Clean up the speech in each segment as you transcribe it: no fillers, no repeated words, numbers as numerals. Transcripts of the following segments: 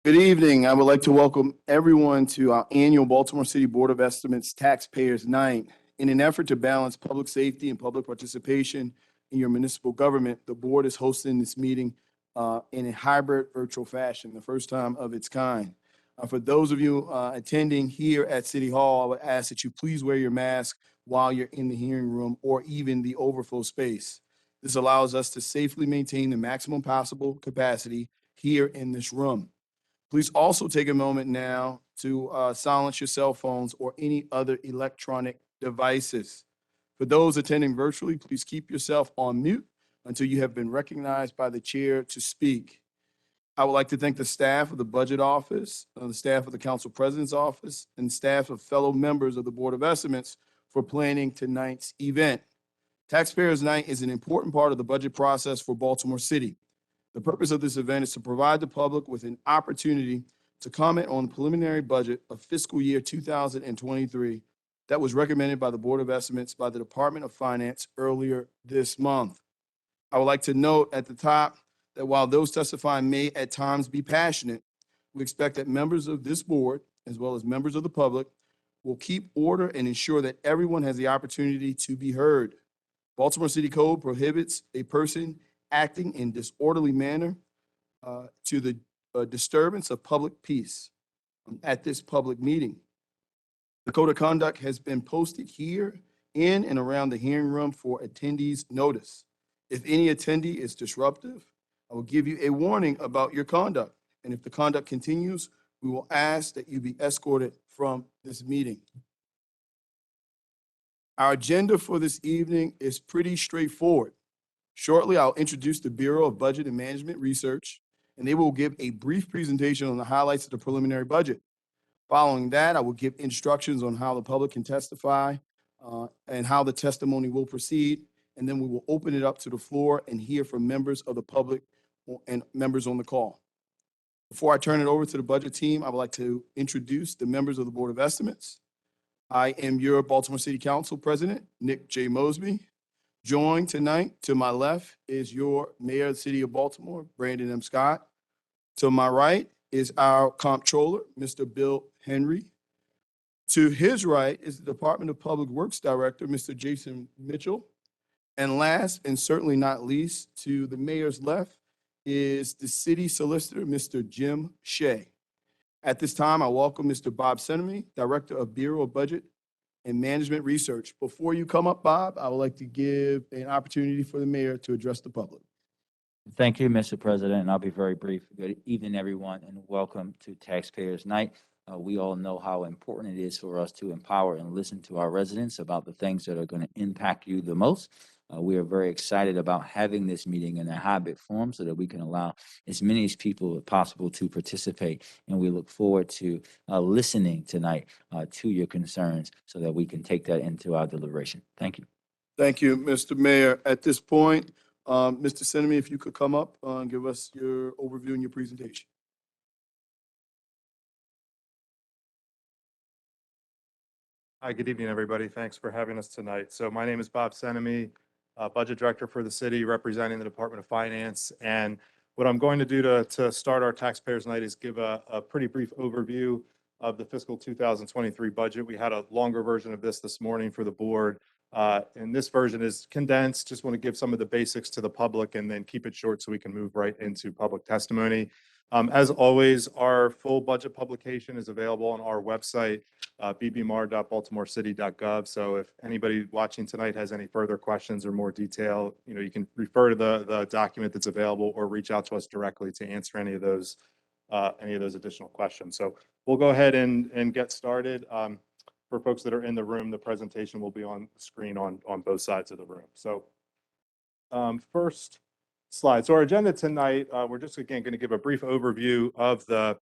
Good evening. I would like to welcome everyone to our annual Baltimore City Board of Estimates Taxpayers Night. In an effort to balance public safety and public participation in your municipal government, the board is hosting this meeting in a hybrid virtual fashion, the first time of its kind. For those of you attending here at City Hall, I would ask that you please wear your mask while you're in the hearing room or even the overflow space. This allows us to safely maintain the maximum possible capacity here in this room. Please also take a moment now to silence your cell phones or any other electronic devices. For those attending virtually, please keep yourself on mute until you have been recognized by the chair to speak. I would like to thank the staff of the Budget Office, the staff of the Council President's Office, and staff of fellow members of the Board of Estimates for planning tonight's event. Taxpayers Night is an important part of the budget process for Baltimore City. The purpose of this event is to provide the public with an opportunity to comment on the preliminary budget of fiscal year 2023 that was recommended by the Board of Estimates by the Department of Finance earlier this month. I would like to note at the top that while those testifying may at times be passionate, we expect that members of this board, as well as members of the public, will keep order and ensure that everyone has the opportunity to be heard. Baltimore City Code prohibits a person acting in disorderly manner to the disturbance of public peace at this public meeting. The code of conduct has been posted here in and around the hearing room for attendees' notice. If any attendee is disruptive, I will give you a warning about your conduct. And if the conduct continues, we will ask that you be escorted from this meeting. Our agenda for this evening is pretty straightforward. Shortly, I'll introduce the Bureau of Budget and Management Research, and they will give a brief presentation on the highlights of the preliminary budget. Following that, I will give instructions on how the public can testify and how the testimony will proceed, and then we will open it up to the floor and hear from members of the public and members on the call. Before I turn it over to the budget team, I would like to introduce the members of the Board of Estimates. I am your Baltimore City Council President, Nick J. Mosby. Joined tonight to my left is your Mayor of the City of Baltimore, Brandon M. Scott. To my right is our Comptroller, Mr. Bill Henry. To his right is the Department of Public Works Director, Mr. Jason Mitchell. And last and certainly not least, to the mayor's left is the City Solicitor, Mr. Jim Shea. At this time, I welcome Mr. Bob Senemy, Director of Bureau of Budget and Management Research. Before you come up, Bob, I would like to give an opportunity for the mayor to address the public. Thank you, Mr. President, and I'll be very brief. Good evening, everyone, and welcome to Taxpayers Night. We all know how important it is for us to empower and listen to our residents about the things that are going to impact you the most. We are very excited about having this meeting in a hybrid form so that we can allow as many as people as possible to participate. And we look forward to listening tonight to your concerns so that we can take that into our deliberation. Thank you. Thank you, Mr. Mayor. At this point, Mr. Senemy, if you could come up and give us your overview and your presentation. Hi, good evening, everybody. Thanks for having us tonight. So my name is Bob Senemy, Budget Director for the city, representing the Department of Finance. And what I'm going to do to start our Taxpayers Night is give a pretty brief overview of the fiscal 2023 budget. We had a longer version of this morning for the board. And this version is condensed. Just want to give some of the basics to the public and then keep it short so we can move right into public testimony. As always, our full budget publication is available on our website, bbmar.baltimorecity.gov. So if anybody watching tonight has any further questions or more detail, you can refer to the document that's available or reach out to us directly to answer any of those additional questions. So we'll go ahead and get started. For folks that are in the room, the presentation will be on the screen on both sides of the room. So first slide. So our agenda tonight, we're just again going to give a brief overview of the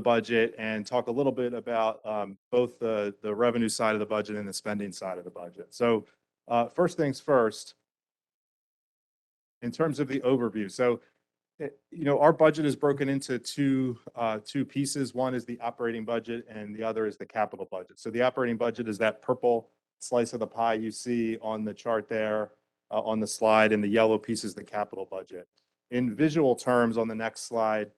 budget and talk a little bit about both the revenue side of the budget and the spending side of the budget. So first things first, in terms of the overview. So our budget is broken into two pieces. One is the operating budget and the other is the capital budget. So the operating budget is that purple slice of the pie you see on the chart there on the slide, and the yellow piece is the capital budget. In visual terms on the next slide,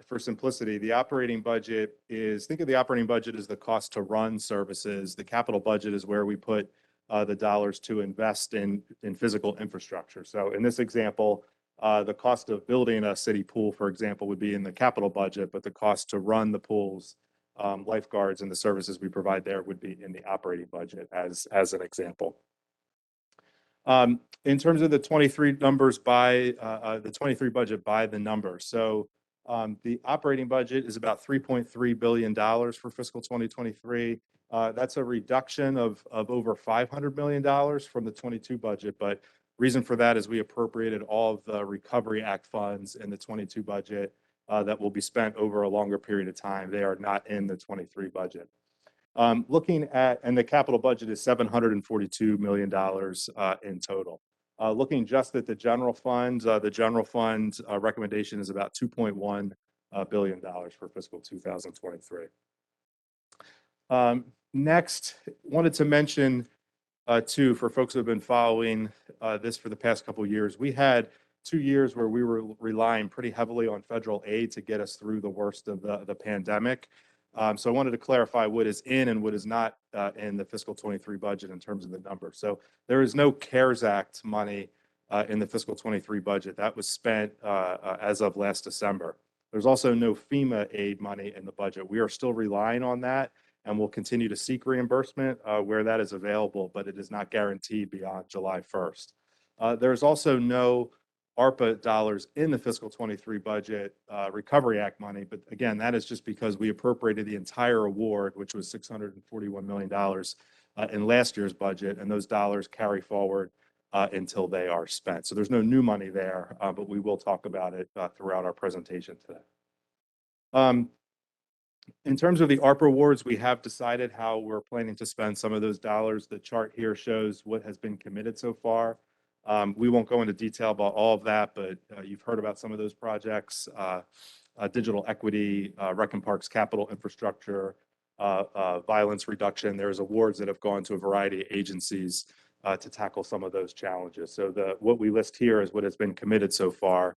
for simplicity, the operating budget is, think of the operating budget as the cost to run services. The capital budget is where we put the dollars to invest in physical infrastructure. So in this example, the cost of building a city pool, for example, would be in the capital budget, but the cost to run the pools, lifeguards, and the services we provide there would be in the operating budget as an example. In terms of the 23 numbers by the 23 budget by the number. So the operating budget is about $3.3 billion for fiscal 2023. That's a reduction of over $500 million from the 22 budget. But reason for that is we appropriated all of the Recovery Act funds in the 22 budget that will be spent over a longer period of time. They are not in the 23 budget. Looking at, and the capital budget is $742 million in total. Looking just at the general fund recommendation is about $2.1 billion for fiscal 2023. Next, wanted to mention too, for folks who have been following this for the past couple of years, we had 2 years where we were relying pretty heavily on federal aid to get us through the worst of the pandemic. So I wanted to clarify what is in and what is not in the fiscal 23 budget in terms of the number. So there is no CARES Act money in the fiscal 23 budget. That was spent as of last December. There's also no FEMA aid money in the budget. We are still relying on that, and we'll continue to seek reimbursement where that is available, but it is not guaranteed beyond July 1st. There's also no ARPA dollars in the fiscal 23 budget, Recovery Act money, but again, that is just because we appropriated the entire award, which was $641 million in last year's budget, and those dollars carry forward until they are spent. So there's no new money there, but we will talk about it throughout our presentation today. In terms of the ARP awards, we have decided how we're planning to spend some of those dollars. The chart here shows what has been committed so far. We won't go into detail about all of that, but you've heard about some of those projects, digital equity, Rec and Parks capital infrastructure, violence reduction. There's awards that have gone to a variety of agencies to tackle some of those challenges. So what we list here is what has been committed so far,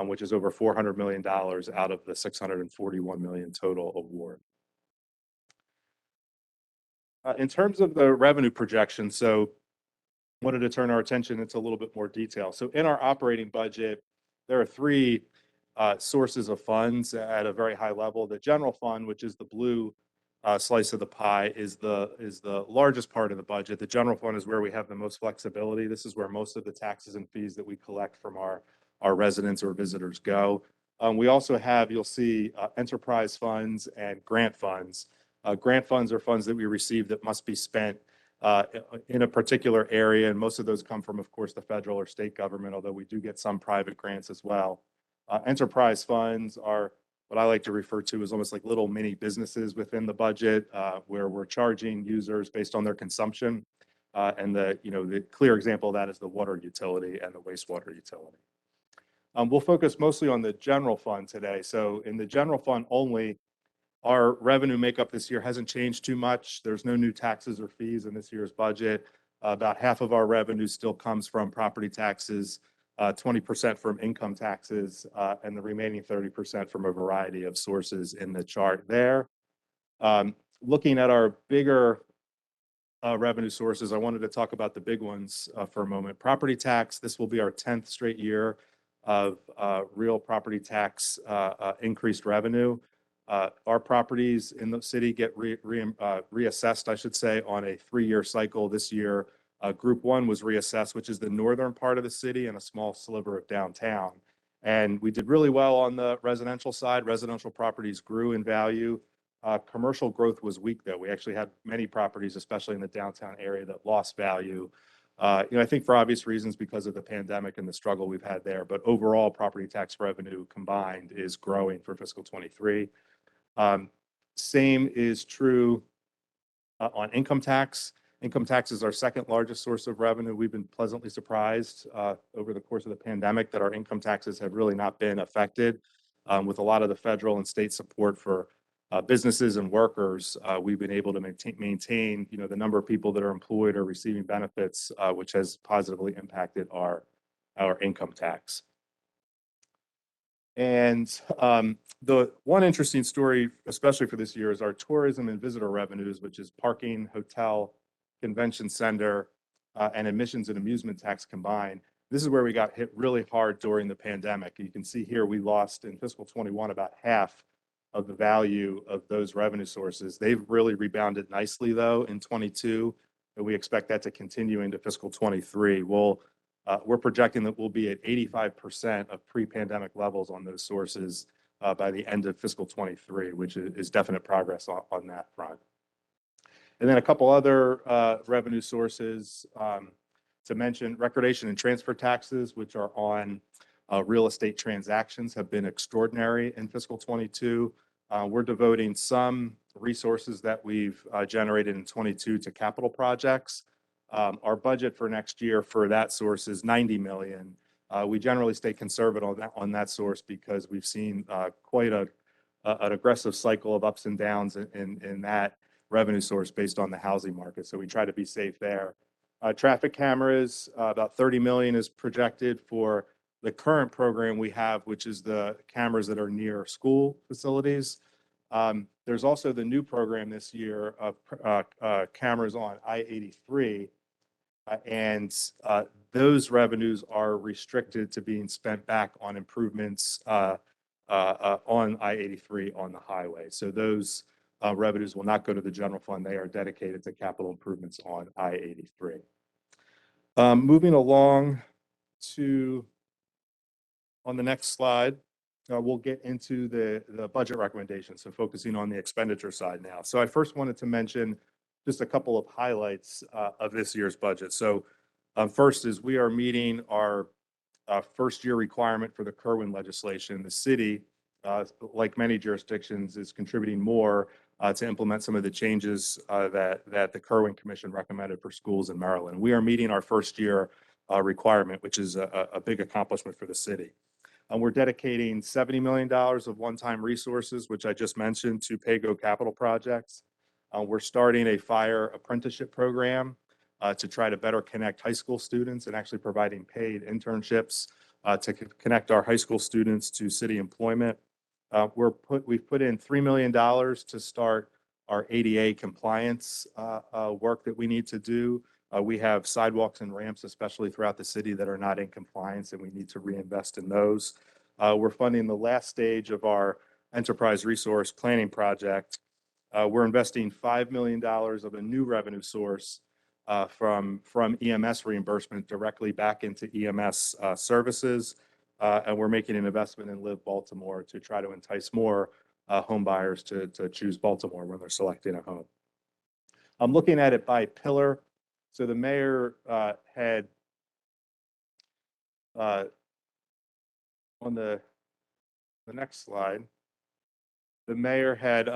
which is over $400 million out of the $641 million total award. In terms of the revenue projection, so wanted to turn our attention into a little bit more detail. So in our operating budget, there are three sources of funds at a very high level. The general fund, which is the blue slice of the pie, is the largest part of the budget. The general fund is where we have the most flexibility. This is where most of the taxes and fees that we collect from our residents or visitors go. We also have, you'll see, enterprise funds and grant funds. Grant funds are funds that we receive that must be spent in a particular area, and most of those come from, of course, the federal or state government, although we do get some private grants as well. Enterprise funds are what I like to refer to as almost like little mini businesses within the budget, where we're charging users based on their consumption. And the clear example of that is the water utility and the wastewater utility. We'll focus mostly on the general fund today. So in the general fund only, our revenue makeup this year hasn't changed too much. There's no new taxes or fees in this year's budget. About half of our revenue still comes from property taxes, 20% from income taxes, and the remaining 30% from a variety of sources in the chart there. Looking at our bigger revenue sources, I wanted to talk about the big ones for a moment. Property tax, this will be our 10th straight year of real property tax increased revenue. Our properties in the city get reassessed, I should say, on a 3-year cycle. This year, Group 1 was reassessed, which is the northern part of the city and a small sliver of downtown. And we did really well on the residential side. Residential properties grew in value. Commercial growth was weak, though. We actually had many properties, especially in the downtown area, that lost value. I think for obvious reasons because of the pandemic and the struggle we've had there. But overall, property tax revenue combined is growing for fiscal 23. Same is true on income tax. Income tax is our second largest source of revenue. We've been pleasantly surprised over the course of the pandemic that our income taxes have really not been affected. With a lot of the federal and state support for businesses and workers, we've been able to maintain the number of people that are employed or receiving benefits, which has positively impacted our income tax. And the one interesting story, especially for this year, is our tourism and visitor revenues, which is parking, hotel, convention center, and admissions and amusement tax combined. This is where we got hit really hard during the pandemic. You can see here we lost in fiscal 21 about half of the value of those revenue sources. They've really rebounded nicely though in 22, and we expect that to continue into fiscal 23. We're projecting that we'll be at 85% of pre-pandemic levels on those sources by the end of fiscal 23, which is definite progress on that front. And then a couple other revenue sources to mention: recordation and transfer taxes, which are on real estate transactions, have been extraordinary in fiscal 22. We're devoting some resources that we've generated in 22 to capital projects. Our budget for next year for that source is 90 million. We generally stay conservative on that source because we've seen quite an aggressive cycle of ups and downs in that revenue source based on the housing market. So we try to be safe there. Traffic cameras, about 30 million is projected for the current program we have, which is the cameras that are near school facilities. There's also the new program this year of cameras on I-83. And those revenues are restricted to being spent back on improvements on I-83 on the highway. So those revenues will not go to the general fund. They are dedicated to capital improvements on I-83. Moving along to on the next slide, we'll get into the budget recommendations. So focusing on the expenditure side now. So I first wanted to mention just a couple of highlights of this year's budget. So first is we are meeting our first year requirement for the Kerwin legislation. The city, like many jurisdictions, is contributing more to implement some of the changes that the Kerwin Commission recommended for schools in Maryland. We are meeting our first year requirement, which is a big accomplishment for the city. We're dedicating $70 million of one-time resources, which I just mentioned, to PAYGO capital projects. We're starting a fire apprenticeship program to try to better connect high school students and actually providing paid internships to connect our high school students to city employment. We've put in $3 million to start our ADA compliance work that we need to do. We have sidewalks and ramps, especially throughout the city, that are not in compliance, and we need to reinvest in those. We're funding the last stage of our enterprise resource planning project. We're investing $5 million of a new revenue source from EMS reimbursement directly back into EMS services. And we're making an investment in Live Baltimore to try to entice more home buyers to choose Baltimore when they're selecting a home. I'm looking at it by pillar. So the mayor had on the next slide, the mayor had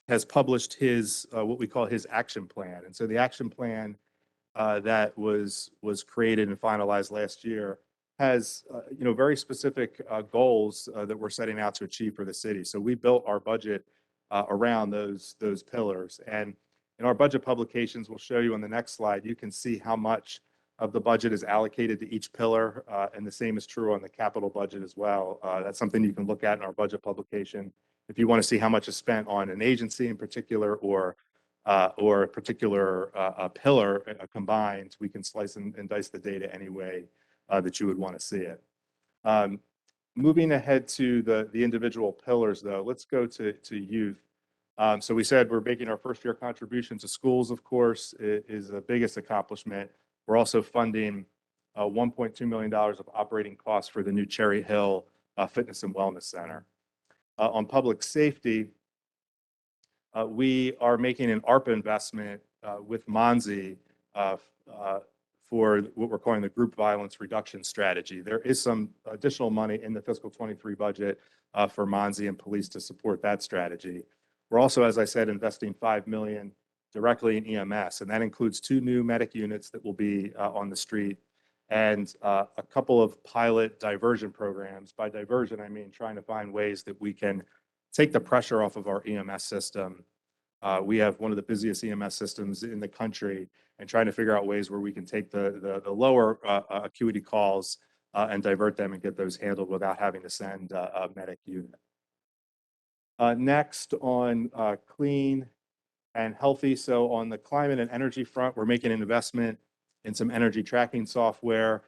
has published his what we call his action plan. And so the action plan that was created and finalized last year has very specific goals that we're setting out to achieve for the city. So we built our budget around those pillars. And in our budget publications, we'll show you on the next slide, you can see how much of the budget is allocated to each pillar, and the same is true on the capital budget as well. That's something you can look at in our budget publication. If you want to see how much is spent on an agency in particular or a particular pillar combined, we can slice and dice the data any way that you would want to see it. Moving ahead to the individual pillars, though, let's go to youth. So we said we're making our first year contribution to schools, of course, is the biggest accomplishment. We're also funding $1.2 million of operating costs for the new Cherry Hill Fitness and Wellness Center. On public safety, we are making an ARP investment with Monzi for what we're calling the Group Violence Reduction Strategy. There is some additional money in the fiscal 23 budget for Monzi and police to support that strategy. We're also, as I said, investing $5 million directly in EMS, and that includes 2 new medic units that will be on the street and a couple of pilot diversion programs. By diversion, I mean trying to find ways that we can take the pressure off of our EMS system. We have one of the busiest EMS systems in the country, and trying to figure out ways where we can take the lower acuity calls and divert them and get those handled without having to send a medic unit. Next on clean and healthy. So on the climate and energy front, we're making an investment in some energy tracking software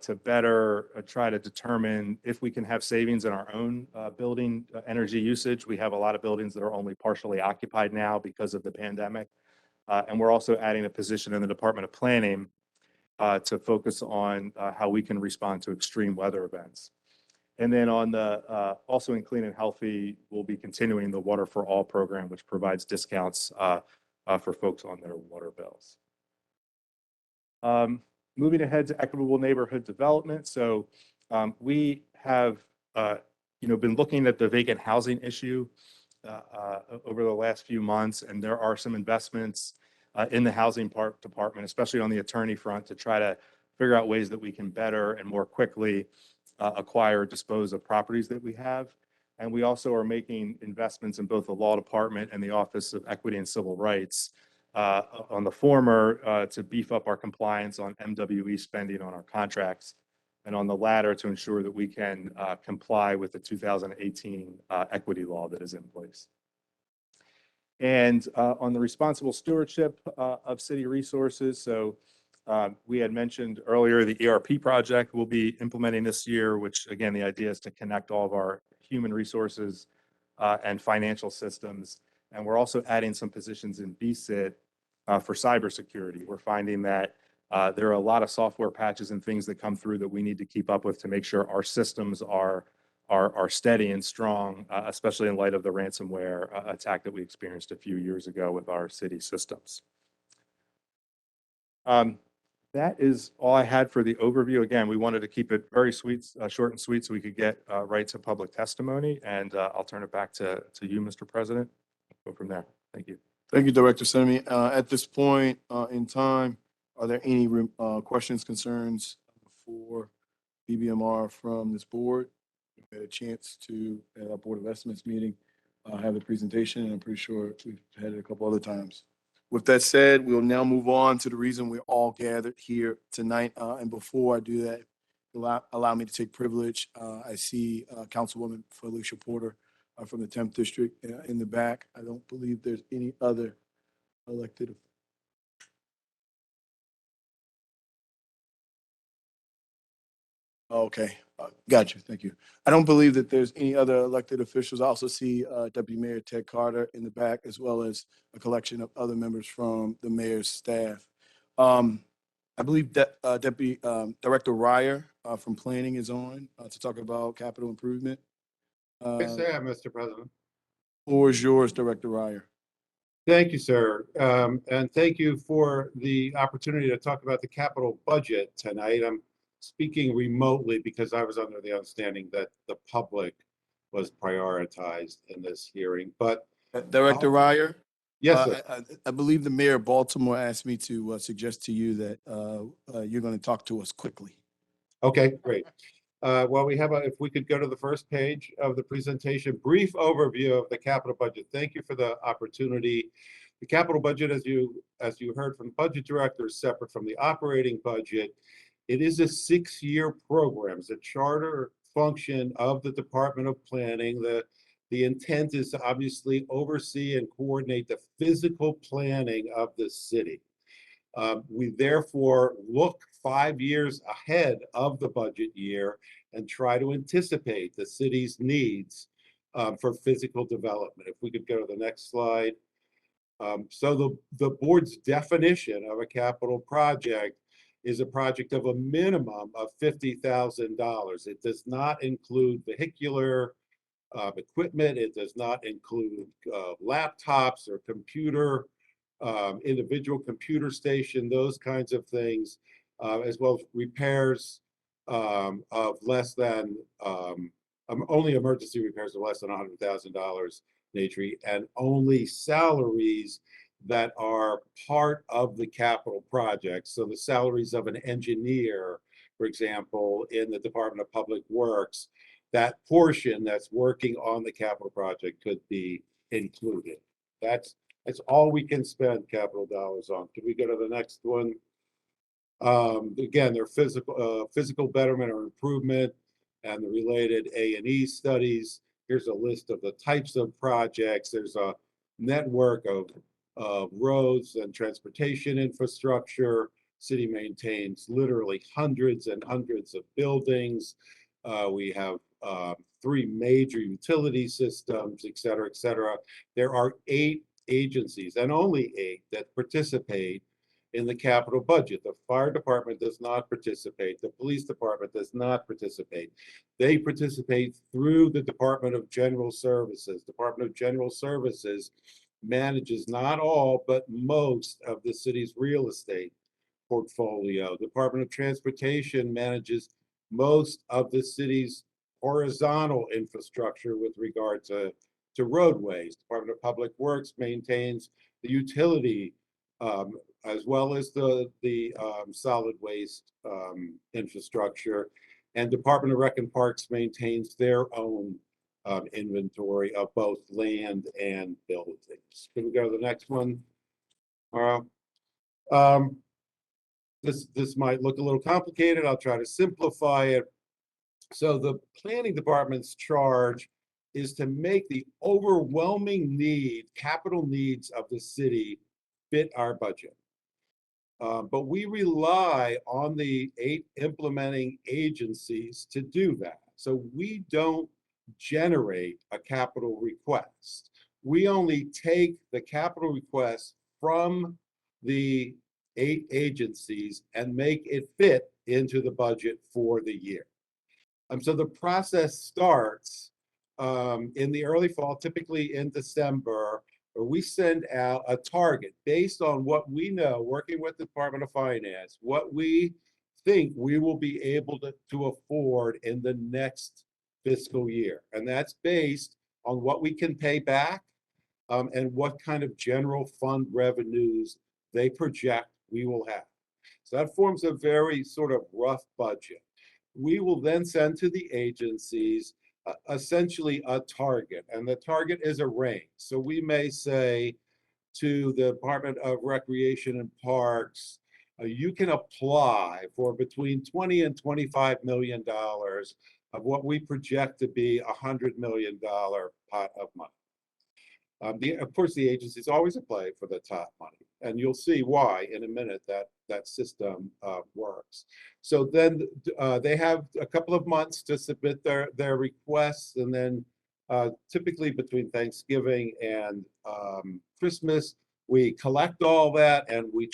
to better try to determine if we can have savings in our own building energy usage. We have a lot of buildings that are only partially occupied now because of the pandemic. And we're also adding a position in the Department of Planning to focus on how we can respond to extreme weather events. And then on the, also in clean and healthy, we'll be continuing the Water for All program, which provides discounts for folks on their water bills. Moving ahead to equitable neighborhood development. So we have, been looking at the vacant housing issue over the last few months, and there are some investments in the housing department, especially on the attorney front, to try to figure out ways that we can better and more quickly acquire or dispose of properties that we have. And we also are making investments in both the law department and the Office of Equity and Civil Rights. On the former, to beef up our compliance on MWE spending on our contracts, and on the latter to ensure that we can comply with the 2018 equity law that is in place. And on the responsible stewardship of city resources, so we had mentioned earlier the ERP project we'll be implementing this year, which again, the idea is to connect all of our human resources and financial systems. And we're also adding some positions in BSIT for cybersecurity. We're finding that there are a lot of software patches and things that come through that we need to keep up with to make sure our systems are steady and strong, especially in light of the ransomware attack that we experienced a few years ago with our city systems. That is all I had for the overview. Again, we wanted to keep it very sweet, short and sweet, so we could get right to public testimony. And I'll turn it back to you, Mr. President. Go from there. Thank you. Thank you, Director Semi. At this point in time, are there any questions, concerns for BBMR from this board? We've had a chance to, at our Board of Estimates meeting, have the presentation, and I'm pretty sure we've had it a couple other times. With that said, we'll now move on to the reason we're all gathered here tonight. And before I do that, allow me to take privilege. I see Councilwoman Felicia Porter from the 10th District in the back. I don't believe there's any other elected. Okay, got you. Thank you. I don't believe that there's any other elected officials. I also see Deputy Mayor Ted Carter in the back, as well as a collection of other members from the mayor's staff. I believe that Deputy Director Ryer from Planning is on to talk about capital improvement. Yes, I am, Mr. President. Floor is yours, Director Ryer. Thank you, sir. And thank you for the opportunity to talk about the capital budget tonight. I'm speaking remotely because I was under the understanding that the public was prioritized in this hearing, but Director Ryer? yes, sir. I believe the mayor of Baltimore asked me to suggest to you that you're going to talk to us quickly. Okay, great. Well, we have if we could go to the first page of the presentation, brief overview of the capital budget. Thank you for the opportunity. The capital budget, as you heard from the budget director, is separate from the operating budget. It is a 6-year program. It's a charter function of the Department of Planning. The intent is to obviously oversee and coordinate the physical planning of the city. We therefore look 5 years ahead of the budget year and try to anticipate the city's needs for physical development. If we could go to the next slide. So the board's definition of a capital project is a project of a minimum of $50,000. It does not include vehicular equipment. It does not include laptops or individual computer station, those kinds of things, as well as repairs of less than, only emergency repairs of less than $100,000, Natri, and only salaries that are part of the capital project. So the salaries of an engineer, for example, in the Department of Public Works, that portion that's working on the capital project could be included. That's all we can spend capital dollars on. Can we go to the next one? Again, their physical betterment or improvement and the related A&E studies. Here's a list of the types of projects. There's a network of roads and transportation infrastructure. City maintains literally hundreds and hundreds of buildings. We have 3 major utility systems, et cetera, et cetera. There are 8 agencies, and only 8, that participate in the capital budget. The fire department does not participate. The police department does not participate. They participate through the Department of General Services. Department of General Services manages not all, but most of the city's real estate portfolio. Department of Transportation manages most of the city's horizontal infrastructure with regard to roadways. Department of Public Works maintains the utility as well as the solid waste infrastructure. And Department of Rec and Parks maintains their own inventory of both land and buildings. Can we go to the next one, Mara? This might look a little complicated. I'll try to simplify it. So the planning department's charge is to make the overwhelming capital needs of the city fit our budget. But we rely on the 8 implementing agencies to do that. So we don't generate a capital request. We only take the capital request from the 8 agencies and make it fit into the budget for the year. So the process starts in the early fall, typically in December, where we send out a target based on what we know, working with the Department of Finance, what we think we will be able to afford in the next fiscal year. And that's based on what we can pay back and what kind of general fund revenues they project we will have. So that forms a very sort of rough budget. We will then send to the agencies essentially a target, and the target is a range. So we may say to the Department of Recreation and Parks, you can apply for between $20 and $25 million of what we project to be $100 million pot of money. Of course, the agencies always apply for the top money, and you'll see why in a minute that system works. So then they have a couple of months to submit their requests, and then typically between Thanksgiving and Christmas, we collect all that and we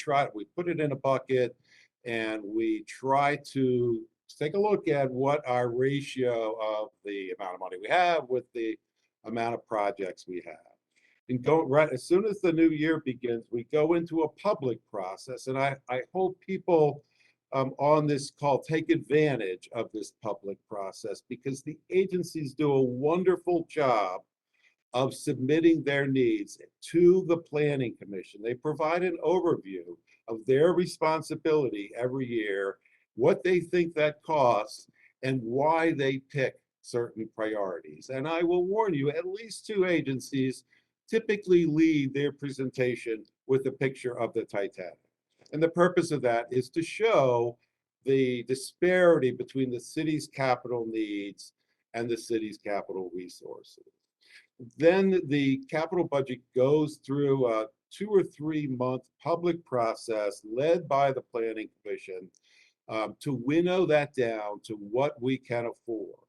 put it in a bucket, and we try to take a look at what our ratio of the amount of money we have with the amount of projects we have. And right as soon as the new year begins, we go into a public process, and I hope people on this call take advantage of this public process, because the agencies do a wonderful job of submitting their needs to the Planning Commission. They provide an overview of their responsibility every year, what they think that costs, and why they pick certain priorities. And I will warn you, at least 2 agencies typically lead their presentation with a picture of the Titanic. And the purpose of that is to show the disparity between the city's capital needs and the city's capital resources. Then the capital budget goes through a 2 or 3 month public process led by the Planning Commission to winnow that down to what we can afford.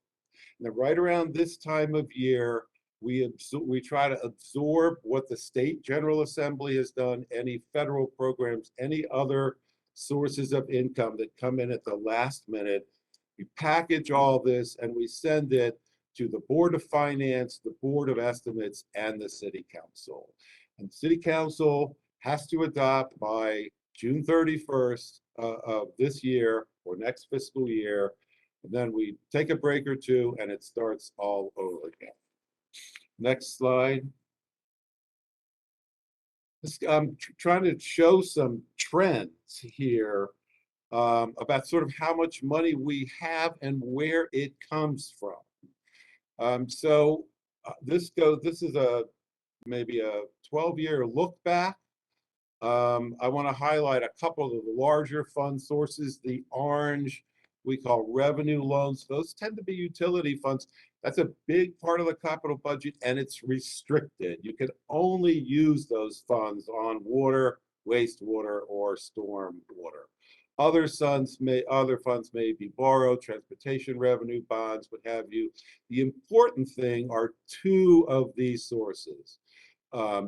And right around this time of year, we try to absorb what the state General Assembly has done, any federal programs, any other sources of income that come in at the last minute. We package all this and we send it to the Board of Finance, the Board of Estimates, and the City Council. And the City Council has to adopt by June 31st of this year or next fiscal year. And then we take a break or 2 and it starts all over again. Next slide. I'm trying to show some trends here about sort of how much money we have and where it comes from. This is maybe a 12-year look back I want to highlight a couple of the larger fund sources. The orange we call revenue loans. Those tend to be utility funds. That's a big part of the capital budget, and it's restricted. You can only use those funds on water, wastewater, or storm water. Other funds may be borrowed, transportation revenue, bonds, what have you. The important thing are two of these sources.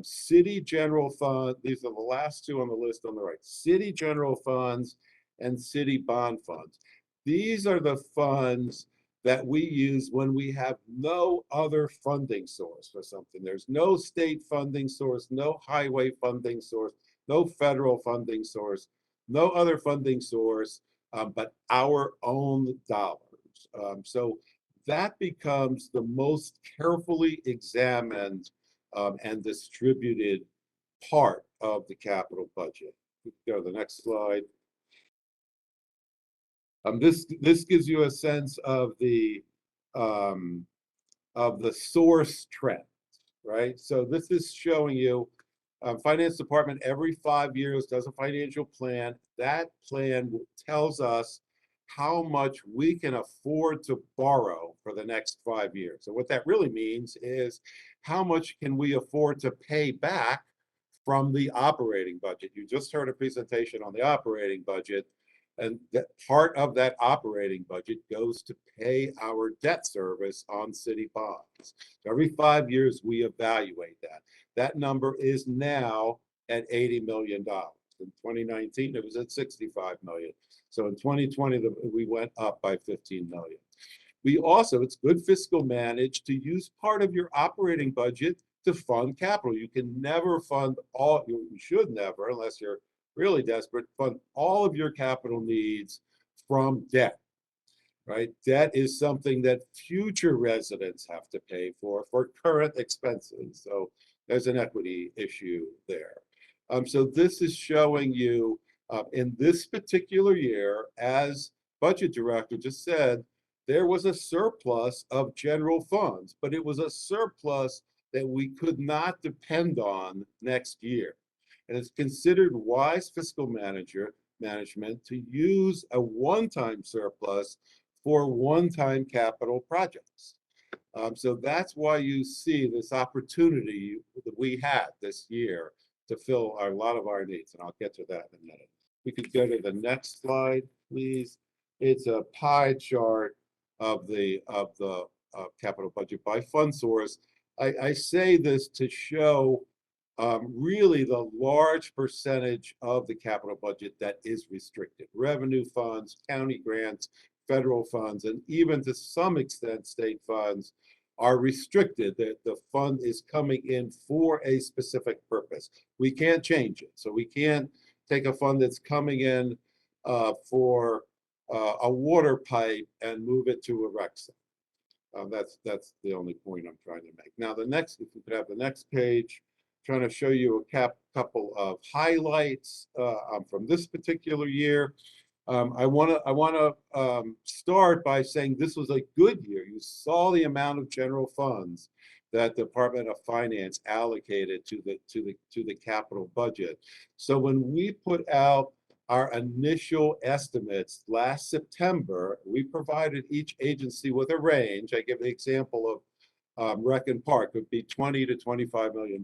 City general fund, these are the last two on the list on the right, city general funds and city bond funds. These are the funds that we use when we have no other funding source for something. There's no state funding source, no highway funding source, no federal funding source, no other funding source, but our own dollars. So that becomes the most carefully examined and distributed part of the capital budget. Go to the next slide. This gives you a sense of the source trend, right? So this is showing you finance department every 5 years does a financial plan. That plan tells us how much we can afford to borrow for the next 5 years. So what that really means is how much can we afford to pay back from the operating budget. You just heard a presentation on the operating budget, and that part of that operating budget goes to pay our debt service on city bonds. So every 5 years, we evaluate that. That number is now at $80 million. In 2019, it was at 65 million. So in 2020, we went up by 15 million. We also, it's good fiscal manage to use part of your operating budget to fund capital. You can never fund all, you should never, unless you're really desperate, fund all of your capital needs from debt, right? Debt is something that future residents have to pay for current expenses. So there's an equity issue there. So this is showing you in this particular year, as budget director just said, there was a surplus of general funds, but it was a surplus that we could not depend on next year. And it's considered wise fiscal management to use a one-time surplus for one-time capital projects. So that's why you see this opportunity that we had this year to fill a lot of our needs, and I'll get to that in a minute. We could go to the next slide, please. It's a pie chart of the capital budget by fund source. I say this to show really the large percentage of the capital budget that is restricted. Revenue funds, county grants, federal funds, and even to some extent state funds are restricted. The fund is coming in for a specific purpose. We can't change it. So we can't take a fund that's coming in for a water pipe and move it to a rec center. That's the only point I'm trying to make. Now the next, if we could have the next page, trying to show you a couple of highlights from this particular year. I want to start by saying this was a good year. You saw the amount of general funds that the Department of Finance allocated to the capital budget. So when we put out our initial estimates last September, we provided each agency with a range. I give the example of Rec and Park would be $20 to $25 million.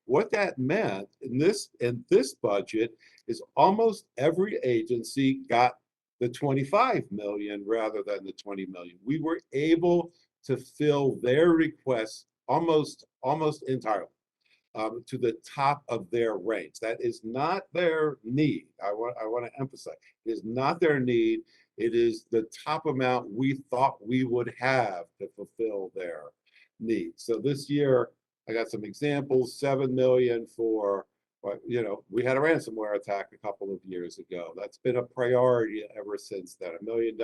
What that meant in this budget is almost every agency got the 25 million rather than the 20 million. We were able to fill their requests almost entirely to the top of their range. That is not their need. I want to emphasize, it is not their need. It is the top amount we thought we would have to fulfill their needs. So this year, I got some examples, 7 million for, we had a ransomware attack a couple of years ago. That's been a priority ever since then. $1 million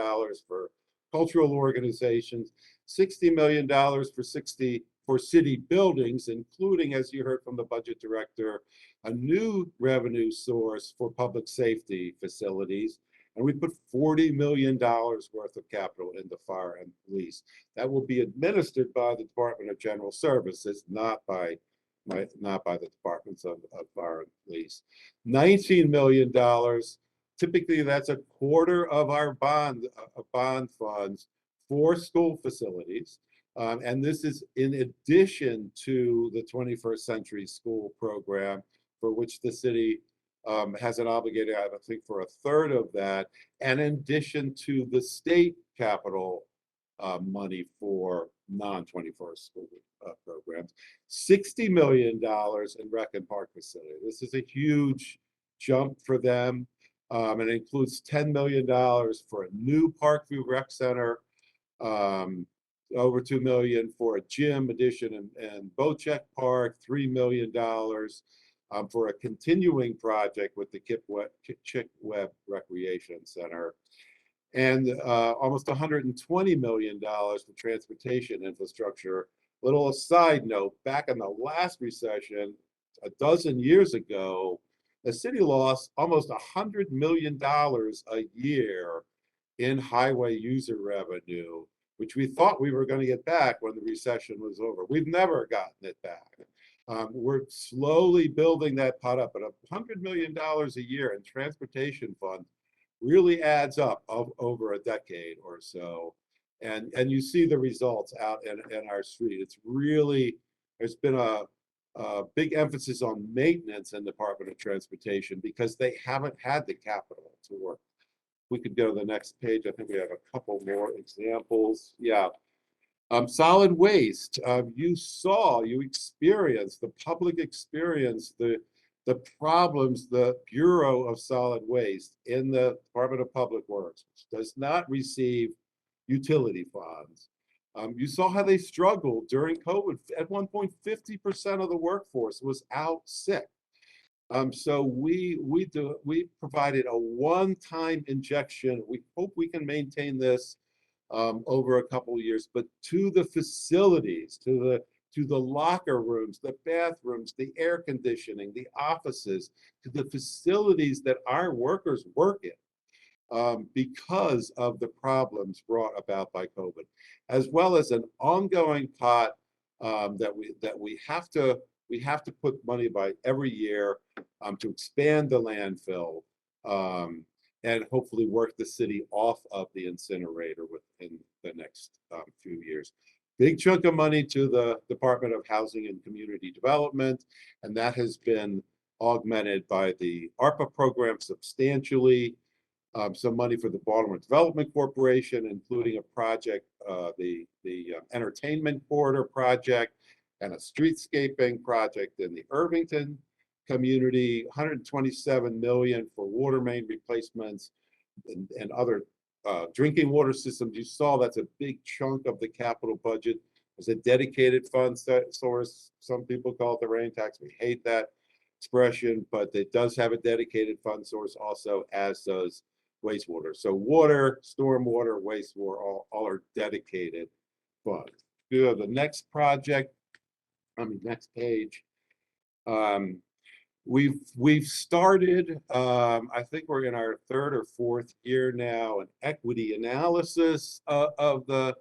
for cultural organizations, $60 million for city buildings, including, as you heard from the budget director, a new revenue source for public safety facilities. And we put $40 million worth of capital into fire and police. That will be administered by the Department of General Services, not by not by the departments of fire and police. $19 million. Typically, that's a quarter of our bond funds for school facilities. And this is in addition to the 21st Century School Program, for which the city has an obligation, I think, for a third of that, and in addition to the state capital money for non-21st school programs. $60 million in rec and park facility. This is a huge jump for them. And it includes $10 million for a new Parkview Rec Center, over $2 million for a gym addition and Bocheck Park, $3 million for a continuing project with the Chick Webb Recreation Center, and almost $120 million for transportation infrastructure. Little aside note, back in the last recession, a dozen years ago, the city lost almost $100 million a year in highway user revenue, which we thought we were going to get back when the recession was over. We've never gotten it back. We're slowly building that pot up, but $100 million a year in transportation fund really adds up over a decade or so. And you see the results out in our street. It's really, there's been a big emphasis on maintenance in the Department of Transportation because they haven't had the capital to work. We could go to the next page. I think we have a couple more examples. Yeah. Solid waste. You experienced, the public experienced the problems, the Bureau of Solid Waste in the Department of Public Works, which does not receive utility funds. You saw how they struggled during COVID. At one point, 50% of the workforce was out sick. So we provided a one-time injection. We hope we can maintain this over a couple of years, but to the facilities, to the locker rooms, the bathrooms, the air conditioning, the offices, to the facilities that our workers work in, because of the problems brought about by COVID, as well as an ongoing pot that we have to put money by every year to expand the landfill and hopefully work the city off of the incinerator within the next few years. Big chunk of money to the Department of Housing and Community Development, and that has been augmented by the ARPA program substantially. Some money for the Baltimore Development Corporation, including a project, the Entertainment Corridor project, and a streetscaping project in the Irvington community. $127 million for water main replacements and other drinking water systems. You saw that's a big chunk of the capital budget. There's a dedicated fund source. Some people call it the rain tax. We hate that expression, but it does have a dedicated fund source also, as does wastewater. So water, stormwater, wastewater, all are dedicated funds. Go to the next project. Next page. We've started, I think we're in our third or fourth year now, an equity analysis of the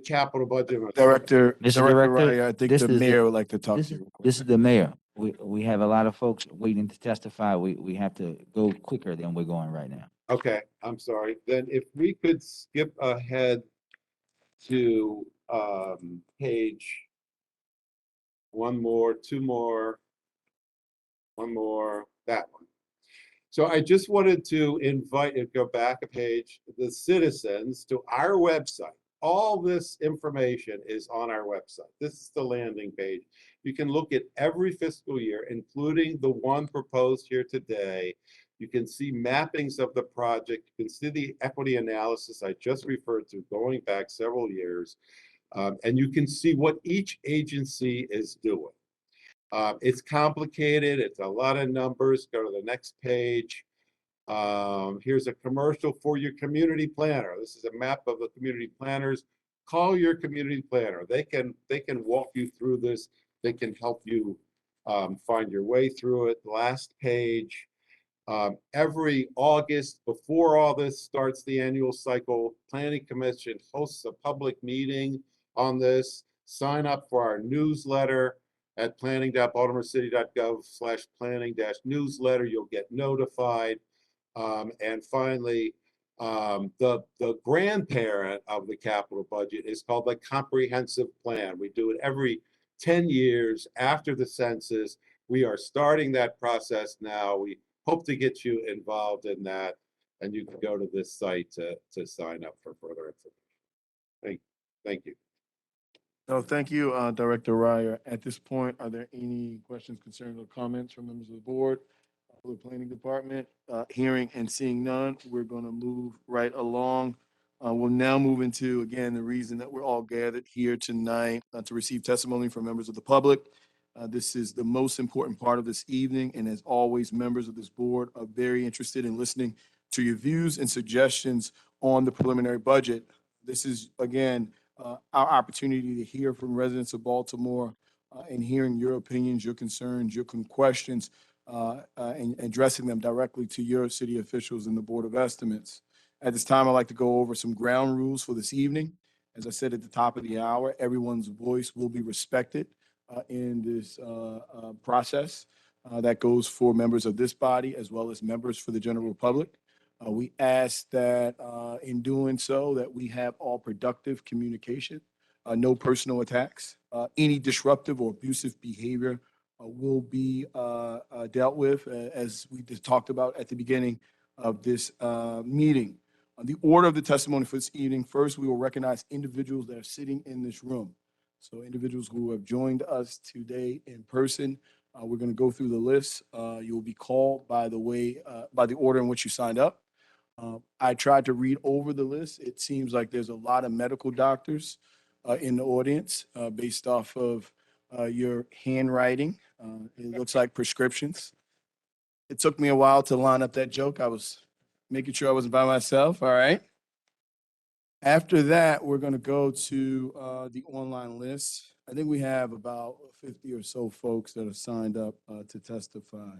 capital budget. Director Mr. Director, Ryan, I think this the is mayor would like to talk to you. This is the mayor. We have a lot of folks waiting to testify. We have to go quicker than we're going right now. Okay, I'm sorry. Then if we could skip ahead to page one more, two more, one more, that one. So I just wanted to go back a page, the citizens to our website. All this information is on our website. This is the landing page. You can look at every fiscal year, including the one proposed here today. You can see mappings of the project. You can see the equity analysis I just referred to going back several years. And you can see what each agency is doing. It's complicated. It's a lot of numbers. Go to the next page. Here's a commercial for your community planner. This is a map of the community planners. Call your community planner. They can walk you through this. They can help you find your way through it. Last page. Every August, before all this starts the annual cycle, Planning Commission hosts a public meeting on this. Sign up for our newsletter. at planning.baltimorecity.gov/planning-newsletter. You'll get notified. And finally, the grandparent of the capital budget is called the comprehensive plan. We do it every 10 years after the census. We are starting that process now. We hope to get you involved in that, and you can go to this site to sign up for further information. Thank you. No, thank you, Director Ryer. At this point, are there any questions, concerns, or comments from members of the board or the planning department? Hearing and seeing none, we're going to move right along. We'll now move into, again, the reason that we're all gathered here tonight to receive testimony from members of the public. This is the most important part of this evening, and as always, members of this board are very interested in listening to your views and suggestions on the preliminary budget. This is, again, our opportunity to hear from residents of Baltimore and hearing your opinions, your concerns, your questions, and addressing them directly to your city officials and the Board of Estimates. At this time, I'd like to go over some ground rules for this evening. As I said at the top of the hour, everyone's voice will be respected in this process. That goes for members of this body as well as members for the general public. We ask that in doing so that we have all productive communication, no personal attacks. Any disruptive or abusive behavior will be dealt with as we just talked about at the beginning of this meeting. The order of the testimony for this evening, first, we will recognize individuals that are sitting in this room. So individuals who have joined us today in person, we're going to go through the list. You'll be called by the order in which you signed up. I tried to read over the list. It seems like there's a lot of medical doctors in the audience based off of your handwriting. It looks like prescriptions. It took me a while to line up that joke. I was making sure I wasn't by myself. All right. After that, we're going to go to the online list. I think we have about 50 or so folks that have signed up to testify.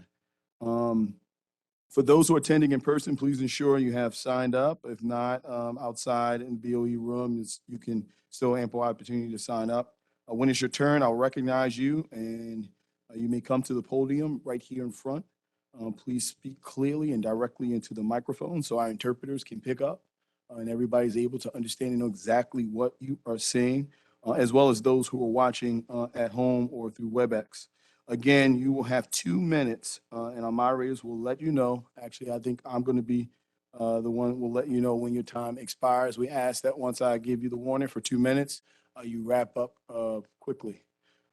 For those who are attending in person, please ensure you have signed up. If not, outside in BOE room, you can still ample opportunity to sign up. When it's your turn, I'll recognize you, and you may come to the podium right here in front. Please speak clearly and directly into the microphone so our interpreters can pick up and everybody's able to understand and know exactly what you are saying, as well as those who are watching at home or through WebEx. Again, you will have 2 minutes, and our moderators will let you know. Actually, I think I'm going to be the one who will let you know when your time expires. We ask that once I give you the warning for 2 minutes, you wrap up quickly.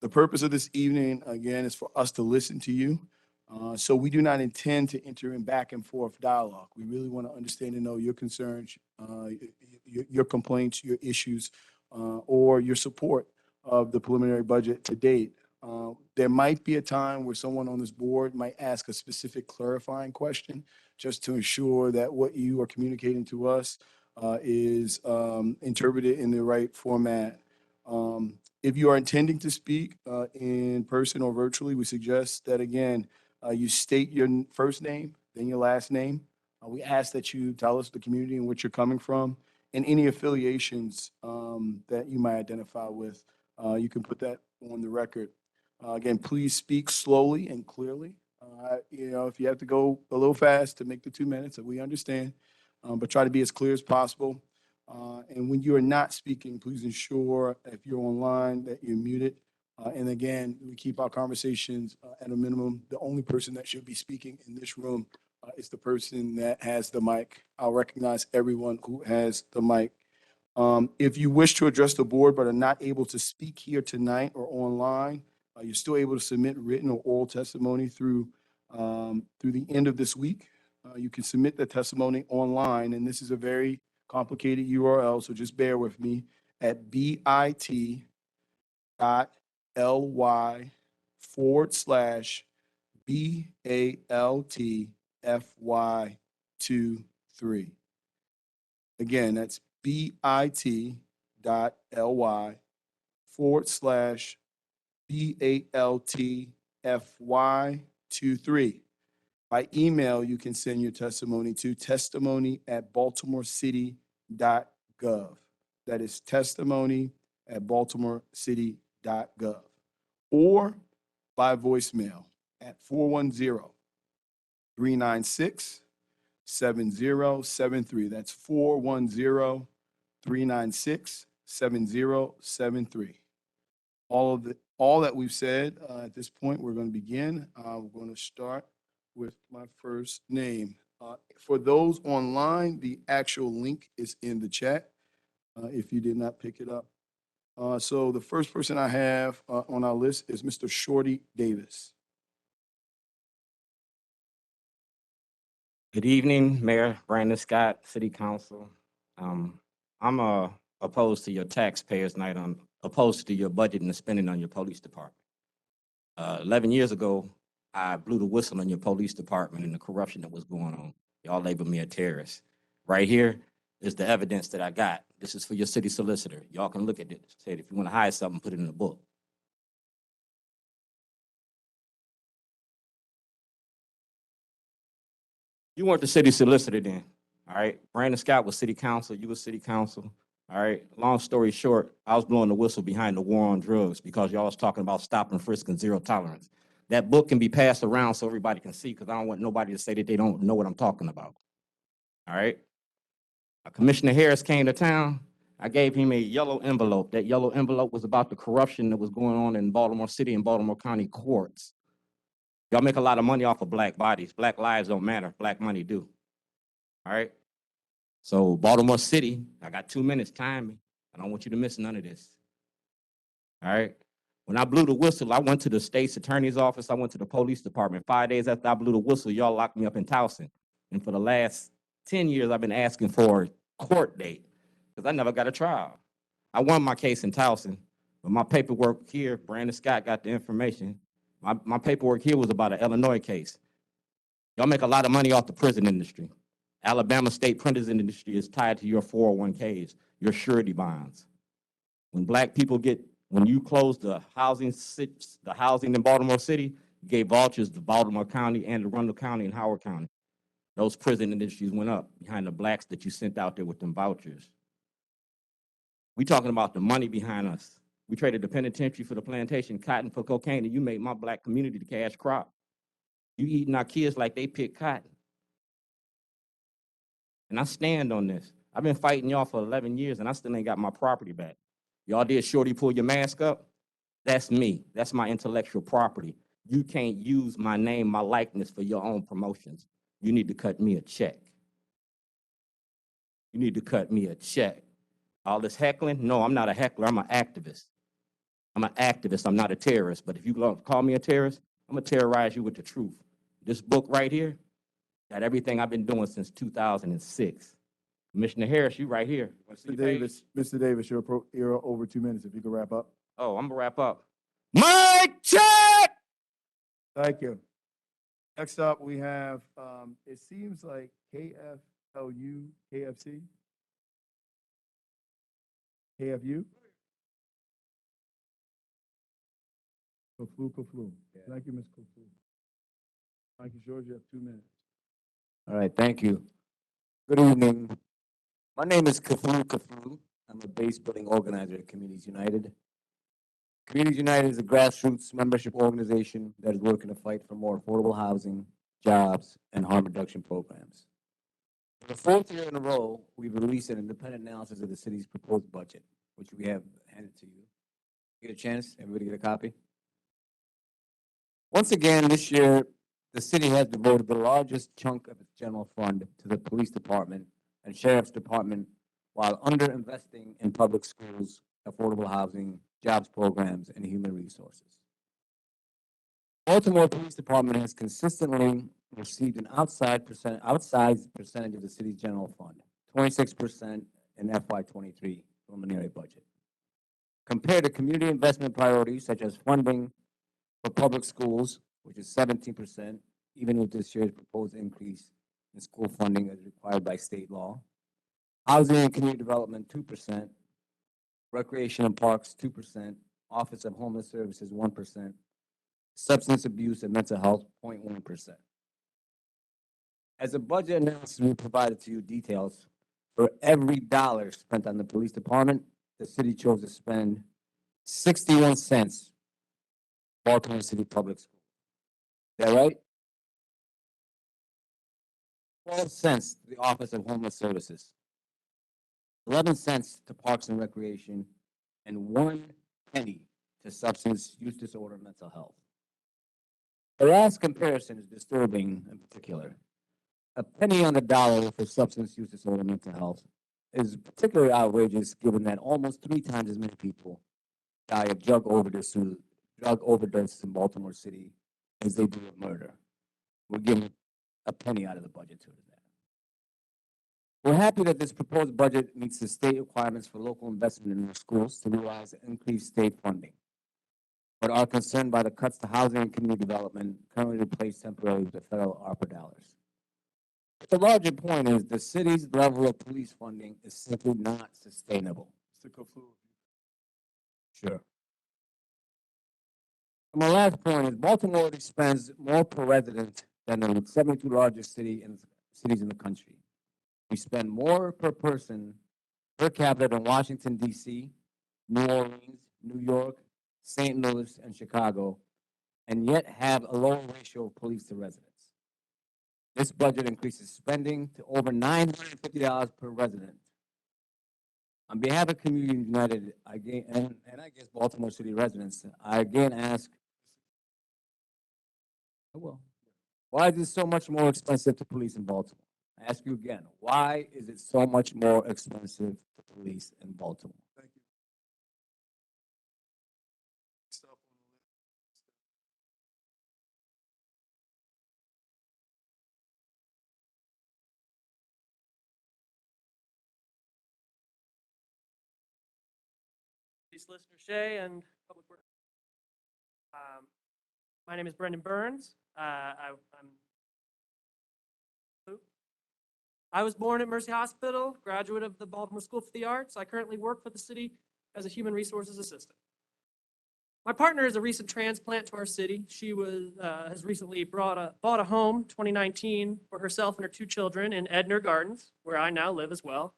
The purpose of this evening, again, is for us to listen to you. So we do not intend to enter in back and forth dialogue. We really want to understand and know your concerns, your complaints, your issues, or your support of the preliminary budget to date. There might be a time where someone on this board might ask a specific clarifying question just to ensure that what you are communicating to us is interpreted in the right format. If you are intending to speak in person or virtually, we suggest that, again, you state your first name, then your last name. We ask that you tell us the community in which you're coming from and any affiliations that you might identify with. You can put that on the record. Again, please speak slowly and clearly. If you have to go a little fast to make the 2 minutes, we understand, but try to be as clear as possible. And when you are not speaking, please ensure if you're online that you're muted. And again, we keep our conversations at a minimum. The only person that should be speaking in this room is the person that has the mic. I'll recognize everyone who has the mic. If you wish to address the board but are not able to speak here tonight or online, you're still able to submit written or oral testimony through the end of this week. You can submit the testimony online, and this is a very complicated URL, so just bear with me at bit.ly/BALTFY23. Again, that's bit.ly/BALTFY23. By email, you can send your testimony to testimony@baltimorecity.gov. That is testimony@baltimorecity.gov. Or by voicemail at 410-396-7073. That's 410-396-7073. All that we've said at this point, we're going to begin. We're going to start with my first name. For those online, the actual link is in the chat if you did not pick it up. So the first person I have on our list is Mr. Shorty Davis. Good evening, Mayor Brandon Scott, City Council. I'm opposed to your taxpayers night. I'm opposed to your budget and the spending on your police department. 11 years ago, I blew the whistle on your police department and the corruption that was going on. Y'all labeled me a terrorist. Right here is the evidence that I got. This is for your city solicitor. Y'all can look at it. Say if you want to hide something, put it in the book. You weren't the city solicitor then, all right? Brandon Scott was city council, you was city council, all right? Long story short, I was blowing the whistle behind the war on drugs because y'all was talking about stop and frisk and zero tolerance. That book can be passed around so everybody can see because I don't want nobody to say that they don't know what I'm talking about, all right? Commissioner Harris came to town. I gave him a yellow envelope. That yellow envelope was about the corruption that was going on in Baltimore City and Baltimore County courts. Y'all make a lot of money off of black bodies. Black lives don't matter. Black money do. All right. So Baltimore City, I got 2 minutes, time me. I don't want you to miss none of this. All right. When I blew the whistle, I went to the state's attorney's office. I went to the police department. 5 days after I blew the whistle, y'all locked me up in Towson. And for the last 10 years, I've been asking for a court date because I never got a trial. I won my case in Towson, but my paperwork here, Brandon Scott got the information. My paperwork here was about an Illinois case. Y'all make a lot of money off the prison industry. Alabama state prison industry is tied to your 401ks, your surety bonds. When black people when you close the housing in Baltimore City, you gave vouchers to Baltimore County and to Arundel County and Howard County. Those prison industries went up behind the blacks that you sent out there with them vouchers. We talking about the money behind us. We traded the penitentiary for the plantation, cotton for cocaine, and you made my black community the cash crop. You eating our kids like they pick cotton. And I stand on this. I've been fighting y'all for 11 years, and I still ain't got my property back. Y'all did Shorty pull your mask up? That's me. That's my intellectual property. You can't use my name, my likeness for your own promotions. You need to cut me a check. You need to cut me a check. All this heckling? No, I'm not a heckler. I'm an activist. I'm an activist. I'm not a terrorist. But if you call me a terrorist, I'm going to terrorize you with the truth. This book right here got everything I've been doing since 2006. Commissioner Harris, you right here. Mr. Davis, you're over 2 minutes. If you could wrap up. Oh, I'm going to wrap up. Mic check! Thank you. Next up, we have, it seems like KFLU, KFC? KFU? Kaflu. Thank you, Ms. Kaflu. Thank you, George. You have 2 minutes. All right, thank you. Good evening. My name is Kaflu. I'm a base building organizer at Communities United. Communities United is a grassroots membership organization that is working to fight for more affordable housing, jobs, and harm reduction programs. For the 4th year in a row, we've released an independent analysis of the city's proposed budget, which we have handed to you. Get a chance? Everybody get a copy? Once again, this year, the city has devoted the largest chunk of its general fund to the police department and sheriff's department while underinvesting in public schools, affordable housing, jobs programs, and human resources. Baltimore Police Department has consistently received an outsized percentage of the city's general fund, 26% in FY23 preliminary budget. Compared to community investment priorities such as funding for public schools, which is 17%, even with this year's proposed increase in school funding as required by state law. Housing and community development, 2%. Recreation and parks, 2%. Office of Homeless Services, 1%. Substance abuse and mental health, 0.1%. As a budget analysis, we provided to you details. For every dollar spent on the police department, the city chose to spend 61 cents Baltimore City Public Schools. Is that right? 12 cents to the Office of Homeless Services, 11 cents to Parks and Recreation, and 1 penny to substance use disorder and mental health. The last comparison is disturbing in particular. A penny on the dollar for substance use disorder and mental health is particularly outrageous given that almost 3 times as many people die of drug overdoses in Baltimore City as they do of murder. We're giving a penny out of the budget to that. We're happy that this proposed budget meets the state requirements for local investment in our schools to realize increased state funding, but are concerned by the cuts to housing and community development currently replaced temporarily with the federal ARPA dollars. The larger point is the city's level of police funding is simply not sustainable. Mr. Kafur. Sure. And my last point is Baltimore already spends more per resident than the 72 largest cities in the country. We spend more per person per capita than Washington, D.C., New Orleans, New York, St. Louis, and Chicago, and yet have a lower ratio of police to residents. This budget increases spending to over $950 per resident. On behalf of Community United, I guess Baltimore City residents, I again ask, why is it so much more expensive to police in Baltimore? I ask you again, why is it so much more expensive to police in Baltimore? Thank you. Next up on the list. Solicitor Shea and Public Works. My name is Brendan Burns. I was born at Mercy Hospital, graduate of the Baltimore School for the Arts. I currently work for the city as a human resources assistant. My partner is a recent transplant to our city. She has recently bought a home, 2019, for herself and her 2 children in Edner Gardens, where I now live as well.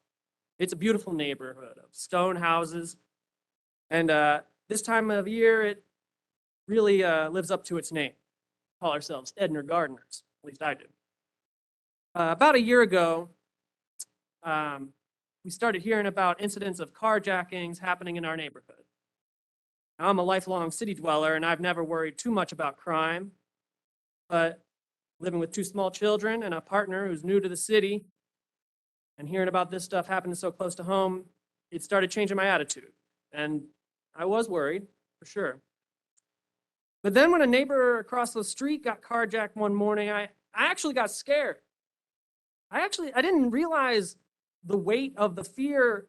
It's a beautiful neighborhood of stone houses. And this time of year, it really lives up to its name. We call ourselves Edner Gardeners, at least I do. About a year ago, we started hearing about incidents of carjackings happening in our neighborhood. Now, I'm a lifelong city dweller, and I've never worried too much about crime. But living with 2 small children and a partner who's new to the city, and hearing about this stuff happening so close to home, it started changing my attitude. And I was worried, for sure. But then when a neighbor across the street got carjacked one morning, I actually got scared. I didn't realize the weight of the fear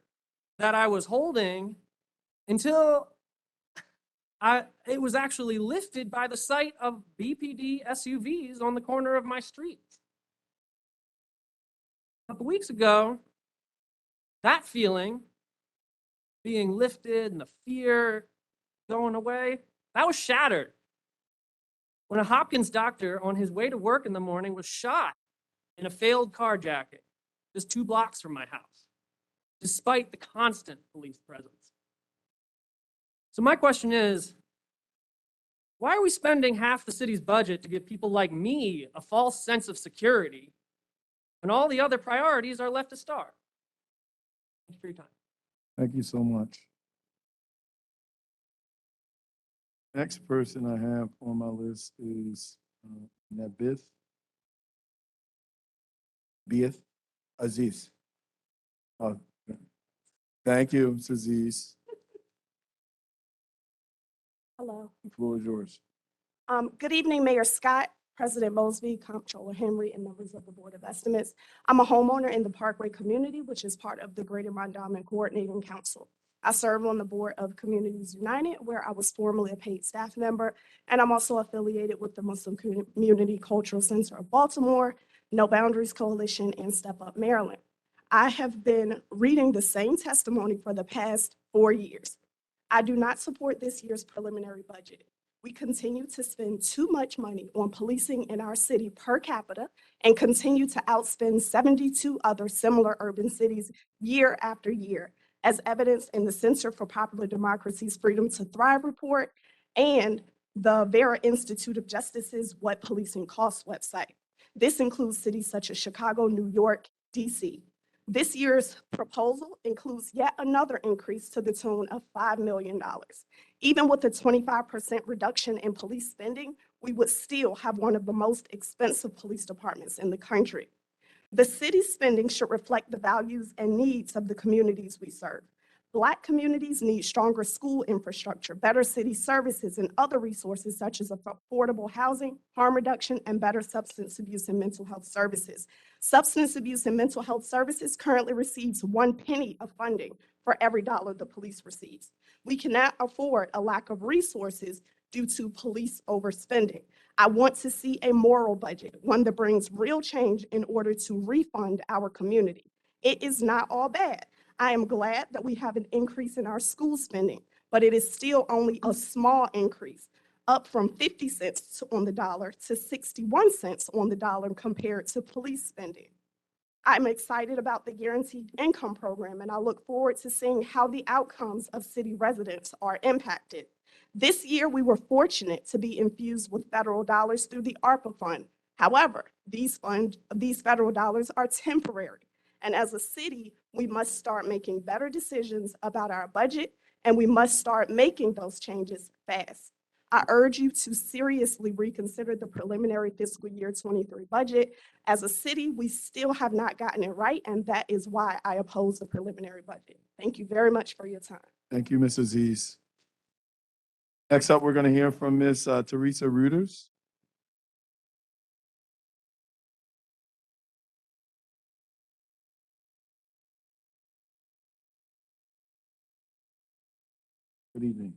that I was holding until it was actually lifted by the sight of BPD SUVs on the corner of my street. A couple weeks ago, that feeling being lifted and the fear going away, that was shattered when a Hopkins doctor on his way to work in the morning was shot in a failed carjacking just 2 blocks from my house, despite the constant police presence. So my question is, why are we spending half the city's budget to give people like me a false sense of security when all the other priorities are left to starve? Thank you for your time. Thank you so much. Next person I have on my list is Nabith. Bieth Aziz. Oh, thank you, Ms. Aziz. Hello. The floor is yours. Good evening, Mayor Scott, President Mosby, Comptroller Henry, and members of the Board of Estimates. I'm a homeowner in the Parkway community, which is part of the Greater Mondawmin Coordinating Council. I serve on the board of Communities United, where I was formerly a paid staff member, and I'm also affiliated with the Muslim Community Cultural Center of Baltimore, No Boundaries Coalition, and Step Up Maryland. I have been reading the same testimony for the past 4 years. I do not support this year's preliminary budget. We continue to spend too much money on policing in our city per capita and continue to outspend 72 other similar urban cities year after year, as evidenced in the Center for Popular Democracy's Freedom to Thrive report and the Vera Institute of Justice's What Policing Costs website. This includes cities such as Chicago, New York, DC. This year's proposal includes yet another increase to the tune of $5 million. Even with a 25% reduction in police spending, we would still have one of the most expensive police departments in the country. The city's spending should reflect the values and needs of the communities we serve. Black communities need stronger school infrastructure, better city services, and other resources such as affordable housing, harm reduction, and better substance abuse and mental health services. Substance abuse and mental health services currently receives 1 penny of funding for every dollar the police receives. We cannot afford a lack of resources due to police overspending. I want to see a moral budget, one that brings real change in order to refund our community. It is not all bad. I am glad that we have an increase in our school spending, but it is still only a small increase, up from 50 cents on the dollar to 61 cents on the dollar compared to police spending. I'm excited about the guaranteed income program, and I look forward to seeing how the outcomes of city residents are impacted. This year, we were fortunate to be infused with federal dollars through the ARPA fund. However, these federal dollars are temporary. And as a city, we must start making better decisions about our budget, and we must start making those changes fast. I urge you to seriously reconsider the preliminary fiscal year 23 budget. As a city, we still have not gotten it right, and that is why I oppose the preliminary budget. Thank you very much for your time. Thank you, Ms. Aziz. Next up, we're going to hear from Ms. Teresa Reuters. Good evening.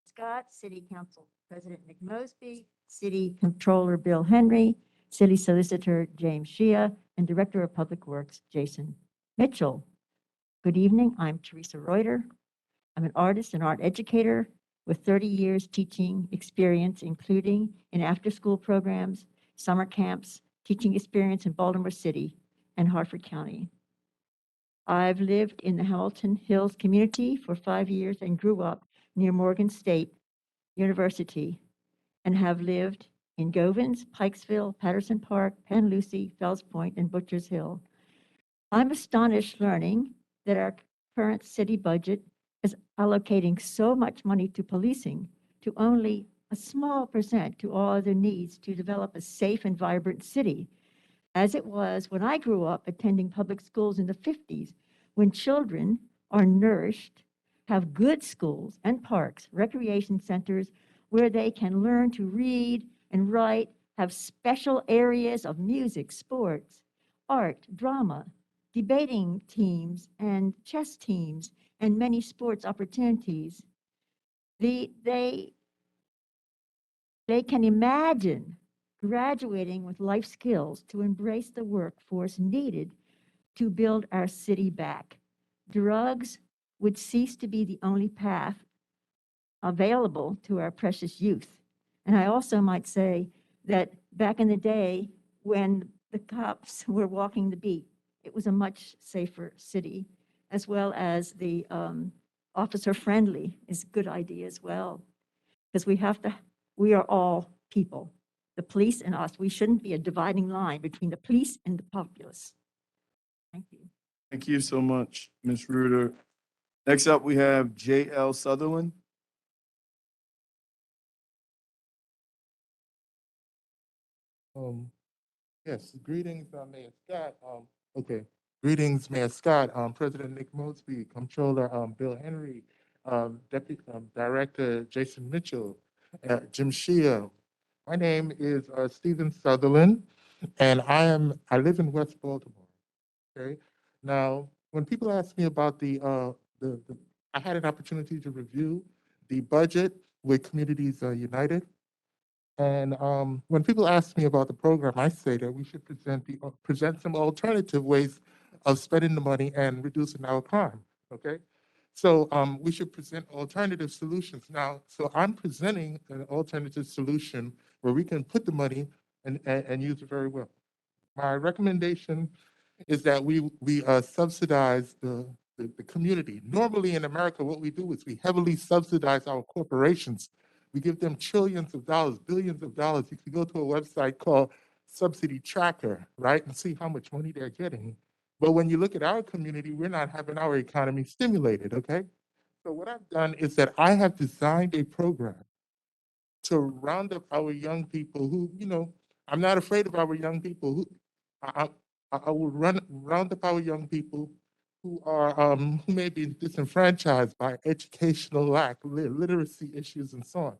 Scott, City Council President Nick Mosby, City Controller Bill Henry, City Solicitor James Shea, and Director of Public Works Jason Mitchell. Good evening. I'm Teresa Reuter. I'm an artist and art educator with 30 years teaching experience, including in after-school programs, summer camps, teaching experience in Baltimore City and Hartford County. I've lived in the Hamilton Hills community for 5 years and grew up near Morgan State University and have lived in Govins, Pikesville, Patterson Park, Penn Lucy, Fells Point, and Butchers Hill. I'm astonished learning that our current city budget is allocating so much money to policing to only a small percent to all other needs to develop a safe and vibrant city, as it was when I grew up attending public schools in the 50s, when children are nourished, have good schools and parks, recreation centers where they can learn to read and write, have special areas of music, sports, art, drama, debating teams and chess teams, and many sports opportunities. They can imagine graduating with life skills to embrace the workforce needed to build our city back. Drugs would cease to be the only path available to our precious youth. And I also might say that back in the day when the cops were walking the beat, it was a much safer city, as well as the officer friendly is a good idea as well. Because we are all people. The police and us, we shouldn't be a dividing line between the police and the populace. Thank you. Thank you so much, Ms. Reuter. Next up, we have J.L. Sutherland. Yes, greetings, Mayor Scott. Greetings, Mayor Scott, President Nick Mosby, Comptroller Bill Henry, Deputy Director Jason Mitchell, Jim Shea. My name is Stephen Sutherland, and I live in West Baltimore. Okay. Now, when people ask me about I had an opportunity to review the budget with Communities United. And when people ask me about the program, I say that we should present some alternative ways of spending the money and reducing our crime. Okay, so we should present alternative solutions. Now, so I'm presenting an alternative solution where we can put the money and use it very well. My recommendation is that we subsidize the the community. Normally in America, what we do is we heavily subsidize our corporations. We give them trillions of dollars, billions of dollars. You can go to a website called Subsidy Tracker, right, and see how much money they're getting. But when you look at our community, we're not having our economy stimulated, okay? So what I've done is that I have designed a program to round up our young people who, I'm not afraid of our young people who, I will round up our young people who are, who may be disenfranchised by educational lack, literacy issues and so on.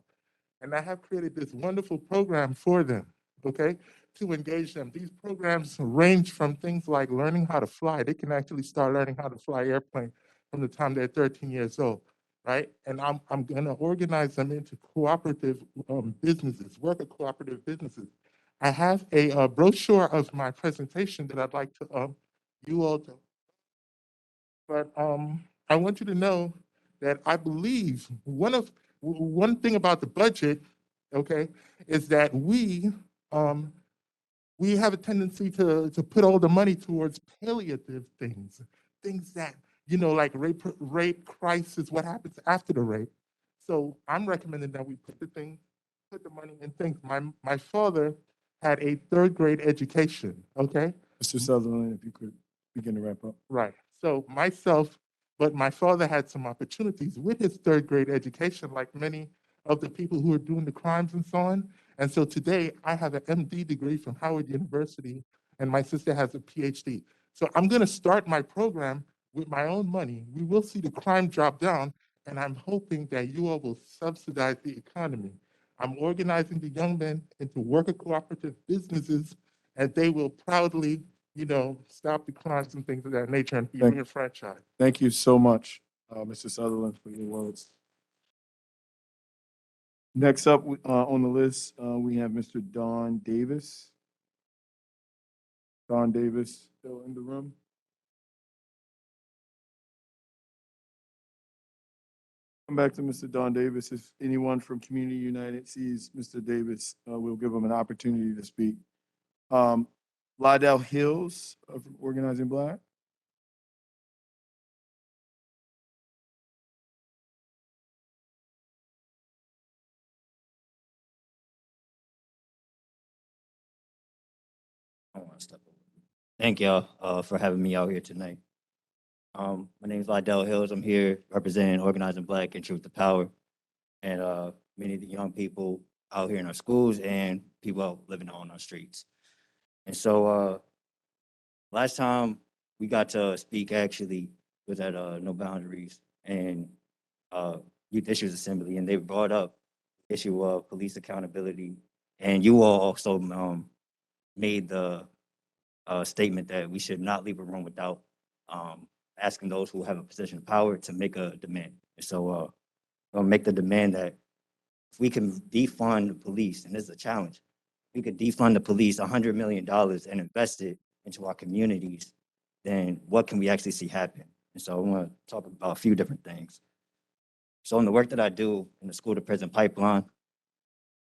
And I have created this wonderful program for them, okay, to engage them. These programs range from things like learning how to fly. They can actually start learning how to fly airplane from the time they're 13 years old, right? And I'm gonna organize them into cooperative businesses, worker cooperative businesses. I have a brochure of my presentation that I'd like to you all to, but I want you to know that I believe one thing about the budget, okay, is that we have a tendency to put all the money towards palliative things, things that, like rape crisis, what happens after the rape. So I'm recommending that we put the money in things. My father had a third grade education, okay? Mr. Sutherland, if you could begin to wrap up. Right. So but my father had some opportunities with his third grade education, like many of the people who are doing the crimes and so on. And so today I have an MD degree from Howard University, and my sister has a PhD. So I'm going to start my program with my own money. We will see the crime drop down, and I'm hoping that you all will subsidize the economy. I'm organizing the young men into worker cooperative businesses, and they will proudly stop the crimes and things of that nature and be Thank- reenfranchised. Thank you so much, Mr. Sutherland, for your words. Next up on the list, we have Mr. Don Davis. Don Davis, still in the room? Come back to Mr. Don Davis. If anyone from Community United sees Mr. Davis, we'll give him an opportunity to speak. Lydell Hills of Organizing Black. I don't want to step over. Thank y'all for having me out here tonight. My name is Lydell Hills. I'm here representing Organizing Black and Truth to Power, and many of the young people out here in our schools and people out living on our streets. And so last time we got to speak actually was at No Boundaries and Youth Issues Assembly, and they brought up the issue of police accountability. And you all also made the statement that we should not leave a room without asking those who have a position of power to make a demand. And so I'll make the demand that if we can defund the police, and this is a challenge, we could defund the police $100 million and invest it into our communities, then what can we actually see happen? And so I want to talk about a few different things. So in the work that I do in the school to prison pipeline,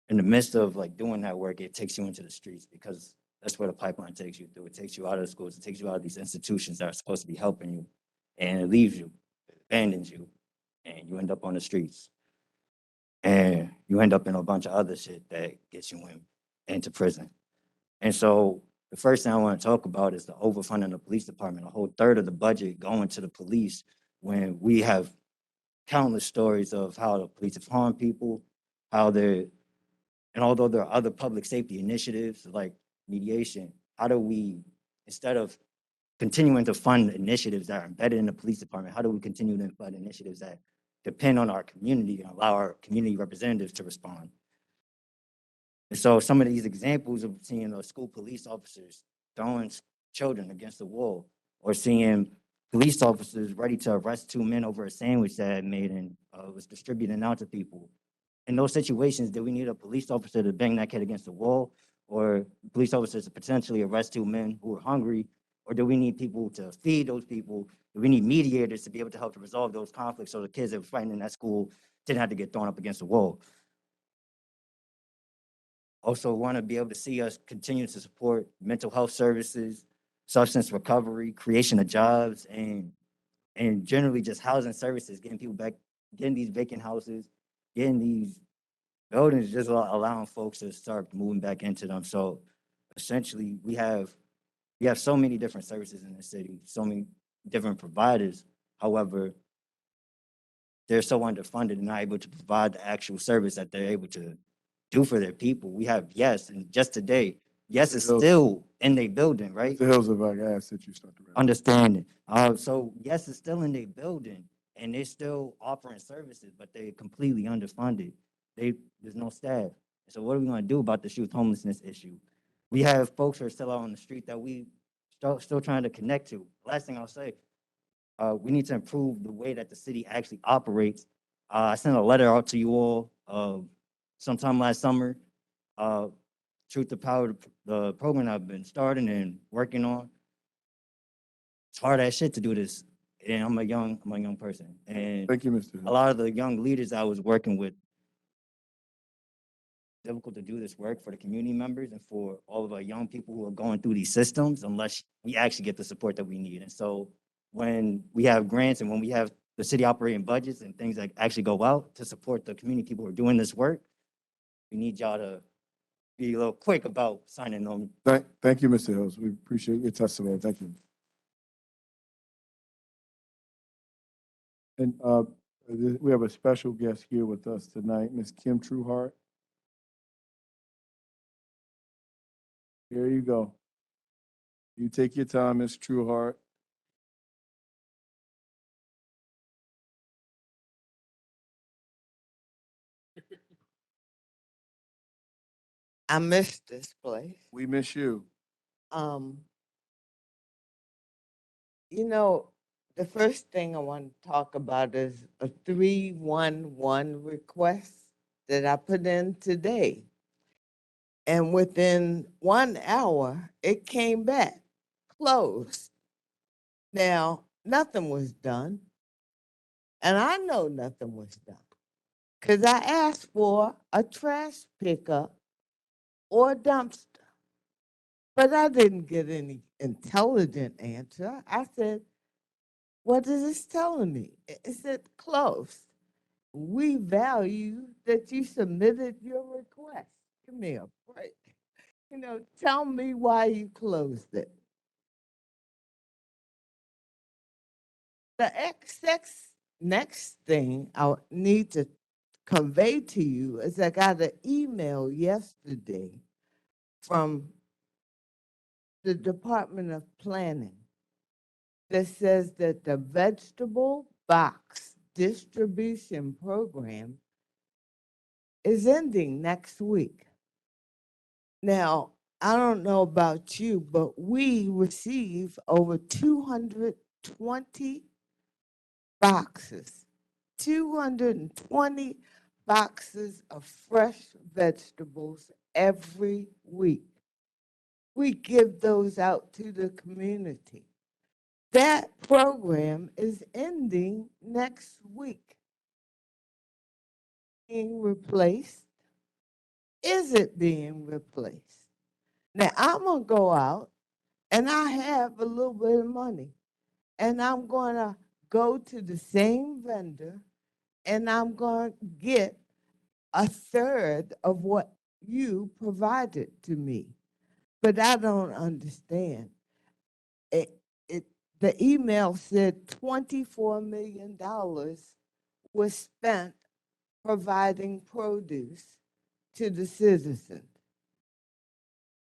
in the midst of like doing that work, it takes you into the streets because that's where the pipeline takes you through. It takes you out of the schools. It takes you out of these institutions that are supposed to be helping you, and it leaves you, it abandons you, and you end up on the streets. And you end up in a bunch of other shit that gets you into prison. And so the first thing I want to talk about is the overfunding of the police department. A whole third of the budget going to the police when we have countless stories of how the police have harmed people, and although there are other public safety initiatives like mediation, how do we, instead of continuing to fund initiatives that are embedded in the police department, how do we continue to fund initiatives that depend on our community and allow our community representatives to respond? And so some of these examples of seeing those school police officers throwing children against the wall, or seeing police officers ready to arrest two men over a sandwich that had made and was distributed out to people. In those situations, do we need a police officer to bang that kid against the wall, or police officers to potentially arrest two men who are hungry, or do we need people to feed those people? Do we need mediators to be able to help to resolve those conflicts so the kids that were fighting in that school didn't have to get thrown up against the wall? Also want to be able to see us continue to support mental health services, substance recovery, creation of jobs, and and generally just housing services, getting people back, getting these vacant houses, getting these buildings, just allowing folks to start moving back into them. So essentially, we have so many different services in the city, so many different providers. However, they're so underfunded and not able to provide the actual service that they're able to do for their people. We have Yes, and just today, Yes is still in their building, right? Mr. Hills, if I could ask that you start the round. Understanding. So Yes is still in their building and they're still offering services, but they're completely underfunded. There's no staff. So what are we gonna do about this youth homelessness issue? We have folks who are still out on the street that we still trying to connect to. Last thing I'll say, we need to improve the way that the city actually operates. I sent a letter out to you all sometime last summer. Truth to Power, the program I've been starting and working on. It's hard as shit to do this, and I'm a young person, and Thank you, Mr. a Hills. lot of the young leaders I was working with, difficult to do this work for the community members and for all of our young people who are going through these systems unless we actually get the support that we need. And so when we have grants and when we have the city operating budgets and things that actually go out to support the community people who are doing this work, we need y'all to be a little quick about signing on. Thank you, Mr. Hills. We appreciate your testimony. Thank you. And we have a special guest here with us tonight, Ms. Kim Trueheart. Here you go. You take your time, Ms. Trueheart. I miss this place. We miss you. Um, you know, the first thing I want to talk about is a 311 request that I put in today. And within 1 hour, it came back closed. Now, nothing was done. And I know nothing was done because I asked for a trash pickup or a dumpster. But I didn't get any intelligent answer. I said, what is this telling me? It said closed. We value that you submitted your request. Give me a break. You know, tell me why you closed it. The next thing I need to convey to you is I got an email yesterday from the Department of Planning that says that the vegetable box distribution program is ending next week. Now, I don't know about you, but we receive over 220 boxes, 220 boxes of fresh vegetables every week. We give those out to the community. That program is ending next week. Being replaced? Is it being replaced? Now, I'm going to go out and I have a little bit of money and I'm going to go to the same vendor and I'm going to get a third of what you provided to me. But I don't understand. The email said $24 million was spent providing produce to the citizens.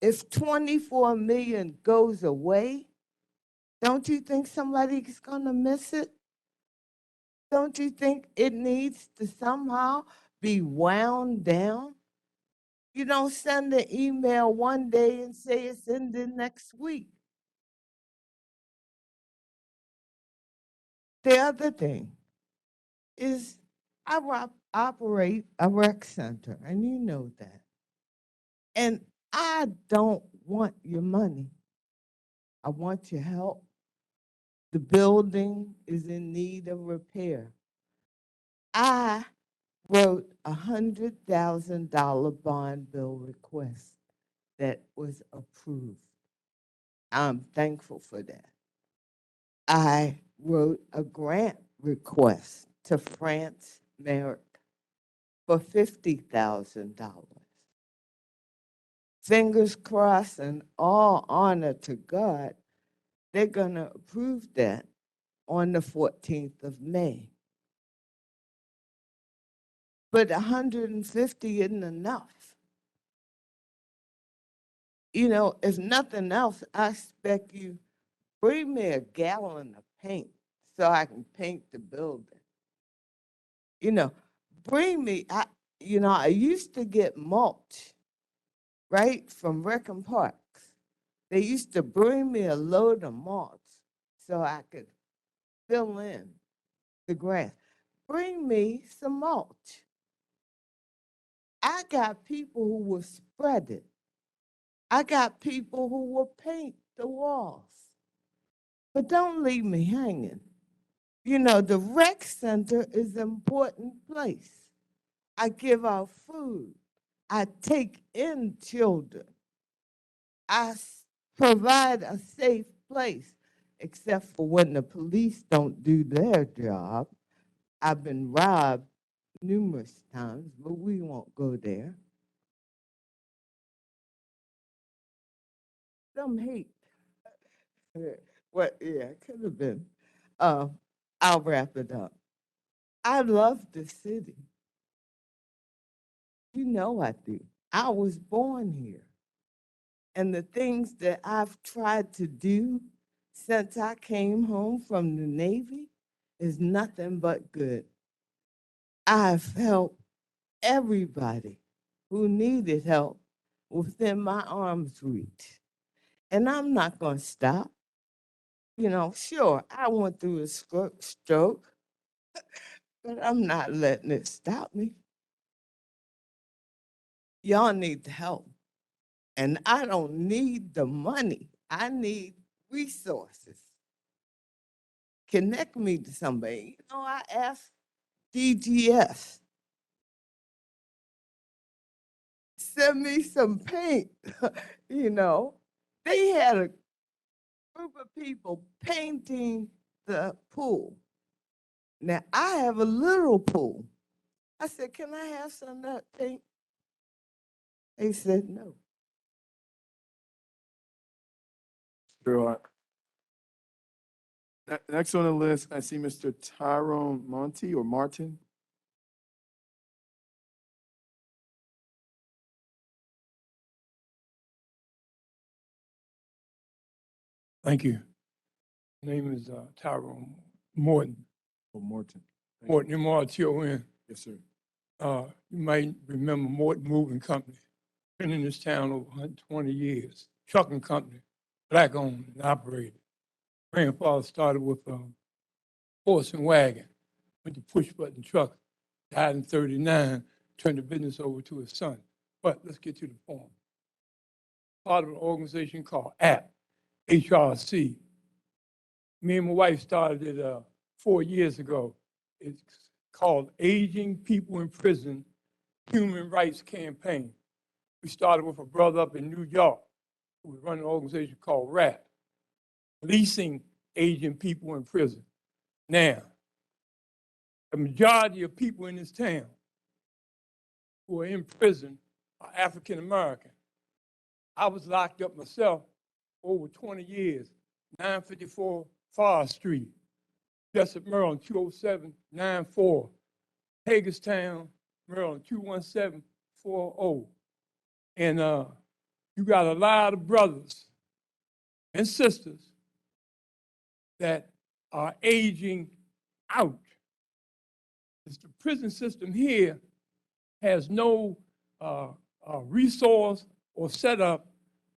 If 24 million goes away, don't you think somebody's gonna miss it? Don't you think it needs to somehow be wound down? You don't send an email one day and say it's ending next week. The other thing is I operate a rec center, and you know that. And I don't want your money. I want your help. The building is in need of repair. I wrote a $100,000 bond bill request that was approved. I'm thankful for that. I wrote a grant request to France Merrick for $50,000. Fingers crossed and all honor to God, they're going to approve that on the 14th of May. But 150 isn't enough. You know, if nothing else, I expect you bring me a gallon of paint so I can paint the building. You know, bring me, I used to get mulch, right, from Rec and Parks. They used to bring me a load of mulch so I could fill in the grass. Bring me some mulch. I got people who will spread it. I got people who will paint the walls. But don't leave me hanging. You know, the rec center is an important place. I give out food. I take in children. I provide a safe place, except for when the police don't do their job. I've been robbed numerous times, but we won't go there. Some hate. What? Yeah, it could have been. I'll wrap it up. I love the city. You know I do. I was born here. And the things that I've tried to do since I came home from the Navy is nothing but good. I've helped everybody who needed help within my arm's reach. And I'm not going to stop. You know, sure, I went through a stroke, but I'm not letting it stop me. Y'all need the help. And I don't need the money. I need resources. Connect me to somebody. You know, I asked DGS, send me some paint. You know, they had a group of people painting the pool. Now, I have a little pool. I said, can I have some of that paint? They said no. Sure. Next on the list, I see Mr. Tyrone Monty or Martin. Thank you. Name is Tyrone Morton. Or Morton. Thank you. Morton, M-R-T-O-N. Yes, sir. You might remember Morton Moving Company. Been in this town over 120 years. Trucking company, black owned and operated. Grandfather started with a horse and wagon, went to push button truck, died in 39, turned the business over to his son. But let's get to the point. Part of an organization called APP, HRC. Me and my wife started it 4 years ago. It's called Aging People in Prison Human Rights Campaign. We started with a brother up in New York who was running an organization called RAP, Leasing Aging People in Prison. Now, the majority of people in this town who are in prison are African American. I was locked up myself over 20 years, 954 Forest Street, Jessup, Maryland, 20794, Hagerstown, Maryland, 21740. And you got a lot of brothers and sisters that are aging out. It's the prison system here has no resource or setup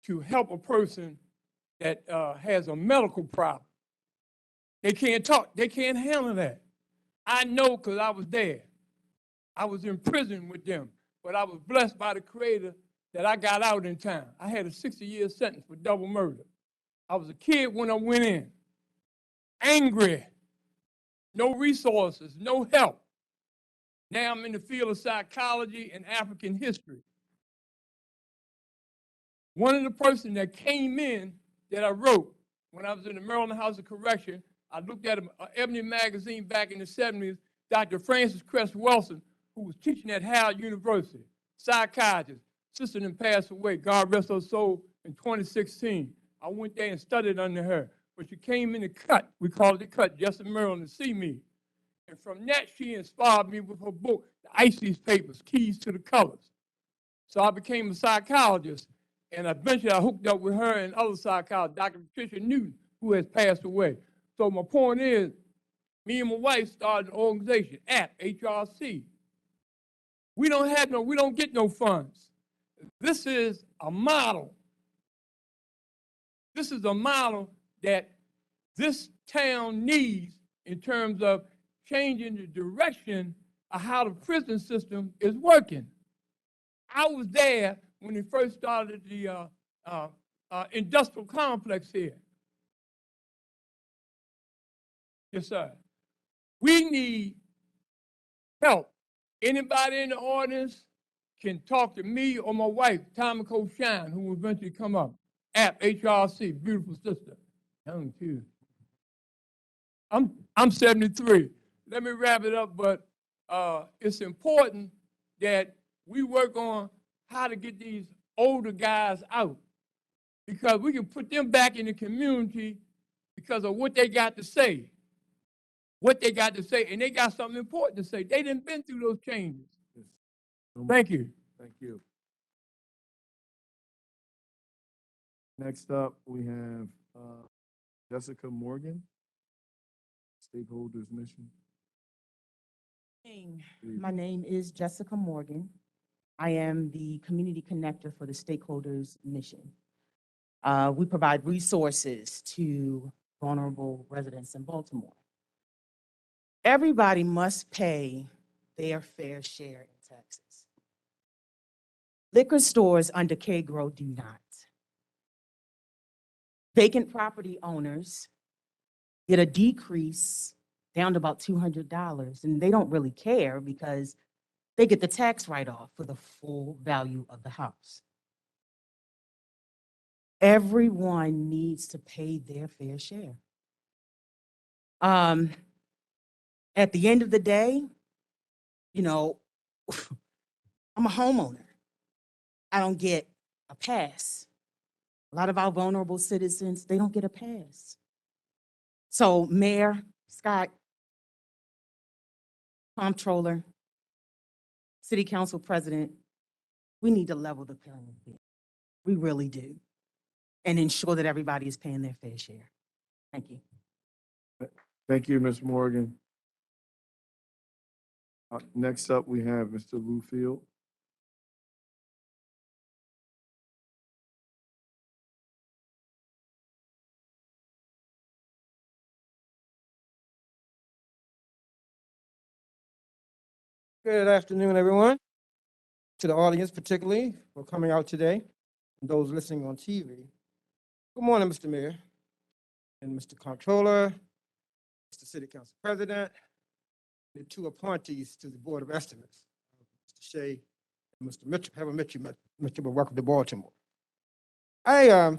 to help a person that has a medical problem. They can't talk, they can't handle that. I know because I was there. I was in prison with them, but I was blessed by the Creator that I got out in time. I had a 60-year sentence for double murder. I was a kid when I went in, angry, no resources, no help. Now I'm in the field of psychology and African history. One of the persons that came in that I wrote when I was in the Maryland House of Correction, I looked at Ebony magazine back in the 70s, Dr. Francis Cress Wilson, who was teaching at Howard University, psychiatrist, sister then passed away, God rest her soul, in 2016. I went there and studied under her. But she came in the cut, we called it the cut, just in Maryland, to see me. And from that, she inspired me with her book, The Ices Papers, Keys to the Colors. So I became a psychologist, and eventually I hooked up with her and other psychologists, Dr. Patricia Newton, who has passed away. So my point is, me and my wife started an organization, Arp, HRC. We don't get no funds. This is a model. This is a model that this town needs in terms of changing the direction of how the prison system is working. I was there when they first started the industrial complex here. Yes, sir. We need help. Anybody in the audience can talk to me or my wife, Tamiko Shine, who will eventually come up. Arp, HRC, beautiful sister. Young too. I'm 73. Let me wrap it up, but it's important that we work on how to get these older guys out, because we can put them back in the community because of what they got to say. What they got to say, and they got something important to say. They didn't been through those changes. Thank you. Thank you. Next up, we have Jessica Morgan, Stakeholders Mission. My name is Jessica Morgan. I am the community connector for the Stakeholders Mission. We provide resources to vulnerable residents in Baltimore. Everybody must pay their fair share in taxes. Liquor stores under K-Grow do not. Vacant property owners get a decrease down to about $200, and they don't really care because they get the tax write-off for the full value of the house. Everyone needs to pay their fair share. At the end of the day, you know, I'm a homeowner. I don't get a pass. A lot of our vulnerable citizens, they don't get a pass. So Mayor Scott, Comptroller, City Council President, we need to level the playing field. We really do. And ensure that everybody is paying their fair share. Thank you. Thank you, Ms. Morgan. Next up, we have Mr. Lufield. Good afternoon, everyone. To the audience particularly for coming out today, and those listening on TV. Good morning, Mr. Mayor and Mr. Comptroller, Mr. City Council President, and the two appointees to the Board of Estimates, Mr. Shea and Mr. Mitchell. Haven't met you, Mitchell, but welcome to Baltimore. I've been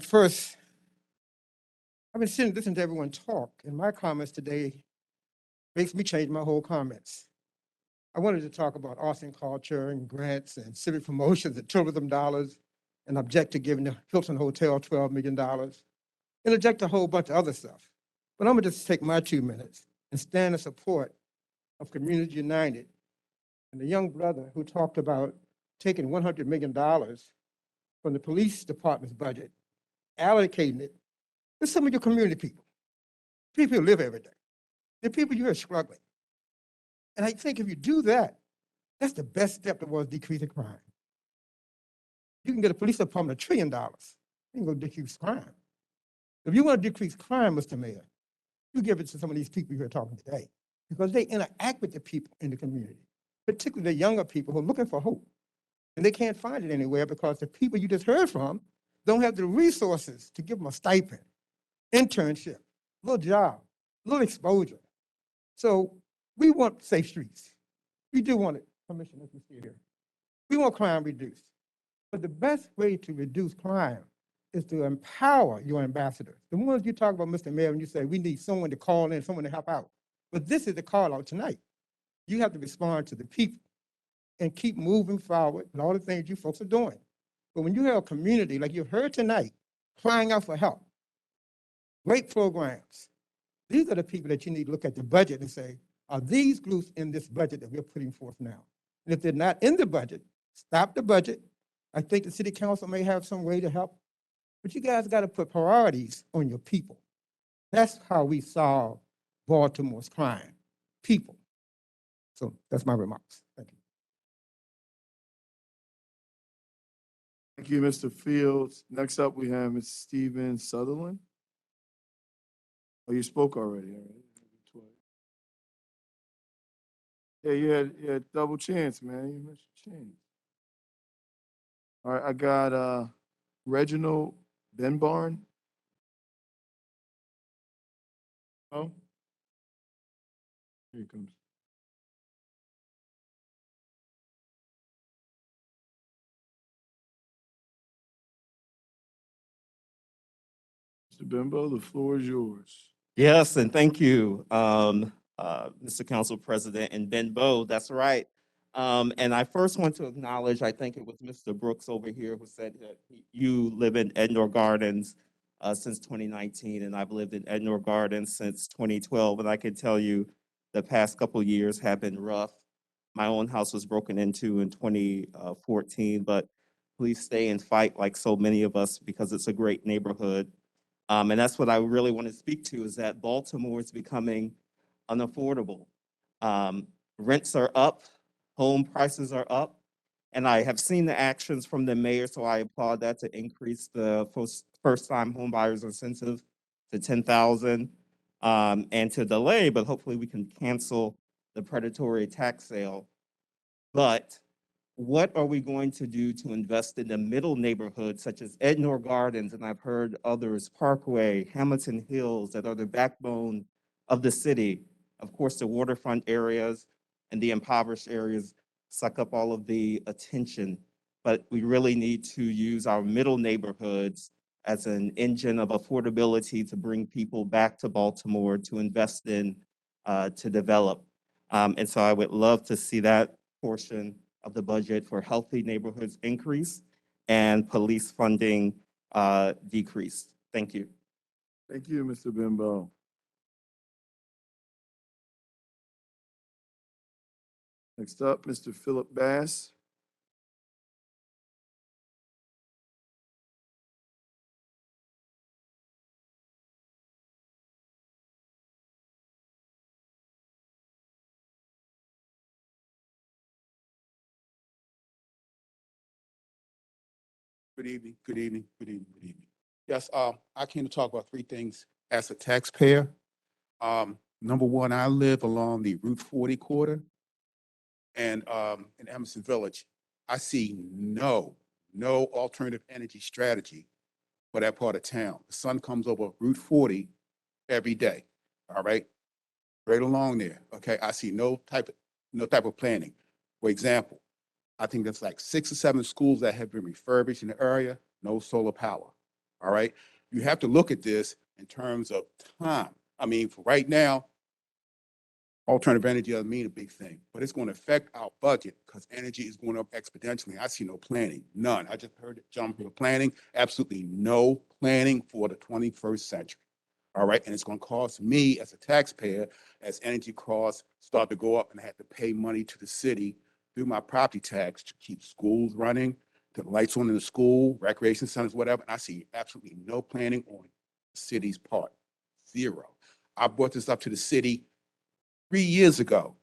sitting listening to everyone talk, and my comments today makes me change my whole comments. I wanted to talk about arts and culture and grants and civic promotions and tourism dollars, and object to giving the Hilton Hotel $12 million, and object to a whole bunch of other stuff. But I'm gonna just take my 2 minutes and stand in support of Community United and the young brother who talked about taking $100 million from the police department's budget, allocating it to some of your community people who live every day, the people you are struggling. And I think if you do that, that's the best step towards decreasing crime. You can get a police department $1 trillion. You ain't gonna decrease crime. If you want to decrease crime, Mr. Mayor, you give it to some of these people you're talking today, because they interact with the people in the community, particularly the younger people who are looking for hope. And they can't find it anywhere because the people you just heard from don't have the resources to give them a stipend, internship, a little job, a little exposure. So we want safe streets. We do want it, Commissioner, as you see here. We want crime reduced. But the best way to reduce crime is to empower your ambassadors. The ones you talk about, Mr. Mayor, and you say, we need someone to call in, someone to help out. But this is the call out tonight. You have to respond to the people and keep moving forward and all the things you folks are doing. But when you have a community, like you heard tonight, crying out for help, great programs, these are the people that you need to look at the budget and say, are these groups in this budget that we're putting forth now? And if they're not in the budget, stop the budget. I think the city council may have some way to help, but you guys got to put priorities on your people. That's how we solve Baltimore's crime, people. So that's my remarks. Thank you. Thank you, Mr. Fields. Next up, we have Ms. Steven Sutherland. Oh, you spoke already, all right. Yeah, you had double chance, man. You missed your chance. All right, I got Reginald Benbarn. Oh. Here he comes. Mr. Bimbo, the floor is yours. Yes, and thank you, Mr. Council President and Ben Bowe. That's right. And I first want to acknowledge, I think it was Mr. Brooks over here who said that you live in Ednor Gardens since 2019, and I've lived in Ednor Gardens since 2012. And I can tell you the past couple of years have been rough. My own house was broken into in 2014, but please stay and fight like so many of us because it's a great neighborhood. And that's what I really want to speak to is that Baltimore is becoming unaffordable. Rents are up, home prices are up, and I have seen the actions from the mayor, so I applaud that to increase the first-time home buyers incentive to 10,000 and to delay, but hopefully we can cancel the predatory tax sale. But what are we going to do to invest in the middle neighborhoods such as Ednor Gardens, and I've heard others, Parkway, Hamilton Hills, that are the backbone of the city? Of course, the waterfront areas and the impoverished areas suck up all of the attention, but we really need to use our middle neighborhoods as an engine of affordability to bring people back to Baltimore, to invest in, to develop. And so I would love to see that portion of the budget for healthy neighborhoods increase and police funding decrease. Thank you. Thank you, Mr. Bimbo. Next up, Mr. Philip Bass. Good evening, good evening, good evening, good evening. Yes, I came to talk about three things as a taxpayer. Number one, I live along the Route 40 corridor and in Emerson Village. I see no alternative energy strategy for that part of town. The sun comes over Route 40 every day, all right? Right along there, okay? I see no type of planning. For example, I think that's like 6 or 7 schools that have been refurbished in the area, no solar power, all right? You have to look at this in terms of time. I mean, for right now, alternative energy doesn't mean a big thing, but it's going to affect our budget because energy is going up exponentially. I see no planning, none. I just heard it jump for planning, absolutely no planning for the 21st century, all right? And it's going to cost me as a taxpayer as energy costs start to go up and I have to pay money to the city through my property tax to keep schools running, to the lights on in the school, recreation centers, whatever. And I see absolutely no planning on the city's part, zero. I brought this up to the city 3 years ago.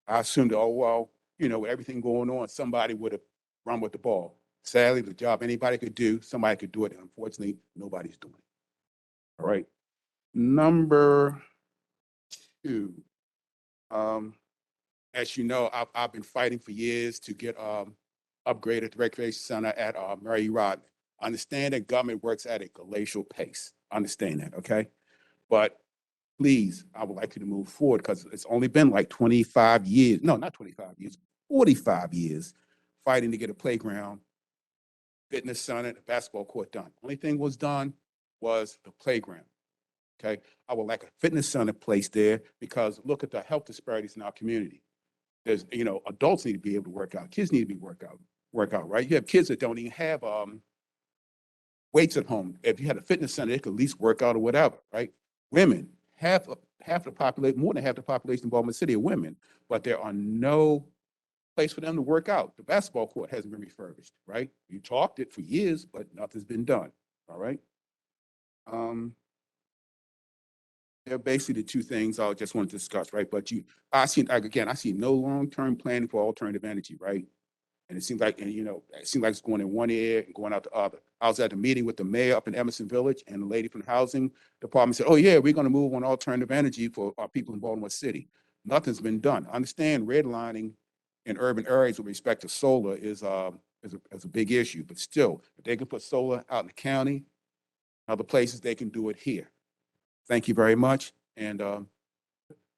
I assumed, oh, well, you know, with everything going on, somebody would have run with the ball. Sadly, the job anybody could do, somebody could do it. And unfortunately, nobody's doing it. All right. Number 2. As you know, I've been fighting for years to get upgraded the recreation center at Mary Rodman. I understand that government works at a glacial pace. I understand that, okay? But please, I would like you to move forward because it's only been like 25 years. No, not 25 years, 45 years fighting to get a playground fitness center, the basketball court done. Only thing was done was the playground. Okay, I would like a fitness center placed there because look at the health disparities in our community. There's, adults need to be able to work out, kids need to be work out, right? You have kids that don't even have weights at home. If you had a fitness center, they could at least work out or whatever, right? Women, half the population, more than half the population in Baltimore City are women, but there are no place for them to work out. The basketball court hasn't been refurbished, right? You talked it for years, but nothing's been done, all right? They're basically the two things I just want to discuss, right? But I see no long-term planning for alternative energy, right? And it seems like it's going in one ear and going out the other. I was at a meeting with the mayor up in Emerson Village, and the lady from the housing department said, "Oh yeah, we're going to move on alternative energy for our people in Baltimore City." Nothing's been done. I understand redlining in urban areas with respect to solar is a big issue, but still, if they can put solar out in the county, other places, they can do it here. Thank you very much, and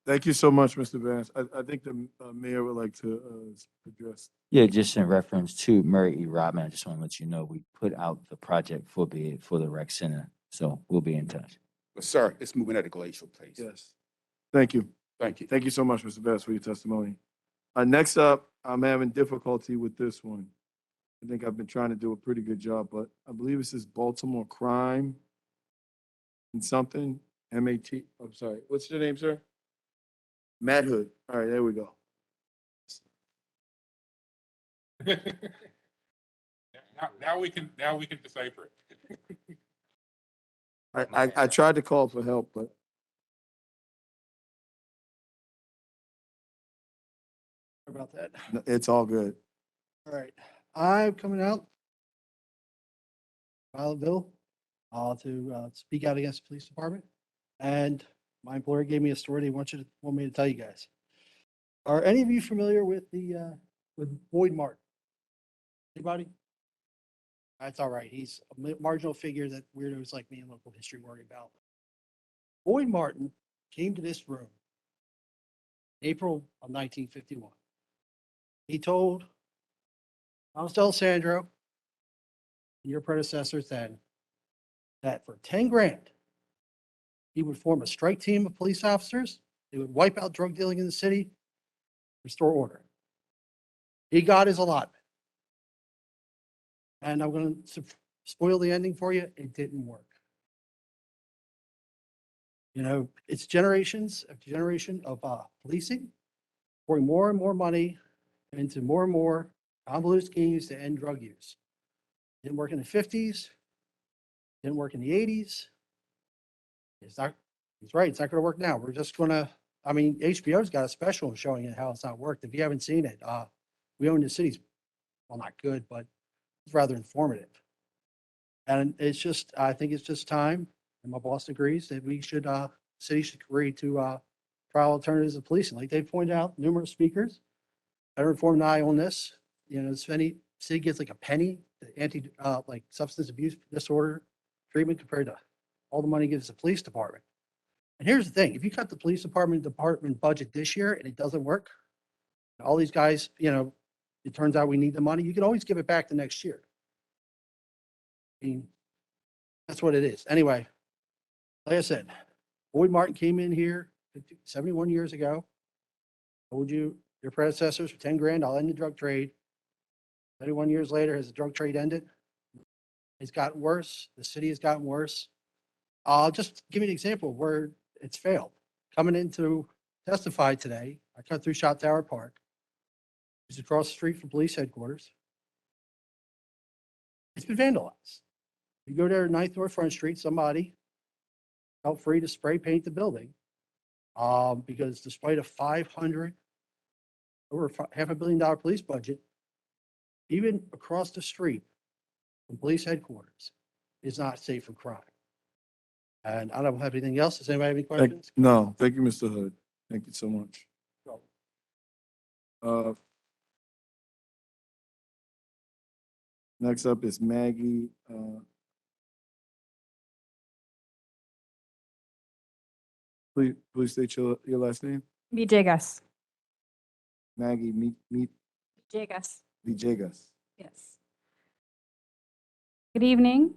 Thank you so much, Mr. Vance. I think the mayor would like to address. Yeah, just in reference to Murray E. Rodman, I just want to let you know, we put out the project for bid for the rec center, so we'll be in touch. but sir, it's moving at a glacial pace. Yes. Thank you. Thank you. Thank you so much, Mr. Vance, for your testimony. Next up, I'm having difficulty with this one. I think I've been trying to do a pretty good job, but I believe it says Baltimore crime and something, M-A-T, I'm sorry, what's your name, sir? Matt Hood. All right, there we go. Now we can decipher it. I tried to call for help, but Sorry about that. it's all good. All right. I'm coming out, file a bill to speak out against the police department. And my employer gave me a story they want me to tell you guys. Are any of you familiar with with Boyd Martin? Anybody? That's all right. He's a marginal figure that weirdos like me in local history worry about. Boyd Martin came to this room April of 1951. He told Thomas D'Alessandro, your predecessors then, that for 10 grand, he would form a strike team of police officers. They would wipe out drug dealing in the city, restore order. He got his allotment. And I'm going to spoil the ending for you. It didn't work. It's generations of policing, pouring more and more money into more and more convoluted schemes to end drug use. Didn't work in the 50s. Didn't work in the 80s. He's right. It's not going to work now. We're just going to, HBO's got a special showing it how it's not worked. If you haven't seen it, We Own the City's, well, not good, but it's rather informative. And I think it's just time, and my boss agrees, that city should agree to trial alternatives of policing. Like they pointed out, numerous speakers, better informed than I on this. If any city gets like a penny, the substance abuse disorder treatment compared to all the money gives the police department. And here's the thing, if you cut the police department budget this year and it doesn't work, all these guys, it turns out we need the money, you can always give it back the next year. That's what it is. Anyway, like I said, Boyd Martin came in here 71 years ago, told you, your predecessors, for 10 grand, I'll end the drug trade. 31 years later, has the drug trade ended? It's gotten worse. The city has gotten worse. I'll just give you an example where it's failed. Coming in to testify today, I cut through Shot Tower Park. It's across the street from police headquarters. It's been vandalized. You go there 9th North Front Street, somebody felt free to spray paint the building because despite a over $500 million police budget, even across the street from police headquarters is not safe from crime. And I don't have anything else. Does anybody have any questions? No, thank you, Mr. Hood. Thank you so much. Next up is Maggie. Please state your last name. Villegas. Maggie Villegas. Villegas. Yes. Good evening.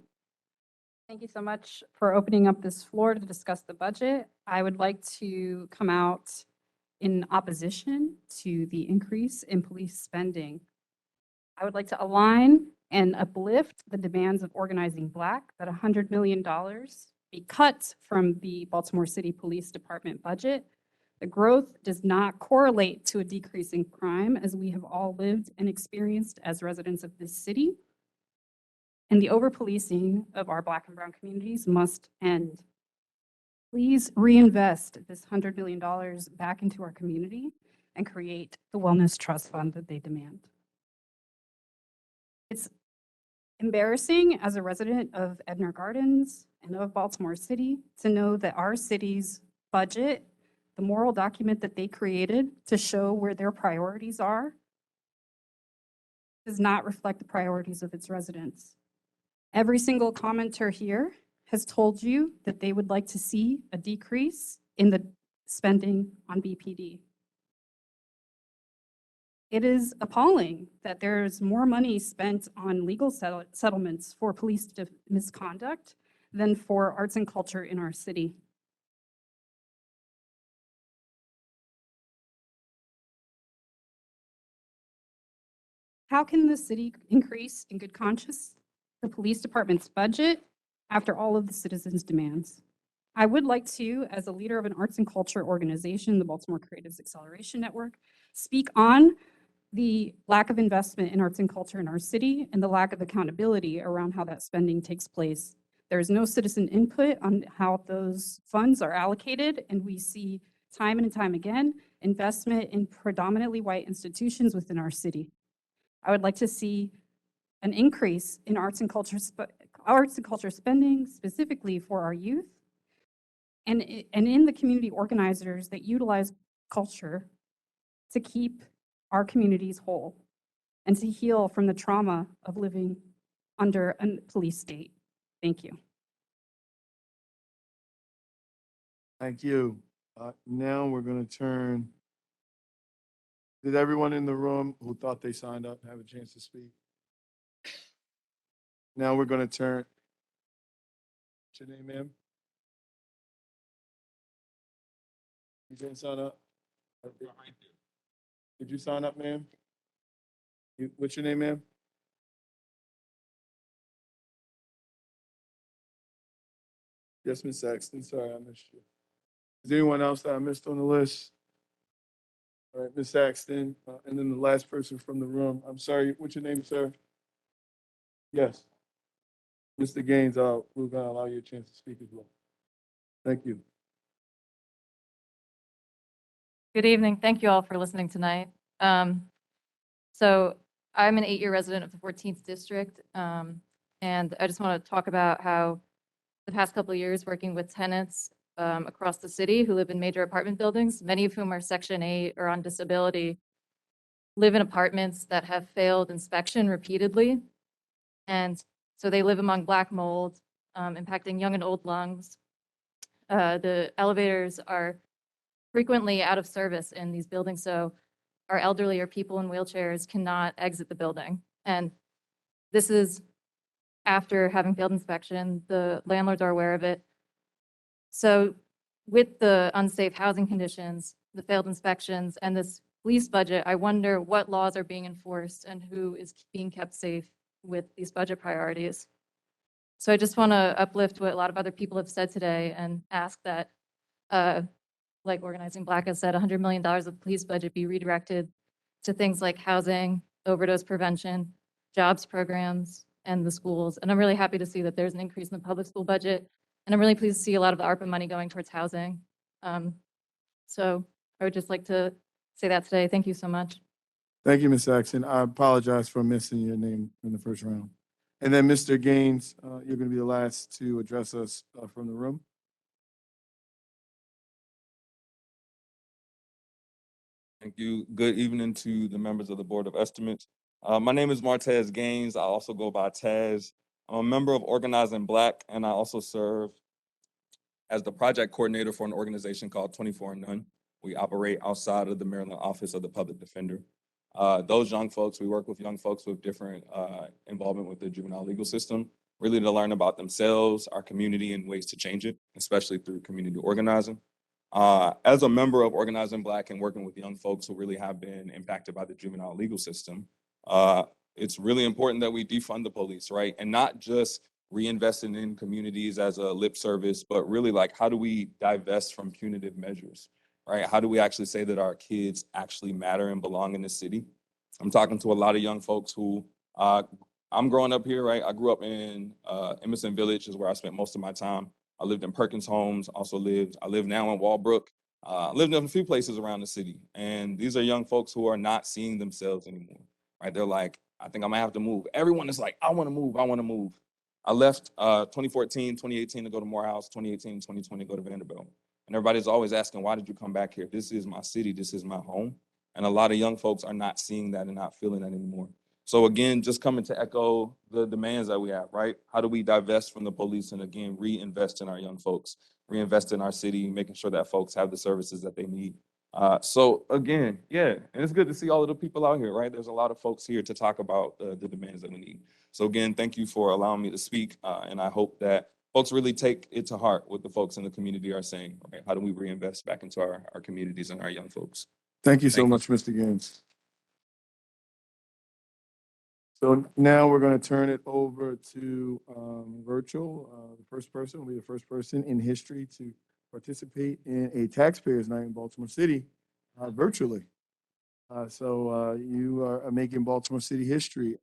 Thank you so much for opening up this floor to discuss the budget. I would like to come out in opposition to the increase in police spending. I would like to align and uplift the demands of Organizing Black that $100 million be cut from the Baltimore City Police Department budget. The growth does not correlate to a decrease in crime, as we have all lived and experienced as residents of this city. And the over-policing of our Black and brown communities must end. Please reinvest this $100 million back into our community and create the wellness trust fund that they demand. It's embarrassing as a resident of Edna Gardens and of Baltimore City to know that our city's budget, the moral document that they created to show where their priorities are, does not reflect the priorities of its residents. Every single commenter here has told you that they would like to see a decrease in the spending on BPD. It is appalling that there's more money spent on legal settlements for police misconduct than for arts and culture in our city. How can the city increase in good conscience the police department's budget after all of the citizens' demands? I would like to, as a leader of an arts and culture organization, the Baltimore Creatives Acceleration Network, speak on the lack of investment in arts and culture in our city and the lack of accountability around how that spending takes place. There is no citizen input on how those funds are allocated, and we see time and time again investment in predominantly white institutions within our city. I would like to see an increase in arts and culture spending specifically for our youth and in the community organizers that utilize culture to keep our communities whole and to heal from the trauma of living under a police state. Thank you. Thank you. Now we're going to turn. Did everyone in the room who thought they signed up have a chance to speak? Now we're going to turn. What's your name, ma'am? You didn't sign up? Did you sign up, ma'am? What's your name, ma'am? Yes, Ms. Saxton. Sorry, I missed you. Is there anyone else that I missed on the list? All right, Ms. Saxton, and then the last person from the room. I'm sorry, what's your name, sir? Yes. Mr. Gaines, we're going to allow you a chance to speak as well. Thank you. Good evening. Thank you all for listening tonight. So I'm an 8-year resident of the 14th district. And I just want to talk about how the past couple of years working with tenants across the city who live in major apartment buildings, many of whom are Section 8 or on disability, live in apartments that have failed inspection repeatedly. And so they live among black mold, impacting young and old lungs. The elevators are frequently out of service in these buildings, so our elderly or people in wheelchairs cannot exit the building. And this is after having failed inspection. The landlords are aware of it. So with the unsafe housing conditions, the failed inspections, and this police budget, I wonder what laws are being enforced and who is being kept safe with these budget priorities. So I just want to uplift what a lot of other people have said today and ask that, like Organizing Black has said, $100 million of police budget be redirected to things like housing, overdose prevention, jobs programs, and the schools. And I'm really happy to see that there's an increase in the public school budget. And I'm really pleased to see a lot of the ARPA money going towards housing. So I would just like to say that today. Thank you so much. Thank you, Ms. Saxton. I apologize for missing your name in the first round. And then Mr. Gaines, you're going to be the last to address us from the room. Thank you. Good evening to the members of the Board of Estimates. My name is Martez Gaines. I also go by Taz. I'm a member of Organizing Black, and I also serve as the project coordinator for an organization called 24 and None. We operate outside of the Maryland Office of the Public Defender. Those young folks, we work with young folks with different involvement with the juvenile legal system. really to learn about themselves, our community, and ways to change it, especially through community organizing. As a member of Organizing Black and working with young folks who really have been impacted by the juvenile legal system, it's really important that we defund the police, right? And not just reinvesting in communities as a lip service, but really like, how do we divest from punitive measures, right? How do we actually say that our kids actually matter and belong in the city? I'm talking to a lot of young folks who, I'm growing up here, right? I grew up in Emerson Village is where I spent most of my time. I lived in Perkins Homes, I live now in Walbrook. I lived in a few places around the city. And these are young folks who are not seeing themselves anymore, right? They're like, I think I might have to move. Everyone is like, I want to move, I want to move. I left 2014, 2018 to go to Morehouse, 2018, 2020 to go to Vanderbilt. And everybody's always asking, why did you come back here? This is my city, this is my home. And a lot of young folks are not seeing that and not feeling that anymore. So again, just coming to echo the demands that we have, right? How do we divest from the police and again, reinvest in our young folks, reinvest in our city, making sure that folks have the services that they need. So again, yeah, and it's good to see all of the people out here, right? There's a lot of folks here to talk about the demands that we need. So again, thank you for allowing me to speak. And I hope that folks really take it to heart what the folks in the community are saying, right? How do we reinvest back into our communities and our young folks? Thank you so Thank you. much, Mr. Gaines. So now we're going to turn it over to virtual. The first person will be the first person in history to participate in a Taxpayers Night in Baltimore City virtually. So you are making Baltimore City history.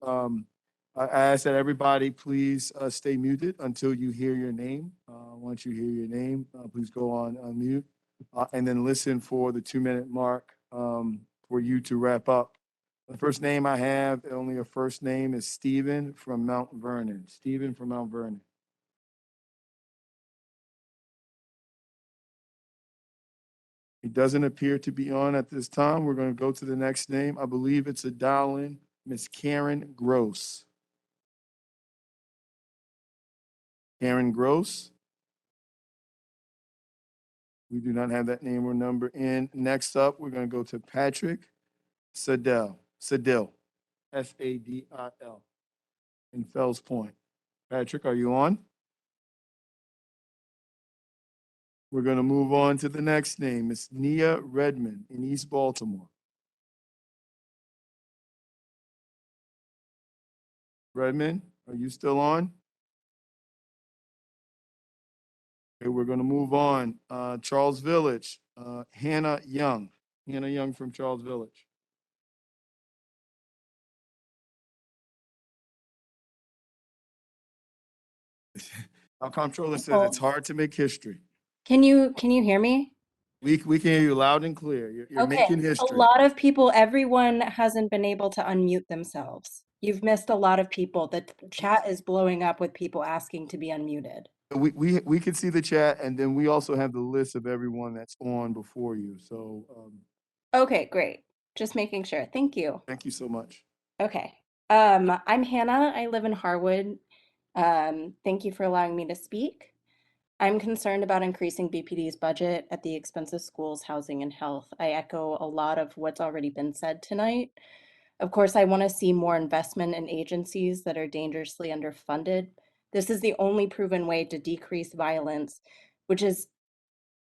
I ask that everybody please stay muted until you hear your name. Once you hear your name, please go on mute and then listen for the 2-minute mark for you to wrap up. The first name I have, only a first name, is Stephen from Mount Vernon. Stephen from Mount Vernon. He doesn't appear to be on at this time. We're going to go to the next name. I believe it's a dial-in, Miss Karen Gross. Karen Gross. We do not have that name or number in. Next up, we're going to go to Patrick Sadell, S-A-D-I-L, in Fells Point. Patrick, are you on? We're going to move on to the next name. It's Nia Redmond in East Baltimore. Redmond, are you still on? Okay, we're going to move on. Charles Village, Hannah Young. Hannah Young from Charles Village. Our comptroller says it's hard to make history. Can you hear me? We can hear you loud and clear. You're Okay, making a history. lot of people, everyone hasn't been able to unmute themselves. You've missed a lot of people. The chat is blowing up with people asking to be unmuted. We can see the chat, and then we also have the list of everyone that's on before you. So Okay, great. Just making sure. Thank you. thank you so much. Okay. I'm Hannah. I live in Harwood. Thank you for allowing me to speak. I'm concerned about increasing BPD's budget at the expense of schools, housing, and health. I echo a lot of what's already been said tonight. Of course, I want to see more investment in agencies that are dangerously underfunded. This is the only proven way to decrease violence, which is,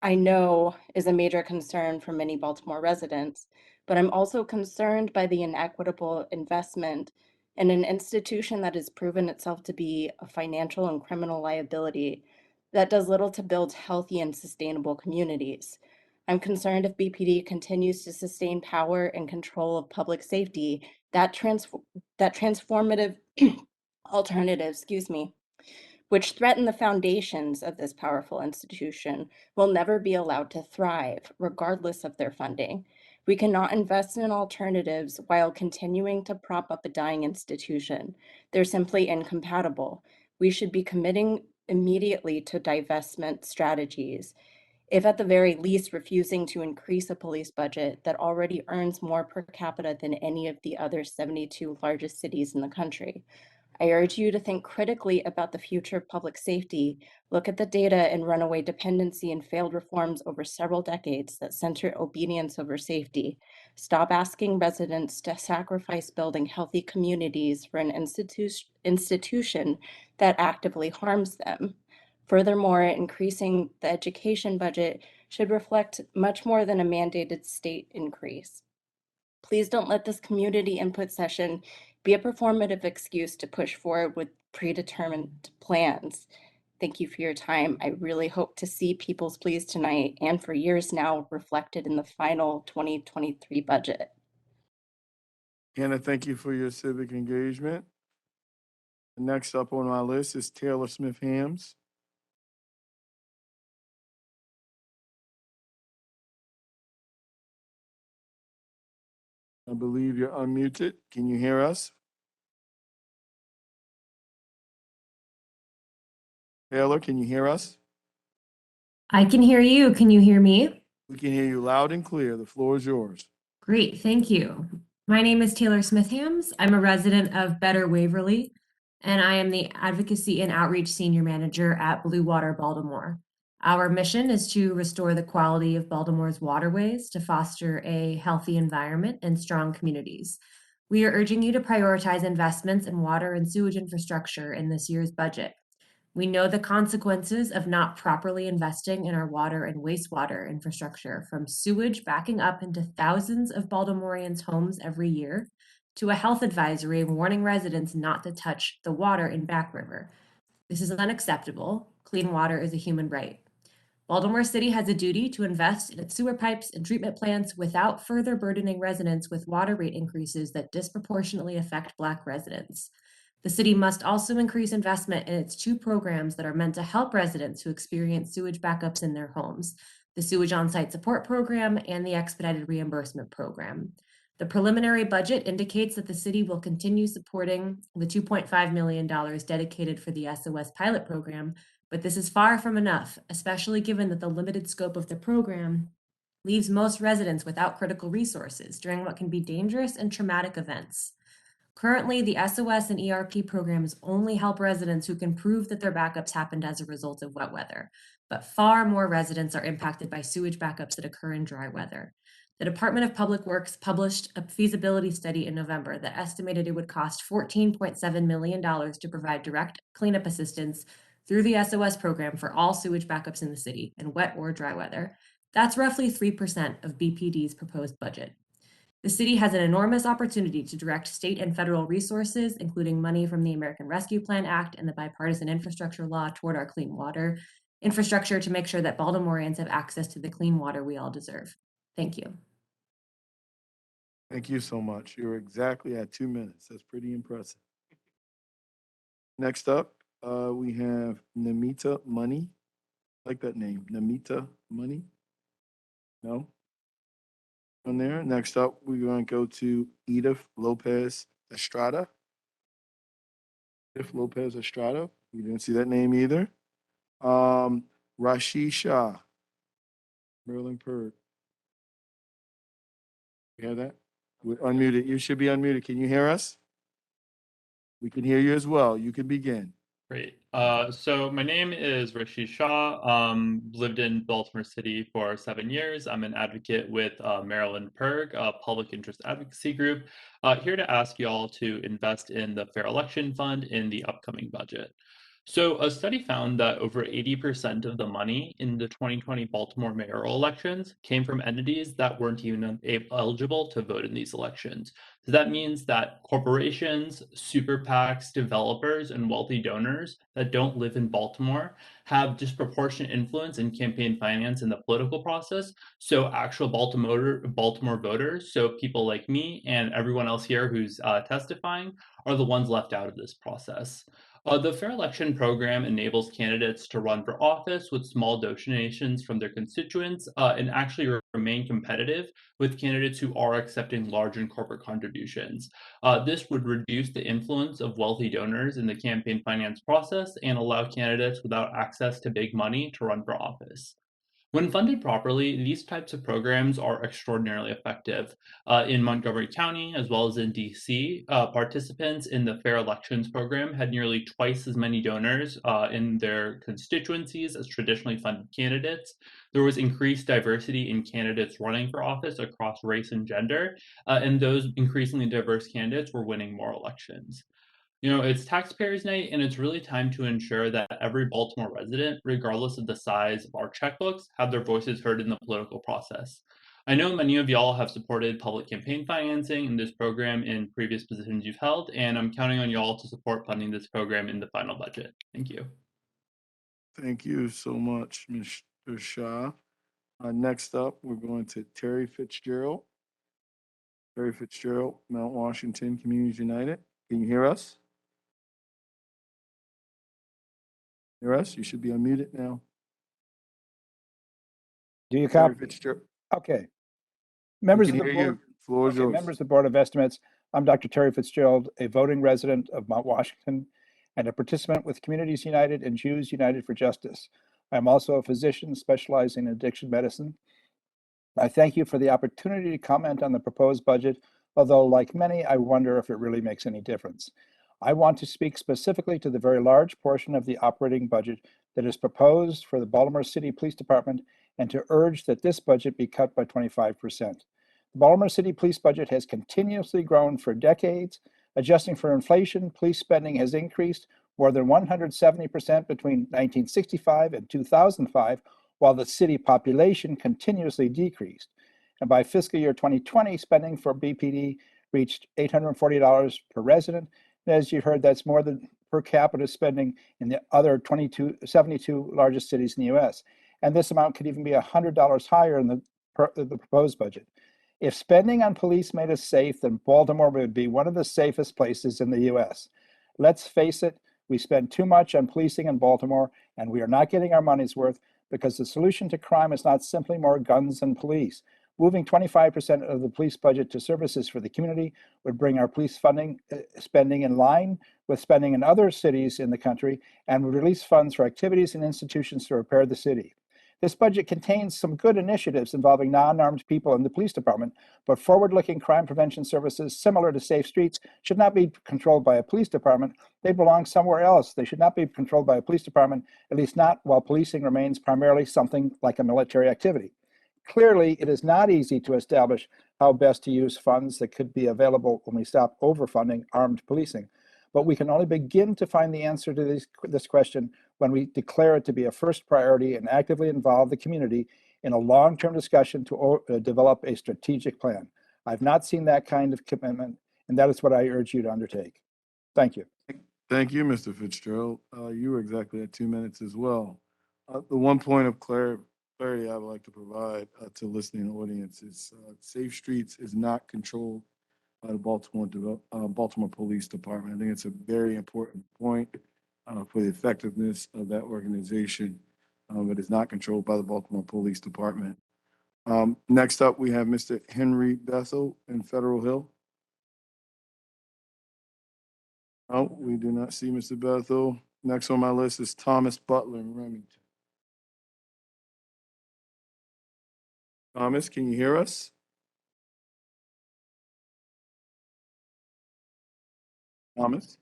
I know, is a major concern for many Baltimore residents, but I'm also concerned by the inequitable investment in an institution that has proven itself to be a financial and criminal liability that does little to build healthy and sustainable communities. I'm concerned if BPD continues to sustain power and control of public safety, that transformative alternatives, which threaten the foundations of this powerful institution, will never be allowed to thrive, regardless of their funding. We cannot invest in alternatives while continuing to prop up a dying institution. They're simply incompatible. We should be committing immediately to divestment strategies, if at the very least refusing to increase a police budget that already earns more per capita than any of the other 72 largest cities in the country. I urge you to think critically about the future of public safety. Look at the data and runaway dependency and failed reforms over several decades that center obedience over safety. Stop asking residents to sacrifice building healthy communities for an institution that actively harms them. Furthermore, increasing the education budget should reflect much more than a mandated state increase. Please don't let this community input session be a performative excuse to push forward with predetermined plans. Thank you for your time. I really hope to see people's pleas tonight and for years now reflected in the final 2023 budget. Hannah, thank you for your civic engagement. Next up on my list is Taylor Smith-Hams. I believe you're unmuted. Can you hear us? Taylor, can you hear us? I can hear you. Can you hear me? We can hear you loud and clear. The floor is yours. Great, thank you. My name is Taylor Smith-Hams. I'm a resident of Better Waverly, and I am the Advocacy and Outreach Senior Manager at Blue Water Baltimore. Our mission is to restore the quality of Baltimore's waterways to foster a healthy environment and strong communities. We are urging you to prioritize investments in water and sewage infrastructure in this year's budget. We know the consequences of not properly investing in our water and wastewater infrastructure, from sewage backing up into thousands of Baltimoreans' homes every year, to a health advisory warning residents not to touch the water in Back River. This is unacceptable. Clean water is a human right. Baltimore City has a duty to invest in its sewer pipes and treatment plants without further burdening residents with water rate increases that disproportionately affect Black residents. The city must also increase investment in its two programs that are meant to help residents who experience sewage backups in their homes: the Sewage On-Site Support Program and the Expedited Reimbursement Program. The preliminary budget indicates that the city will continue supporting the $2.5 million dedicated for the SOS pilot program, but this is far from enough, especially given that the limited scope of the program leaves most residents without critical resources during what can be dangerous and traumatic events. Currently, the SOS and ERP programs only help residents who can prove that their backups happened as a result of wet weather, but far more residents are impacted by sewage backups that occur in dry weather. The Department of Public Works published a feasibility study in November that estimated it would cost $14.7 million to provide direct cleanup assistance through the SOS program for all sewage backups in the city in wet or dry weather. That's roughly 3% of BPD's proposed budget. The city has an enormous opportunity to direct state and federal resources, including money from the American Rescue Plan Act and the Bipartisan Infrastructure Law, toward our clean water infrastructure to make sure that Baltimoreans have access to the clean water we all deserve. Thank you. Thank you so much. You're exactly at 2 minutes. That's pretty impressive. Next up, we have Namita Money. I like that name, Namita Money. No? On there. Next up, we're going to go to Edith Lopez Estrada. Edith Lopez Estrada. We didn't see that name either. Rashi Shah. Maryland Purd. You hear that? We're unmuted. You should be unmuted. Can you hear us? We can hear you as well. You can begin. Great. So my name is Rishi Shah. Lived in Baltimore City for 7 years. I'm an advocate with Maryland PIRG, a public interest advocacy group. Here to ask y'all to invest in the Fair Election Fund in the upcoming budget. So a study found that over 80% of the money in the 2020 Baltimore mayoral elections came from entities that weren't even eligible to vote in these elections. So that means that corporations, super PACs, developers, and wealthy donors that don't live in Baltimore have disproportionate influence in campaign finance in the political process. So actual Baltimore voters, so people like me and everyone else here who's testifying, are the ones left out of this process. The Fair Election Program enables candidates to run for office with small donations from their constituents and actually remain competitive with candidates who are accepting large and corporate contributions. This would reduce the influence of wealthy donors in the campaign finance process and allow candidates without access to big money to run for office. When funded properly, these types of programs are extraordinarily effective. In Montgomery County, as well as in DC, participants in the Fair Elections program had nearly twice as many donors in their constituencies as traditionally funded candidates. There was increased diversity in candidates running for office across race and gender, and those increasingly diverse candidates were winning more elections. You know, it's Taxpayers Night, and it's really time to ensure that every Baltimore resident, regardless of the size of our checkbooks, have their voices heard in the political process. I know many of y'all have supported public campaign financing in this program in previous positions you've held, and I'm counting on y'all to support funding this program in the final budget. Thank you. Thank you so much, Mr. Shaw. Next up, we're going to Terry Fitzgerald. Terry Fitzgerald, Mount Washington Communities United. Can you hear us? Hear us? You should be unmuted now. Do you Terry copy? Fitzgerald. Okay. We Members can of the hear board. you. Floor is Okay, yours. members of the Board of Estimates, I'm Dr. Terry Fitzgerald, a voting resident of Mount Washington and a participant with Communities United and Jews United for Justice. I'm also a physician specializing in addiction medicine. I thank you for the opportunity to comment on the proposed budget, although like many, I wonder if it really makes any difference. I want to speak specifically to the very large portion of the operating budget that is proposed for the Baltimore City Police Department and to urge that this budget be cut by 25%. The Baltimore City Police budget has continuously grown for decades. Adjusting for inflation, police spending has increased more than 170% between 1965 and 2005, while the city population continuously decreased. And by fiscal year 2020, spending for BPD reached $840 per resident. And as you heard, that's more than per capita spending in the other 72 largest cities in the US. And this amount could even be $100 higher in the proposed budget. If spending on police made us safe, then Baltimore would be one of the safest places in the US. Let's face it, we spend too much on policing in Baltimore, and we are not getting our money's worth because the solution to crime is not simply more guns and police. Moving 25% of the police budget to services for the community would bring our police spending in line with spending in other cities in the country and would release funds for activities and institutions to repair the city. This budget contains some good initiatives involving non-armed people in the police department, but forward-looking crime prevention services similar to Safe Streets should not be controlled by a police department. They belong somewhere else. They should not be controlled by a police department, at least not while policing remains primarily something like a military activity. Clearly, it is not easy to establish how best to use funds that could be available when we stop overfunding armed policing. But we can only begin to find the answer to this question when we declare it to be a first priority and actively involve the community in a long-term discussion to develop a strategic plan. I've not seen that kind of commitment, and that is what I urge you to undertake. Thank you. Thank you, Mr. Fitzgerald. You were exactly at 2 minutes as well. The one point of clarity I would like to provide to listening audience is Safe Streets is not controlled by the Baltimore Police Department. I think it's a very important point for the effectiveness of that organization. It is not controlled by the Baltimore Police Department. Next up, we have Mr. Henry Bethel in Federal Hill. Oh, we do not see Mr. Bethel. Next on my list is Thomas Butler in Remington. Thomas, can you hear us? Thomas?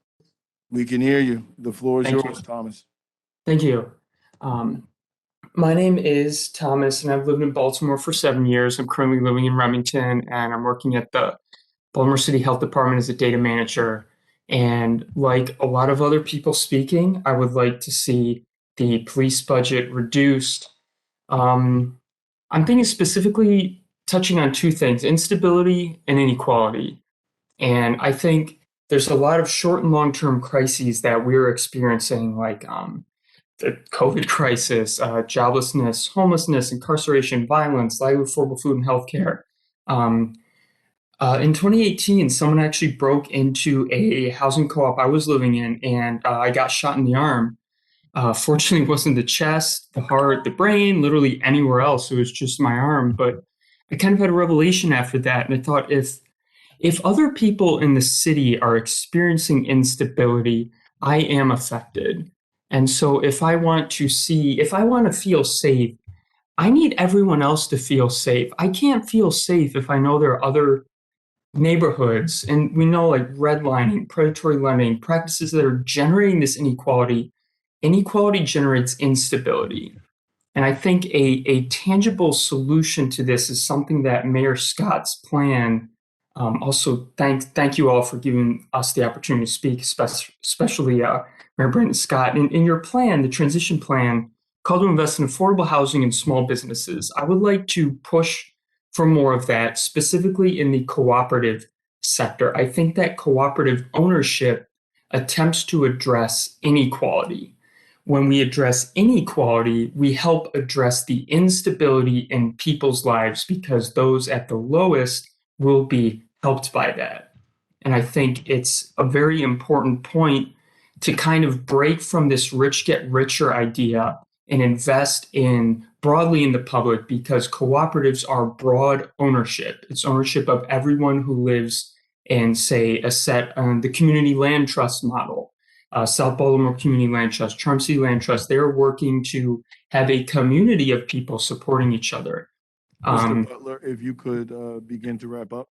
We can hear you. The floor is Thank yours, you. Thomas. Thank you. My name is Thomas, and I've lived in Baltimore for 7 years. I'm currently living in Remington, and I'm working at the Baltimore City Health Department as a data manager. And like a lot of other people speaking, I would like to see the police budget reduced. I'm thinking specifically touching on two things: instability and inequality. And I think there's a lot of short and long-term crises that we're experiencing, like the COVID crisis, joblessness, homelessness, incarceration, violence, lack of affordable food and healthcare. In 2018, someone actually broke into a housing co-op I was living in, and I got shot in the arm. Fortunately, it wasn't the chest, the heart, the brain, literally anywhere else. It was just my arm. But I kind of had a revelation after that, and I thought, if other people in the city are experiencing instability, I am affected. And so if I want to feel safe, I need everyone else to feel safe. I can't feel safe if I know there are other neighborhoods, and we know like redlining, predatory lending, practices that are generating this inequality. Inequality generates instability. And I think a tangible solution to this is something that Mayor Scott's plan. Also, thank you all for giving us the opportunity to speak, especially Mayor Brandon Scott. In your plan, the transition plan, called to invest in affordable housing and small businesses. I would like to push for more of that, specifically in the cooperative sector. I think that cooperative ownership attempts to address inequality. When we address inequality, we help address the instability in people's lives because those at the lowest will be helped by that. And I think it's a very important point to kind of break from this rich get richer idea and invest in broadly in the public, because cooperatives are broad ownership. It's ownership of everyone who lives in, say, the community land trust model. South Baltimore Community Land Trust, Charm City Land Trust, they're working to have a community of people supporting each other. Mr. Butler, if you could begin to wrap up.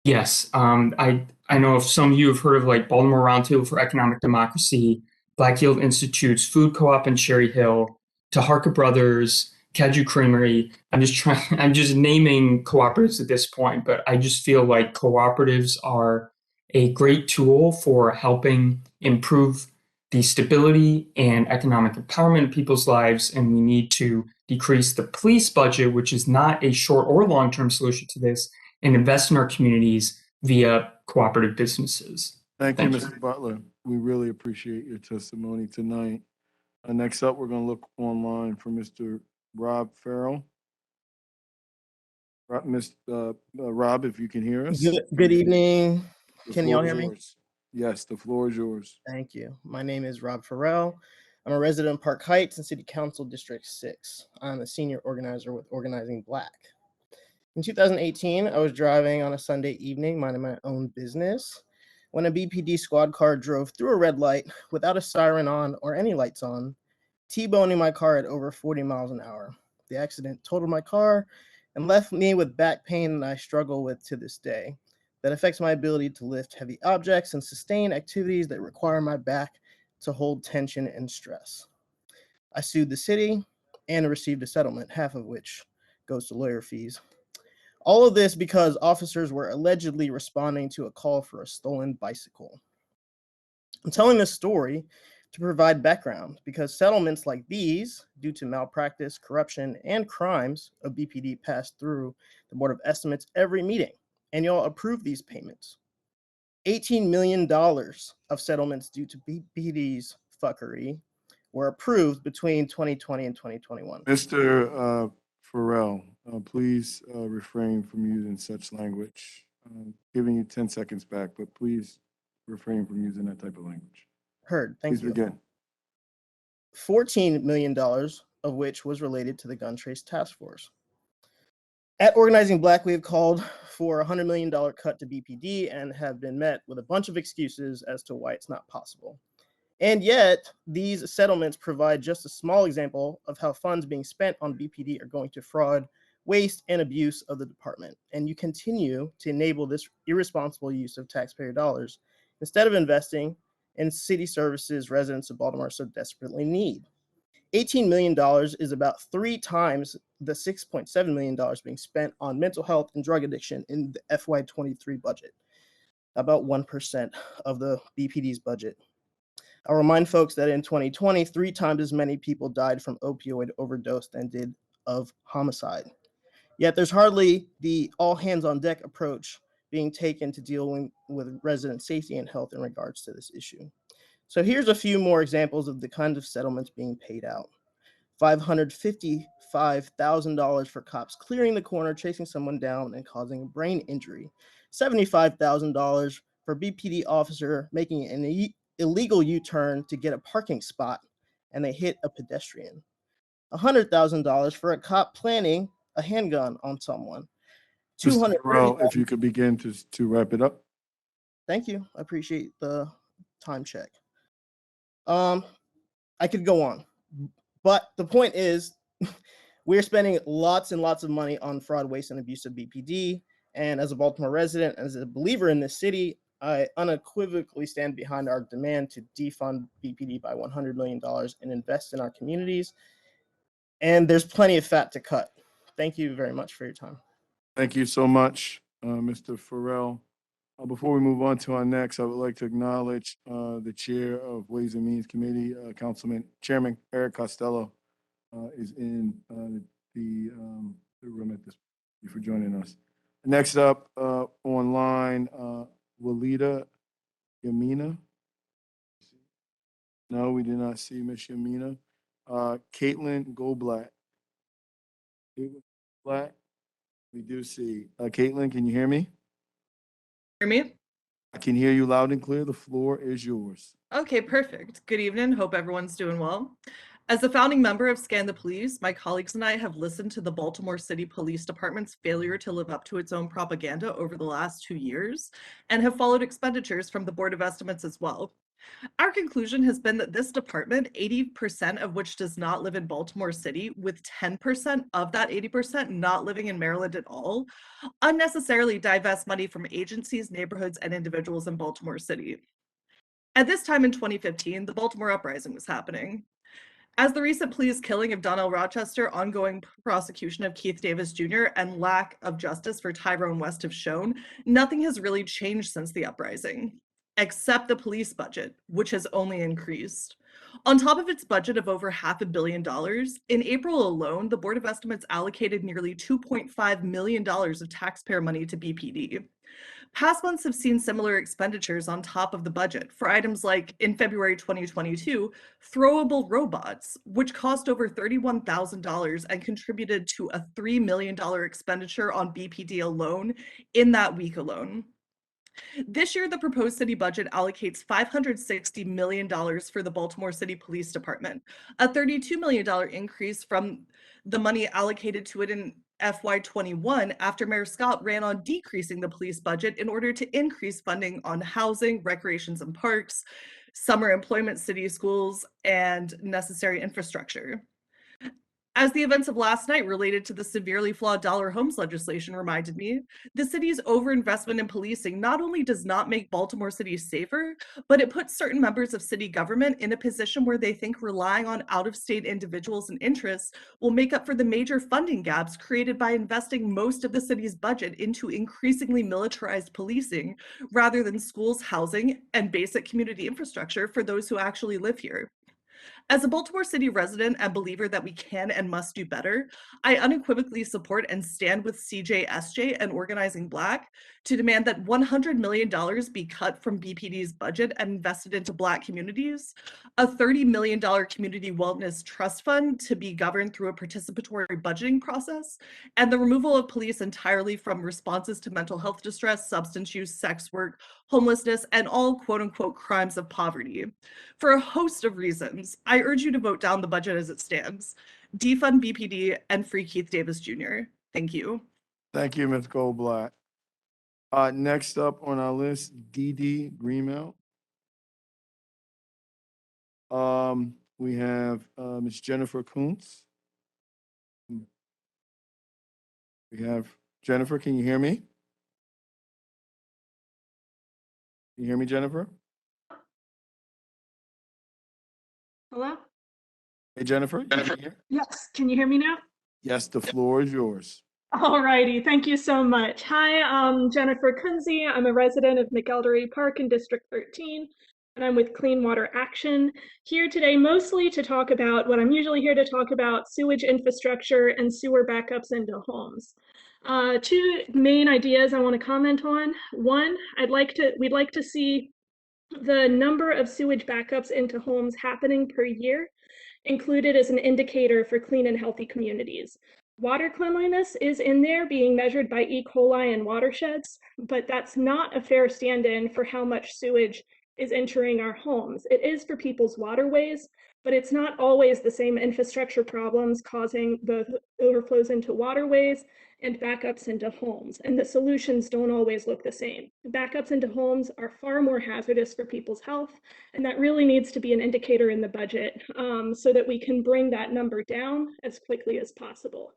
Yes, I know if some of you have heard of like Baltimore Roundtable for Economic Democracy, Black Yield Institute's Food Co-op in Cherry Hill, Taharka Brothers, Kaju Creamery. I'm just naming cooperatives at this point, but I just feel like cooperatives are a great tool for helping improve the stability and economic empowerment of people's lives. And we need to decrease the police budget, which is not a short or long-term solution to this, and invest in our communities via cooperative businesses. Thank you, Mr. Butler. We really appreciate your testimony tonight. Next up, we're going to look online for Mr. Rob Ferrell. Rob, if you can hear us. Good evening. The Can you all floor hear is me? yours. Yes, the floor is yours. Thank you. My name is Rob Ferrell. I'm a resident of Park Heights and City Council District 6. I'm a senior organizer with Organizing Black. In 2018, I was driving on a Sunday evening, minding my own business, when a BPD squad car drove through a red light without a siren on or any lights on, T-boning my car at over 40 miles an hour. The accident totaled my car and left me with back pain that I struggle with to this day. That affects my ability to lift heavy objects and sustain activities that require my back to hold tension and stress. I sued the city and received a settlement, half of which goes to lawyer fees. All of this because officers were allegedly responding to a call for a stolen bicycle. I'm telling this story to provide background because settlements like these, due to malpractice, corruption, and crimes of BPD, pass through the Board of Estimates every meeting, and y'all approve these payments. $18 million of settlements due to BPD's fuckery were approved between 2020 and 2021. Mr. Ferrell, please refrain from using such language. Giving you 10 seconds back, but please refrain from using that type of language. Heard. Thank you. Please begin. $14 million of which was related to the Gun Trace Task Force. At Organizing Black, we have called for a $100 million cut to BPD and have been met with a bunch of excuses as to why it's not possible. And yet, these settlements provide just a small example of how funds being spent on BPD are going to fraud, waste, and abuse of the department. And you continue to enable this irresponsible use of taxpayer dollars instead of investing in city services residents of Baltimore so desperately need. $18 million is about 3 times the $6.7 million being spent on mental health and drug addiction in the FY23 budget, about 1% of the BPD's budget. I'll remind folks that in 2020, 3 times as many people died from opioid overdose than did of homicide. Yet there's hardly the all hands on deck approach being taken to dealing with resident safety and health in regards to this issue. So here's a few more examples of the kind of settlements being paid out. $555,000 for cops clearing the corner, chasing someone down and causing a brain injury. $75,000 for BPD officer making an illegal U-turn to get a parking spot and they hit a pedestrian. $100,000 for a cop planting a handgun on someone. Mr. Ferrell, if you could begin to wrap it up. Thank you. I appreciate the time check. I could go on, but the point is We're spending lots and lots of money on fraud, waste, and abuse of BPD. And as a Baltimore resident, as a believer in this city, I unequivocally stand behind our demand to defund BPD by $100 million and invest in our communities. And there's plenty of fat to cut. Thank you very much for your time. Thank you so much, Mr. Ferrell. Before we move on to our next, I would like to acknowledge the Chair of Ways and Means Committee, Chairman Eric Costello is in the room at this. Thank you for joining us. Next up online, Walida Yamina. No, we did not see Miss Yamina. Caitlin Goldblatt. Caitlin Goldblatt. We do see. Caitlin, can you hear me? Hear me? I can hear you loud and clear. The floor is yours. Okay, perfect. Good evening. Hope everyone's doing well. As a founding member of Scan the Police, my colleagues and I have listened to the Baltimore City Police Department's failure to live up to its own propaganda over the last 2 years and have followed expenditures from the Board of Estimates as well. Our conclusion has been that this department, 80% of which does not live in Baltimore City, with 10% of that 80% not living in Maryland at all, unnecessarily divests money from agencies, neighborhoods, and individuals in Baltimore City. At this time in 2015, the Baltimore Uprising was happening. As the recent police killing of Donnell Rochester, ongoing prosecution of Keith Davis Jr., and lack of justice for Tyrone West have shown, nothing has really changed since the uprising, except the police budget, which has only increased. On top of its budget of over $500 million, in April alone, the Board of Estimates allocated nearly $2.5 million of taxpayer money to BPD. Past months have seen similar expenditures on top of the budget for items like, in February 2022, throwable robots, which cost over $31,000 and contributed to a $3 million expenditure on BPD alone in that week alone. This year, the proposed city budget allocates $560 million for the Baltimore City Police Department, a $32 million increase from the money allocated to it in FY21 after Mayor Scott ran on decreasing the police budget in order to increase funding on housing, recreations and parks, summer employment, city schools, and necessary infrastructure. As the events of last night related to the severely flawed dollar homes legislation reminded me, the city's overinvestment in policing not only does not make Baltimore City safer, but it puts certain members of city government in a position where they think relying on out-of-state individuals and interests will make up for the major funding gaps created by investing most of the city's budget into increasingly militarized policing rather than schools, housing, and basic community infrastructure for those who actually live here. As a Baltimore City resident and believer that we can and must do better, I unequivocally support and stand with CJSJ and Organizing Black to demand that $100 million be cut from BPD's budget and invested into Black communities, a $30 million community wellness trust fund to be governed through a participatory budgeting process, and the removal of police entirely from responses to mental health distress, substance use, sex work, homelessness, and all quote-unquote crimes of poverty. For a host of reasons, I urge you to vote down the budget as it stands. Defund BPD and free Keith Davis Jr. Thank you. Thank you, Ms. Goldblatt. Next up on our list, Dee Dee Greenmelt. We have Ms. Jennifer Kuntz. We have Jennifer, can you hear me? Can you hear me, Jennifer? Hello? Hey, Jennifer. Yes, can you hear me now? Yes, the floor is yours. All righty, thank you so much. Hi, I'm Jennifer Kunze. I'm a resident of McElderry Park in District 13, and I'm with Clean Water Action. Here today mostly to talk about what I'm usually here to talk about, sewage infrastructure and sewer backups into homes. Two main ideas I want to comment on. One, we'd like to see the number of sewage backups into homes happening per year included as an indicator for clean and healthy communities. Water cleanliness is in there being measured by E. coli in watersheds, but that's not a fair stand-in for how much sewage is entering our homes. It is for people's waterways, but it's not always the same infrastructure problems causing both overflows into waterways and backups into homes. And the solutions don't always look the same. Backups into homes are far more hazardous for people's health, and that really needs to be an indicator in the budget so that we can bring that number down as quickly as possible.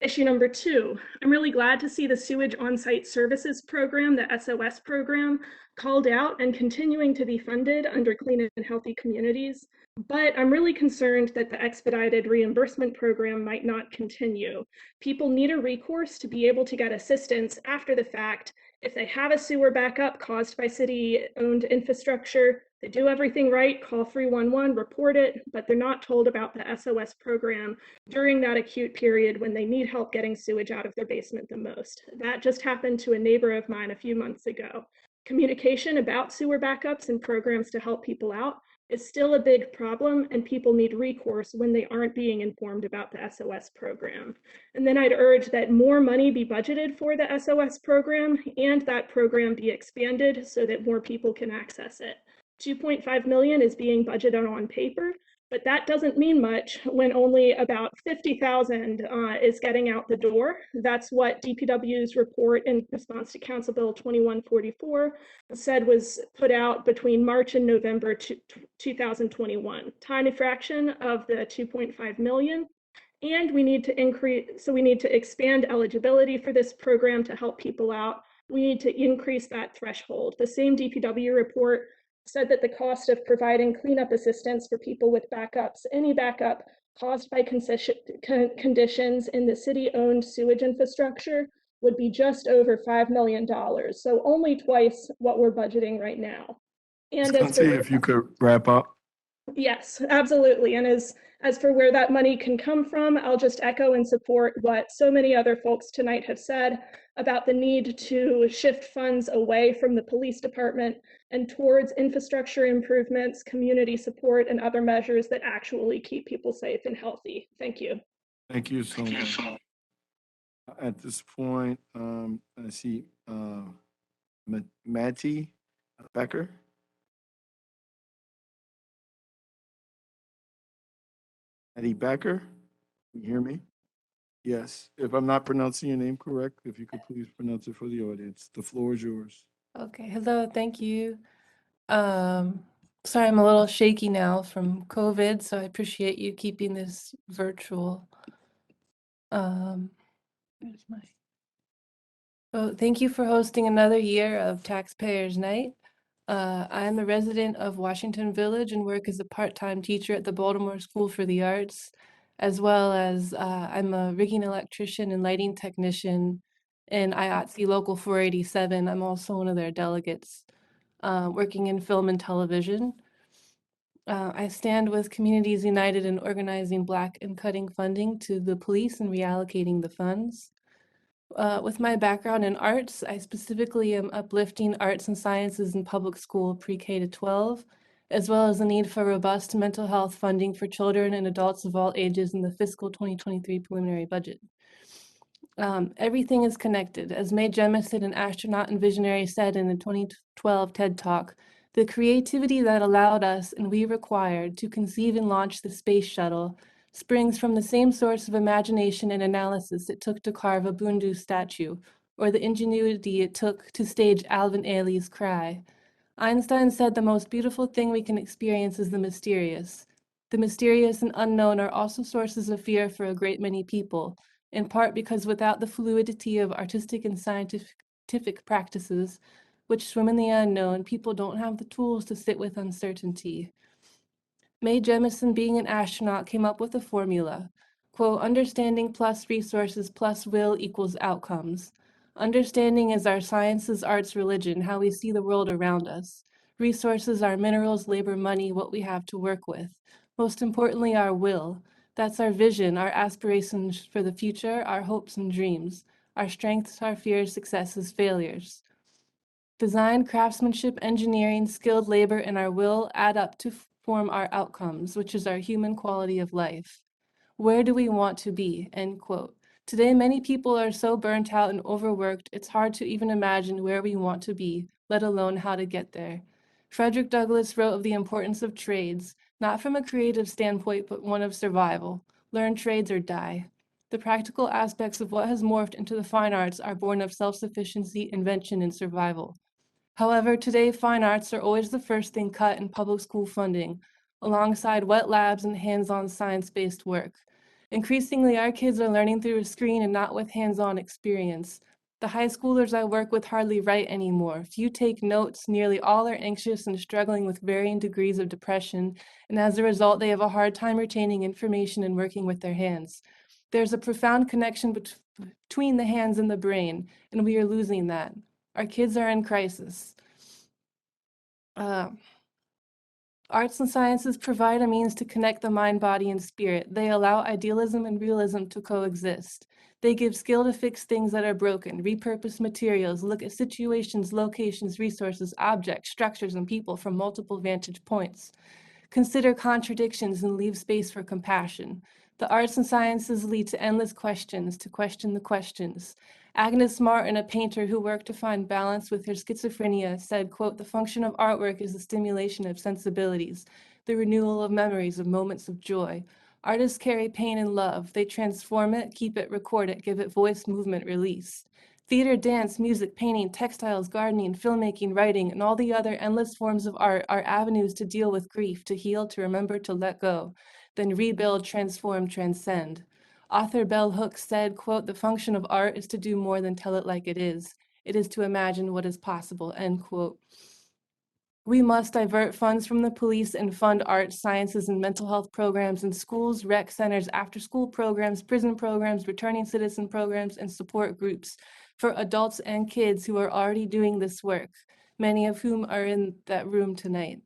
Issue number 2, I'm really glad to see the Sewage On-Site Services Program, the SOS program, called out and continuing to be funded under Clean and Healthy Communities. But I'm really concerned that the expedited reimbursement program might not continue. People need a recourse to be able to get assistance after the fact. If they have a sewer backup caused by city-owned infrastructure, they do everything right, call 311, report it, but they're not told about the SOS program during that acute period when they need help getting sewage out of their basement the most. That just happened to a neighbor of mine a few months ago. Communication about sewer backups and programs to help people out is still a big problem, and people need recourse when they aren't being informed about the SOS program. And then I'd urge that more money be budgeted for the SOS program and that program be expanded so that more people can access it. 2.5 million is being budgeted on paper, but that doesn't mean much when only about 50,000 is getting out the door. That's what DPW's report in response to Council Bill 2144 said was put out between March and November 2021. Tiny fraction of the 2.5 million. And we need to expand eligibility for this program to help people out. We need to increase that threshold. The same DPW report said that the cost of providing cleanup assistance for people with backups, any backup caused by conditions in the city-owned sewage infrastructure, would be just over $5 million. So only twice what we're budgeting right now. And If you could wrap up. Yes, absolutely. And as for where that money can come from, I'll just echo and support what so many other folks tonight have said about the need to shift funds away from the police department and towards infrastructure improvements, community support, and other measures that actually keep people safe and healthy. Thank you. Thank you so much. At this point, I see Machetti Becker. Eddie Becker, can you hear me? Yes. If I'm not pronouncing your name correct, if you could please pronounce it for the audience. The floor is yours. Okay, hello, thank you. Sorry, I'm a little shaky now from COVID, so I appreciate you keeping this virtual. Where's my? Oh, thank you for hosting another year of Taxpayers Night. I am a resident of Washington Village and work as a part-time teacher at the Baltimore School for the Arts, as well as I'm a rigging electrician and lighting technician in IATSE Local 487. I'm also one of their delegates working in film and television. I stand with Communities United in organizing Black and cutting funding to the police and reallocating the funds. With my background in arts, I specifically am uplifting arts and sciences in public school pre-K to 12, as well as the need for robust mental health funding for children and adults of all ages in the fiscal 2023 preliminary budget. Everything is connected. As Mae Jemison, an astronaut and visionary, said in the 2012 TED Talk, the creativity that allowed us and we required to conceive and launch the space shuttle springs from the same source of imagination and analysis it took to carve a Bundu statue, or the ingenuity it took to stage Alvin Ailey's Cry. Einstein said the most beautiful thing we can experience is the mysterious. The mysterious and unknown are also sources of fear for a great many people, in part because without the fluidity of artistic and scientific practices, which swim in the unknown, people don't have the tools to sit with uncertainty. Mae Jemison, being an astronaut, came up with a formula. Quote, understanding plus resources plus will equals outcomes. Understanding is our sciences, arts, religion, how we see the world around us. Resources are minerals, labor, money, what we have to work with. Most importantly, our will. That's our vision, our aspirations for the future, our hopes and dreams, our strengths, our fears, successes, failures. Design, craftsmanship, engineering, skilled labor, and our will add up to form our outcomes, which is our human quality of life. Where do we want to be? End quote. Today, many people are so burnt out and overworked, it's hard to even imagine where we want to be let alone how to get there. Frederick Douglass wrote of the importance of trades, not from a creative standpoint, but one of survival. Learn trades or die. The practical aspects of what has morphed into the fine arts are born of self-sufficiency, invention, and survival. However, today fine arts are always the first thing cut in public school funding, alongside wet labs and hands-on science-based work. Increasingly, our kids are learning through a screen and not with hands-on experience. The high schoolers I work with hardly write anymore. Few take notes, nearly all are anxious and struggling with varying degrees of depression, and as a result, they have a hard time retaining information and working with their hands. There's a profound connection between the hands and the brain, and we are losing that. Our kids are in crisis. Arts and sciences provide a means to connect the mind, body, and spirit. They allow idealism and realism to coexist. They give skill to fix things that are broken, repurpose materials, look at situations, locations, resources, objects, structures, and people from multiple vantage points. Consider contradictions and leave space for compassion. The arts and sciences lead to endless questions, to question the questions. Agnes Martin, a painter who worked to find balance with her schizophrenia, said, quote, "The function of artwork is the stimulation of sensibilities, the renewal of memories, of moments of joy. Artists carry pain and love. They transform it, keep it, record it, give it voice, movement, release. Theater, dance, music, painting, textiles, gardening, filmmaking, writing, and all the other endless forms of art are avenues to deal with grief, to heal, to remember, to let go, then rebuild, transform, transcend." Author Bell Hooks said, quote, "The function of art is to do more than tell it like it is. It is to imagine what is possible," end quote. We must divert funds from the police and fund arts, sciences, and mental health programs in schools, rec centers, after-school programs, prison programs, returning citizen programs, and support groups for adults and kids who are already doing this work, many of whom are in that room tonight.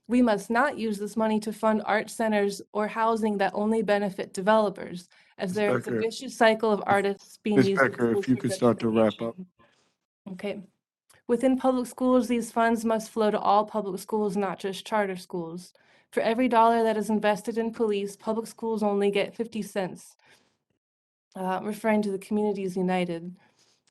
We must not use this money to fund art centers or housing that only benefit developers, as there is a Becker. vicious cycle of artists being Ms. used. as Becker, tools if you for could start to wrap up. gentrification. Okay. Within public schools, these funds must flow to all public schools, not just charter schools. For every dollar that is invested in police, public schools only get 50 cents, referring to the Communities United.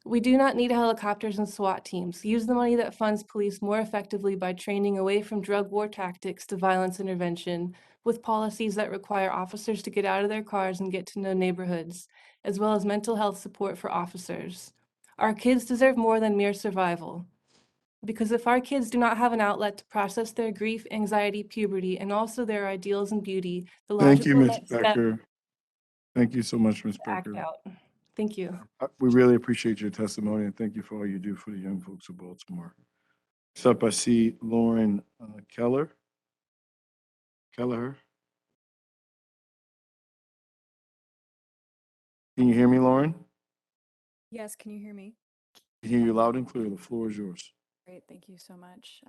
We do not need helicopters and SWAT teams. Use the money that funds police more effectively by training away from drug war tactics to violence intervention, with policies that require officers to get out of their cars and get to know neighborhoods, as well as mental health support for officers. Our kids deserve more than mere survival. Because if our kids do not have an outlet to process their grief, anxiety, puberty, and also their ideals and beauty, the Thank you, logical Ms. next step is Becker. Thank you so much, Ms. to act Becker. out. Thank you. We really appreciate your testimony and thank you for all you do for the young folks of Baltimore. Next up, I see Lauren Kelleher. Can you hear me, Lauren? Yes, can you hear me? I hear you loud and clear. The floor is yours. Great, thank you so much.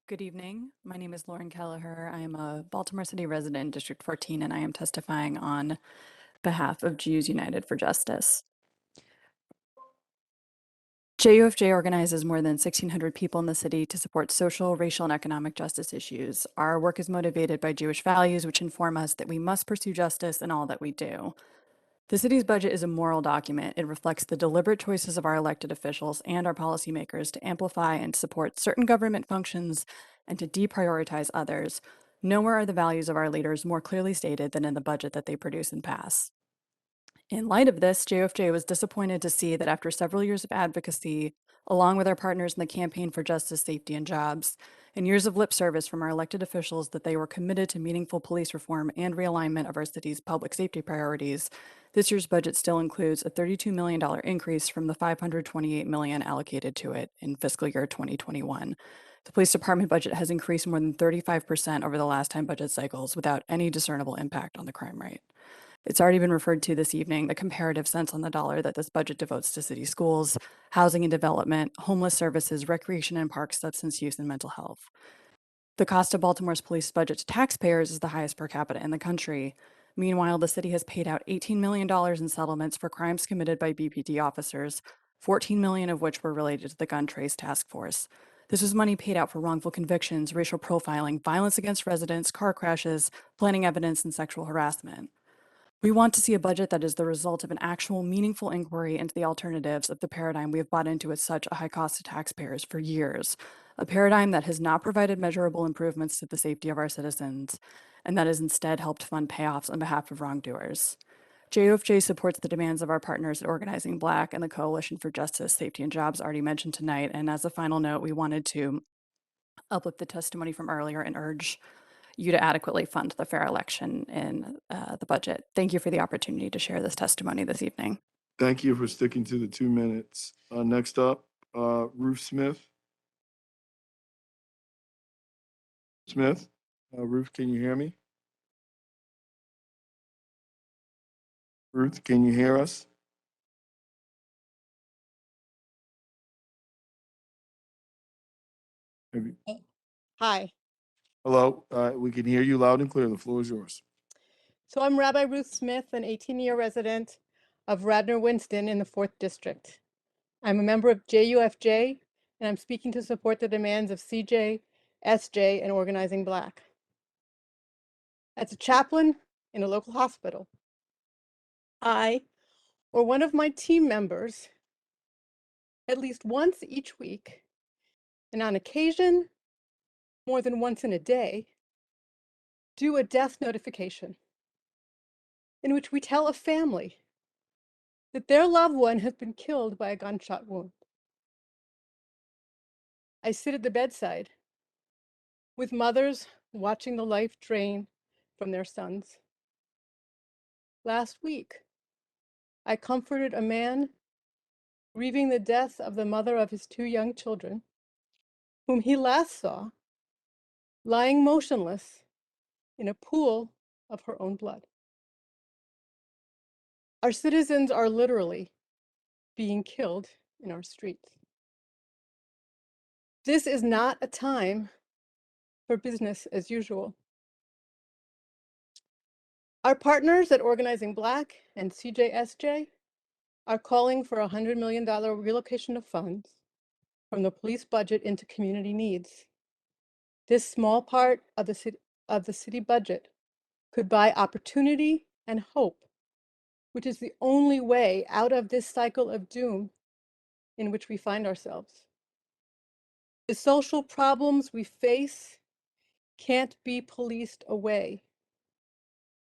Good evening. My name is Lauren Kelleher. I am a Baltimore City resident in District 14, and I am testifying on behalf of Jews United for Justice. JUFJ organizes more than 1,600 people in the city to support social, racial, and economic justice issues. Our work is motivated by Jewish values, which inform us that we must pursue justice in all that we do. The city's budget is a moral document. It reflects the deliberate choices of our elected officials and our policymakers to amplify and support certain government functions and to deprioritize others. Nowhere are the values of our leaders more clearly stated than in the budget that they produce and pass. In light of this, JFJ was disappointed to see that after several years of advocacy, along with our partners in the Campaign for Justice, Safety, and Jobs, and years of lip service from our elected officials that they were committed to meaningful police reform and realignment of our city's public safety priorities, this year's budget still includes a $32 million increase from the $528 million allocated to it in fiscal year 2021. The police department budget has increased more than 35% over the last 10 budget cycles without any discernible impact on the crime rate. It's already been referred to this evening, the comparative cents on the dollar that this budget devotes to city schools, housing and development, homeless services, recreation and parks, substance use, and mental health. The cost of Baltimore's police budget to taxpayers is the highest per capita in the country. Meanwhile, the city has paid out $18 million in settlements for crimes committed by BPD officers, $14 million of which were related to the Gun Trace Task Force. This was money paid out for wrongful convictions, racial profiling, violence against residents, car crashes, planting evidence, and sexual harassment. We want to see a budget that is the result of an actual meaningful inquiry into the alternatives of the paradigm we have bought into at such a high cost to taxpayers for years, a paradigm that has not provided measurable improvements to the safety of our citizens, and that has instead helped fund payoffs on behalf of wrongdoers. JOFJ supports the demands of our partners at Organizing Black and the Coalition for Justice, Safety, and Jobs already mentioned tonight. And as a final note, we wanted to uplift the testimony from earlier and urge you to adequately fund the fair election in the budget. Thank you for the opportunity to share this testimony this evening. Thank you for sticking to the 2 minutes. Next up, Ruth Smith. Smith, Ruth, can you hear me? Ruth, can you hear us? Maybe. Hi. Hello, we can hear you loud and clear. The floor is yours. So I'm Rabbi Ruth Smith, an 18-year resident of Radnor-Winston in the 4th District. I'm a member of JUFJ, and I'm speaking to support the demands of CJ, SJ, and Organizing Black. As a chaplain in a local hospital, I or one of my team members, at least once each week, and on occasion, more than once in a day, do a death notification in which we tell a family that their loved one has been killed by a gunshot wound. I sit at the bedside with mothers watching the life drain from their sons. Last week, I comforted a man grieving the death of the mother of his 2 young children, whom he last saw lying motionless in a pool of her own blood. Our citizens are literally being killed in our streets. This is not a time for business as usual. Our partners at Organizing Black and CJSJ are calling for a $100 million relocation of funds from the police budget into community needs. This small part of the city budget could buy opportunity and hope, which is the only way out of this cycle of doom in which we find ourselves. The social problems we face can't be policed away.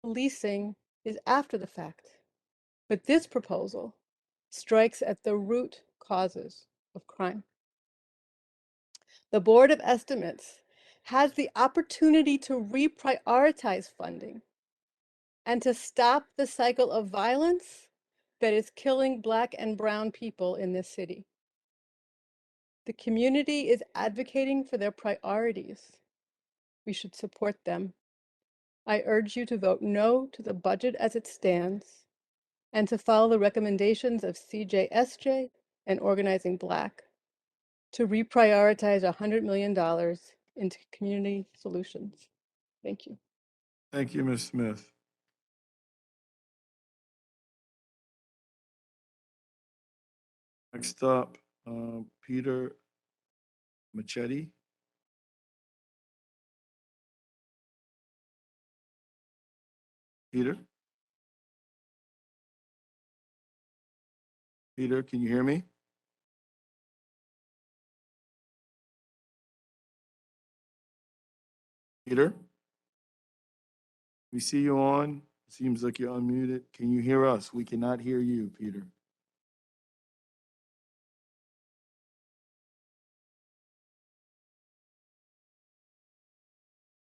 Policing is after the fact, but this proposal strikes at the root causes of crime. The Board of Estimates has the opportunity to reprioritize funding and to stop the cycle of violence that is killing Black and brown people in this city. The community is advocating for their priorities. We should support them. I urge you to vote no to the budget as it stands and to follow the recommendations of CJSJ and Organizing Black to reprioritize $100 million into community solutions. Thank you. Thank you, Ms. Smith. Next up, Peter Machetti. Peter? Peter, can you hear me? Peter? We see you on. Seems like you're unmuted. Can you hear us? We cannot hear you, Peter.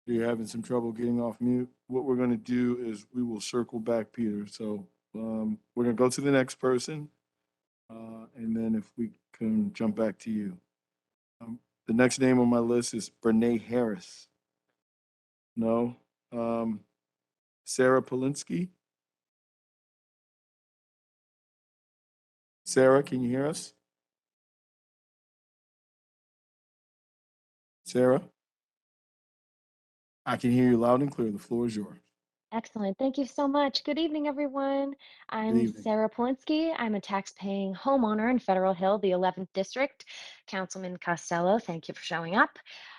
You're having some trouble getting off mute. What we're going to do is we will circle back, Peter. So we're going to go to the next person. And then if we can jump back to you. The next name on my list is Brene Harris. No. Sarah Polinsky. Sarah, can you hear us? Sarah? I can hear you loud and clear. The floor is yours. Excellent. Thank you so much. Good evening, everyone. I'm evening. Sarah Polinsky. I'm a tax-paying homeowner in Federal Hill, the 11th District. Councilman Costello, thank you for showing up.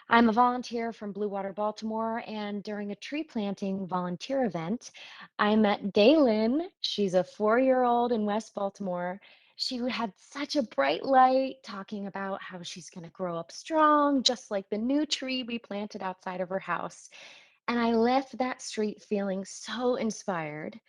I'm a volunteer from Blue Water, Baltimore, and during a tree planting volunteer event, I met Daylin. She's a 4-year-old in West Baltimore. She had such a bright light talking about how she's going to grow up strong, just like the new tree we planted outside of her house. And I left that street feeling so inspired.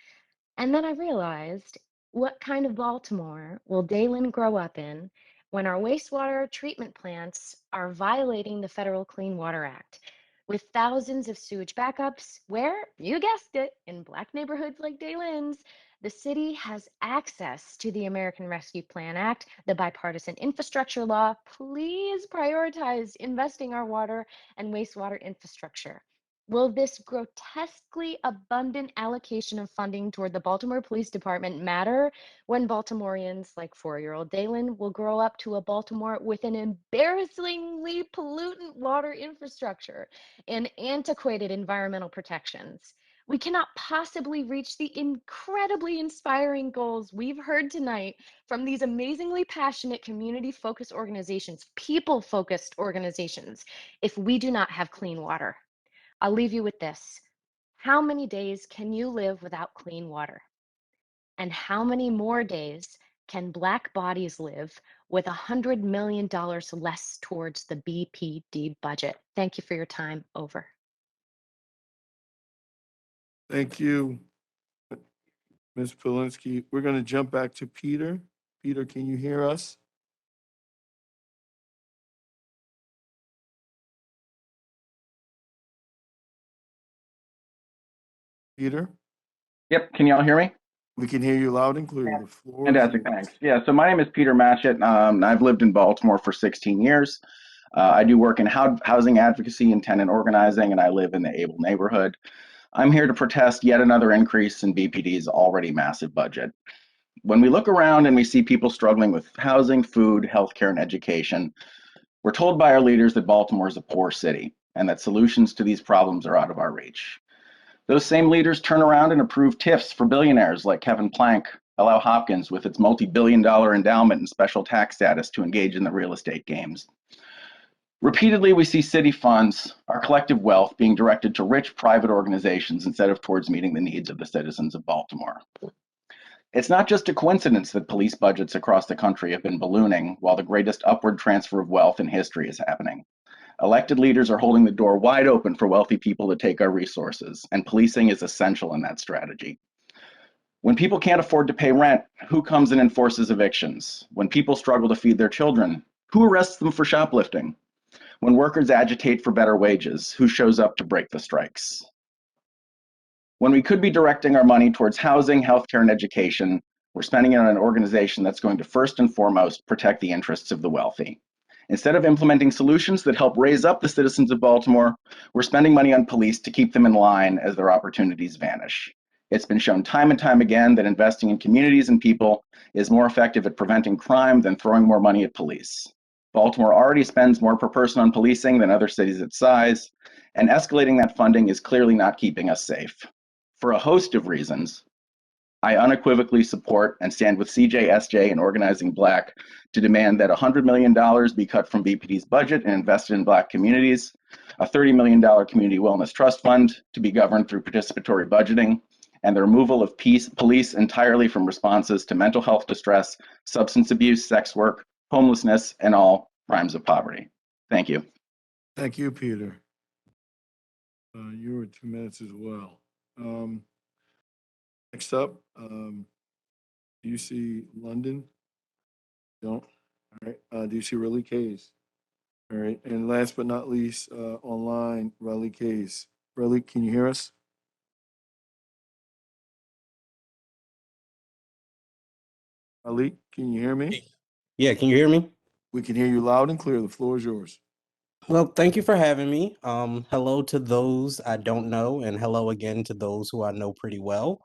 And then I realized, what kind of Baltimore will Dalen grow up in when our wastewater treatment plants are violating the Federal Clean Water Act? With thousands of sewage backups, where, you guessed it, in Black neighborhoods like Dalen's, the city has access to the American Rescue Plan Act, the bipartisan infrastructure law. Please prioritize investing our water and wastewater infrastructure. Will this grotesquely abundant allocation of funding toward the Baltimore Police Department matter when Baltimoreans like 4-year-old Dalen will grow up to a Baltimore with an embarrassingly pollutant water infrastructure and antiquated environmental protections? We cannot possibly reach the incredibly inspiring goals we've heard tonight from these amazingly passionate community-focused organizations, people-focused organizations, if we do not have clean water. I'll leave you with this. How many days can you live without clean water? And how many more days can Black bodies live with $100 million less towards the BPD budget? Thank you for your time. Over. Thank you, Ms. Polinsky. We're going to jump back to Peter. Peter, can you hear us? Peter? Yep, can y'all hear me? We can hear you loud and clear. The floor is Fantastic, yours. thanks. Yeah, so my name is Peter Machetti. I've lived in Baltimore for 16 years. I do work in housing advocacy and tenant organizing, and I live in the Able neighborhood. I'm here to protest yet another increase in BPD's already massive budget. When we look around and we see people struggling with housing, food, healthcare, and education, we're told by our leaders that Baltimore is a poor city and that solutions to these problems are out of our reach. Those same leaders turn around and approve TIFs for billionaires like Kevin Plank, allow Hopkins with its multi-billion-dollar endowment and special tax status to engage in the real estate games. Repeatedly, we see city funds, our collective wealth, being directed to rich private organizations instead of towards meeting the needs of the citizens of Baltimore. It's not just a coincidence that police budgets across the country have been ballooning while the greatest upward transfer of wealth in history is happening. Elected leaders are holding the door wide open for wealthy people to take our resources, and policing is essential in that strategy. When people can't afford to pay rent, who comes and enforces evictions? When people struggle to feed their children, who arrests them for shoplifting? When workers agitate for better wages, who shows up to break the strikes? When we could be directing our money towards housing, healthcare, and education, we're spending it on an organization that's going to first and foremost protect the interests of the wealthy. Instead of implementing solutions that help raise up the citizens of Baltimore, we're spending money on police to keep them in line as their opportunities vanish. It's been shown time and time again that investing in communities and people is more effective at preventing crime than throwing more money at police. Baltimore already spends more per person on policing than other cities its size, and escalating that funding is clearly not keeping us safe. For a host of reasons, I unequivocally support and stand with CJSJ and Organizing Black to demand that $100 million be cut from BPD's budget and invested in Black communities, a $30 million community wellness trust fund to be governed through participatory budgeting, and the removal of police entirely from responses to mental health distress, substance abuse, sex work, homelessness, and all crimes of poverty. Thank you. Thank you, Peter. You were 2 minutes as well. Next up, do you see London? Don't. All right. Do you see Riley Case? All right. And last but not least, online, Riley Case. Riley, can you hear us? Riley, can you hear me? Yeah, can you hear me? We can hear you loud and clear. The floor is yours. Well, thank you for having me. Hello to those I don't know, and hello again to those who I know pretty well.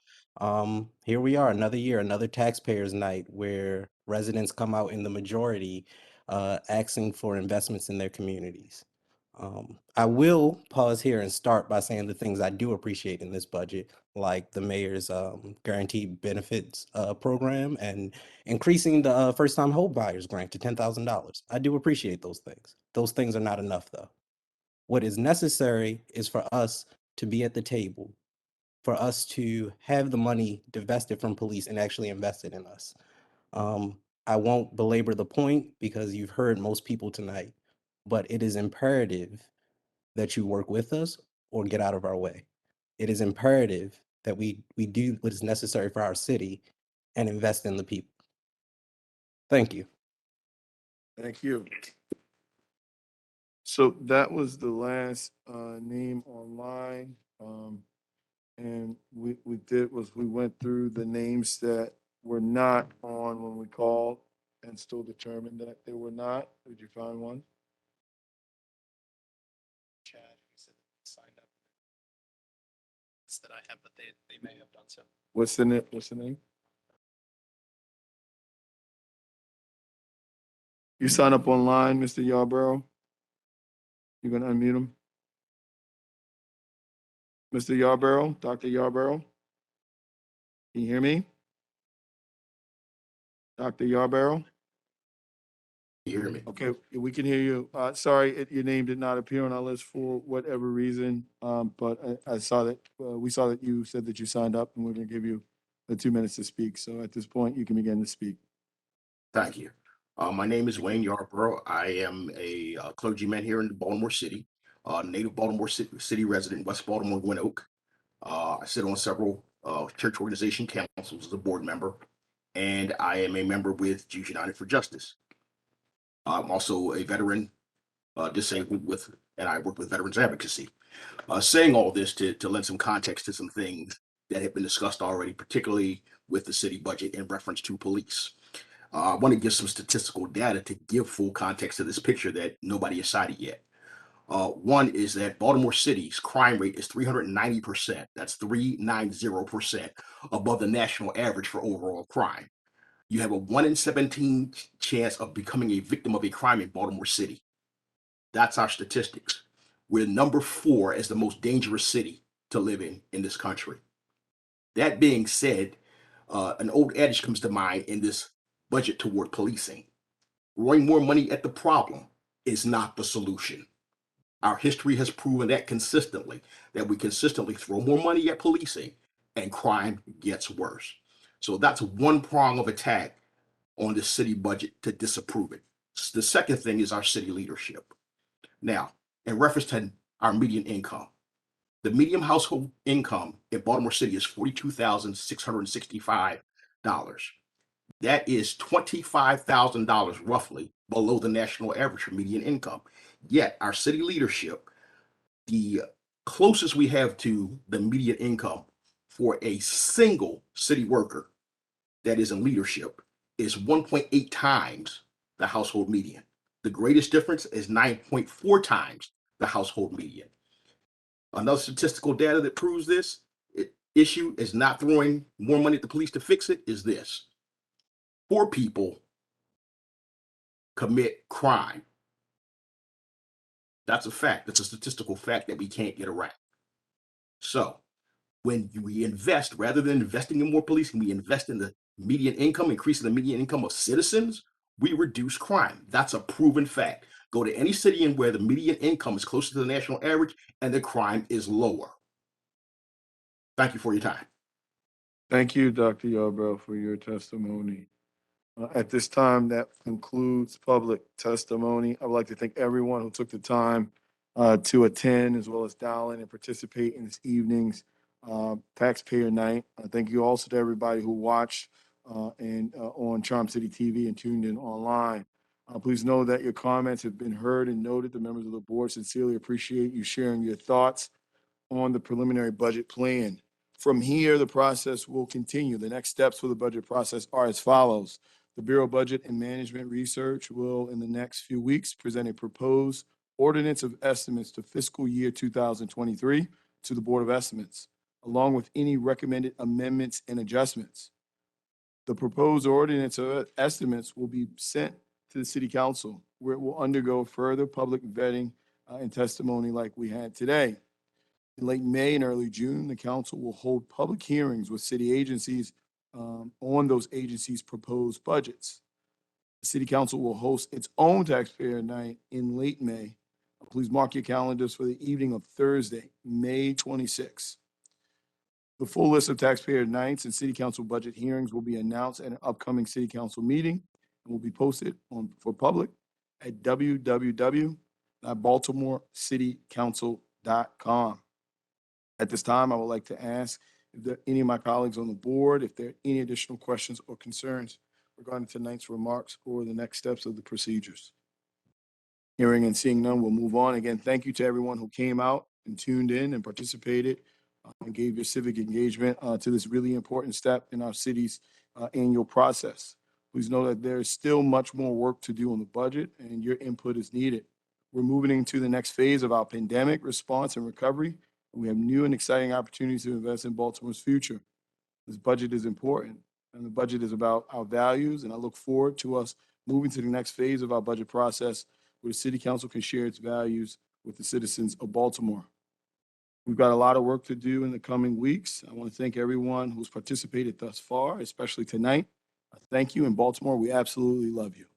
Here we are, another year, another Taxpayers Night, where residents come out in the majority asking for investments in their communities. I will pause here and start by saying the things I do appreciate in this budget, like the mayor's guaranteed benefits program and increasing the first-time home buyers grant to $10,000. I do appreciate those things. Those things are not enough, though. What is necessary is for us to be at the table, for us to have the money divested from police and actually invest it in us. I won't belabor the point because you've heard most people tonight, but it is imperative that you work with us or get out of our way. It is imperative that we do what is necessary for our city and invest in the people. Thank you. Thank you. So that was the last name online. And we did was we went through the names that were not on when we called and still determined that they were not. Did you find one? Chad, who said they signed up. It's that I have, but they may have done so. What's the name? What's the name? You sign up online, Mr. Yarborough? You gonna unmute him? Mr. Yarborough, Dr. Yarborough? Can you hear me? Dr. Yarborough? You hear me? Okay, we can hear you. Sorry, your name did not appear on our list for whatever reason. But I saw that, we saw that you said that you signed up and we're gonna give you the 2 minutes to speak. So at this point, you can begin to speak. Thank you. My name is Wayne Yarborough. I am a clergyman here in Baltimore City, native Baltimore City resident, West Baltimore, Gwinnett Oak. I sit on several church organization councils as a board member, and I am a member with Jews United for Justice. I'm also a veteran disabled and I work with Veterans Advocacy. Saying all this to lend some context to some things that have been discussed already, particularly with the city budget in reference to police. I want to give some statistical data to give full context to this picture that nobody has cited yet. One is that Baltimore City's crime rate is 390%. That's 390% above the national average for overall crime. You have a 1 in 17 chance of becoming a victim of a crime in Baltimore City. That's our statistics. We're number 4 as the most dangerous city to live in this country. That being said, an old adage comes to mind in this budget toward policing. Throwing more money at the problem is not the solution. Our history has proven that consistently, that we consistently throw more money at policing and crime gets worse. So that's one prong of attack on the city budget to disapprove it. The second thing is our city leadership. Now, in reference to our median income, the median household income in Baltimore City is $42,665. That is $25,000 roughly below the national average for median income. Yet our city leadership, the closest we have to the median income for a single city worker that is in leadership is 1.8 times the household median. The greatest difference is 9.4 times the household median. Another statistical data that proves this issue is not throwing more money at the police to fix it is this. Poor people commit crime. That's a fact. That's a statistical fact that we can't get around. So when we invest, rather than investing in more policing, we invest in the median income, increasing the median income of citizens, we reduce crime. That's a proven fact. Go to any city and where the median income is closer to the national average and the crime is lower. Thank you for your time. Thank you, Dr. Yarbrough, for your testimony. At this time, that concludes public testimony. I would like to thank everyone who took the time to attend as well as dial in and participate in this evening's Taxpayer Night. Thank you also to everybody who watched and on Charm City TV and tuned in online. Please know that your comments have been heard and noted. The members of the board sincerely appreciate you sharing your thoughts on the preliminary budget plan. From here, the process will continue. The next steps for the budget process are as follows. The Bureau of Budget and Management Research will, in the next few weeks, present a proposed ordinance of estimates to fiscal year 2023 to the Board of Estimates, along with any recommended amendments and adjustments. The proposed ordinance of estimates will be sent to the City Council, where it will undergo further public vetting and testimony like we had today. In late May and early June, the council will hold public hearings with city agencies on those agencies' proposed budgets. The city council will host its own taxpayer night in late May, Please mark your calendars for the evening of Thursday, May 26th. The full list of taxpayer nights and city council budget hearings will be announced at an upcoming city council meeting and will be posted for public at www.baltimorecitycouncil.com. At this time, I would like to ask if there are any of my colleagues on the board, if there are any additional questions or concerns regarding tonight's remarks or the next steps of the procedures. Hearing and seeing none, we'll move on. Again, thank you to everyone who came out and tuned in and participated and gave your civic engagement to this really important step in our city's annual process. Please know that there is still much more work to do on the budget and your input is needed. We're moving into the next phase of our pandemic response and recovery. We have new and exciting opportunities to invest in Baltimore's future. This budget is important, and the budget is about our values, and I look forward to us moving to the next phase of our budget process where the city council can share its values with the citizens of Baltimore. We've got a lot of work to do in the coming weeks. I want to thank everyone who's participated thus far, especially tonight. Thank you. In Baltimore, we absolutely love you.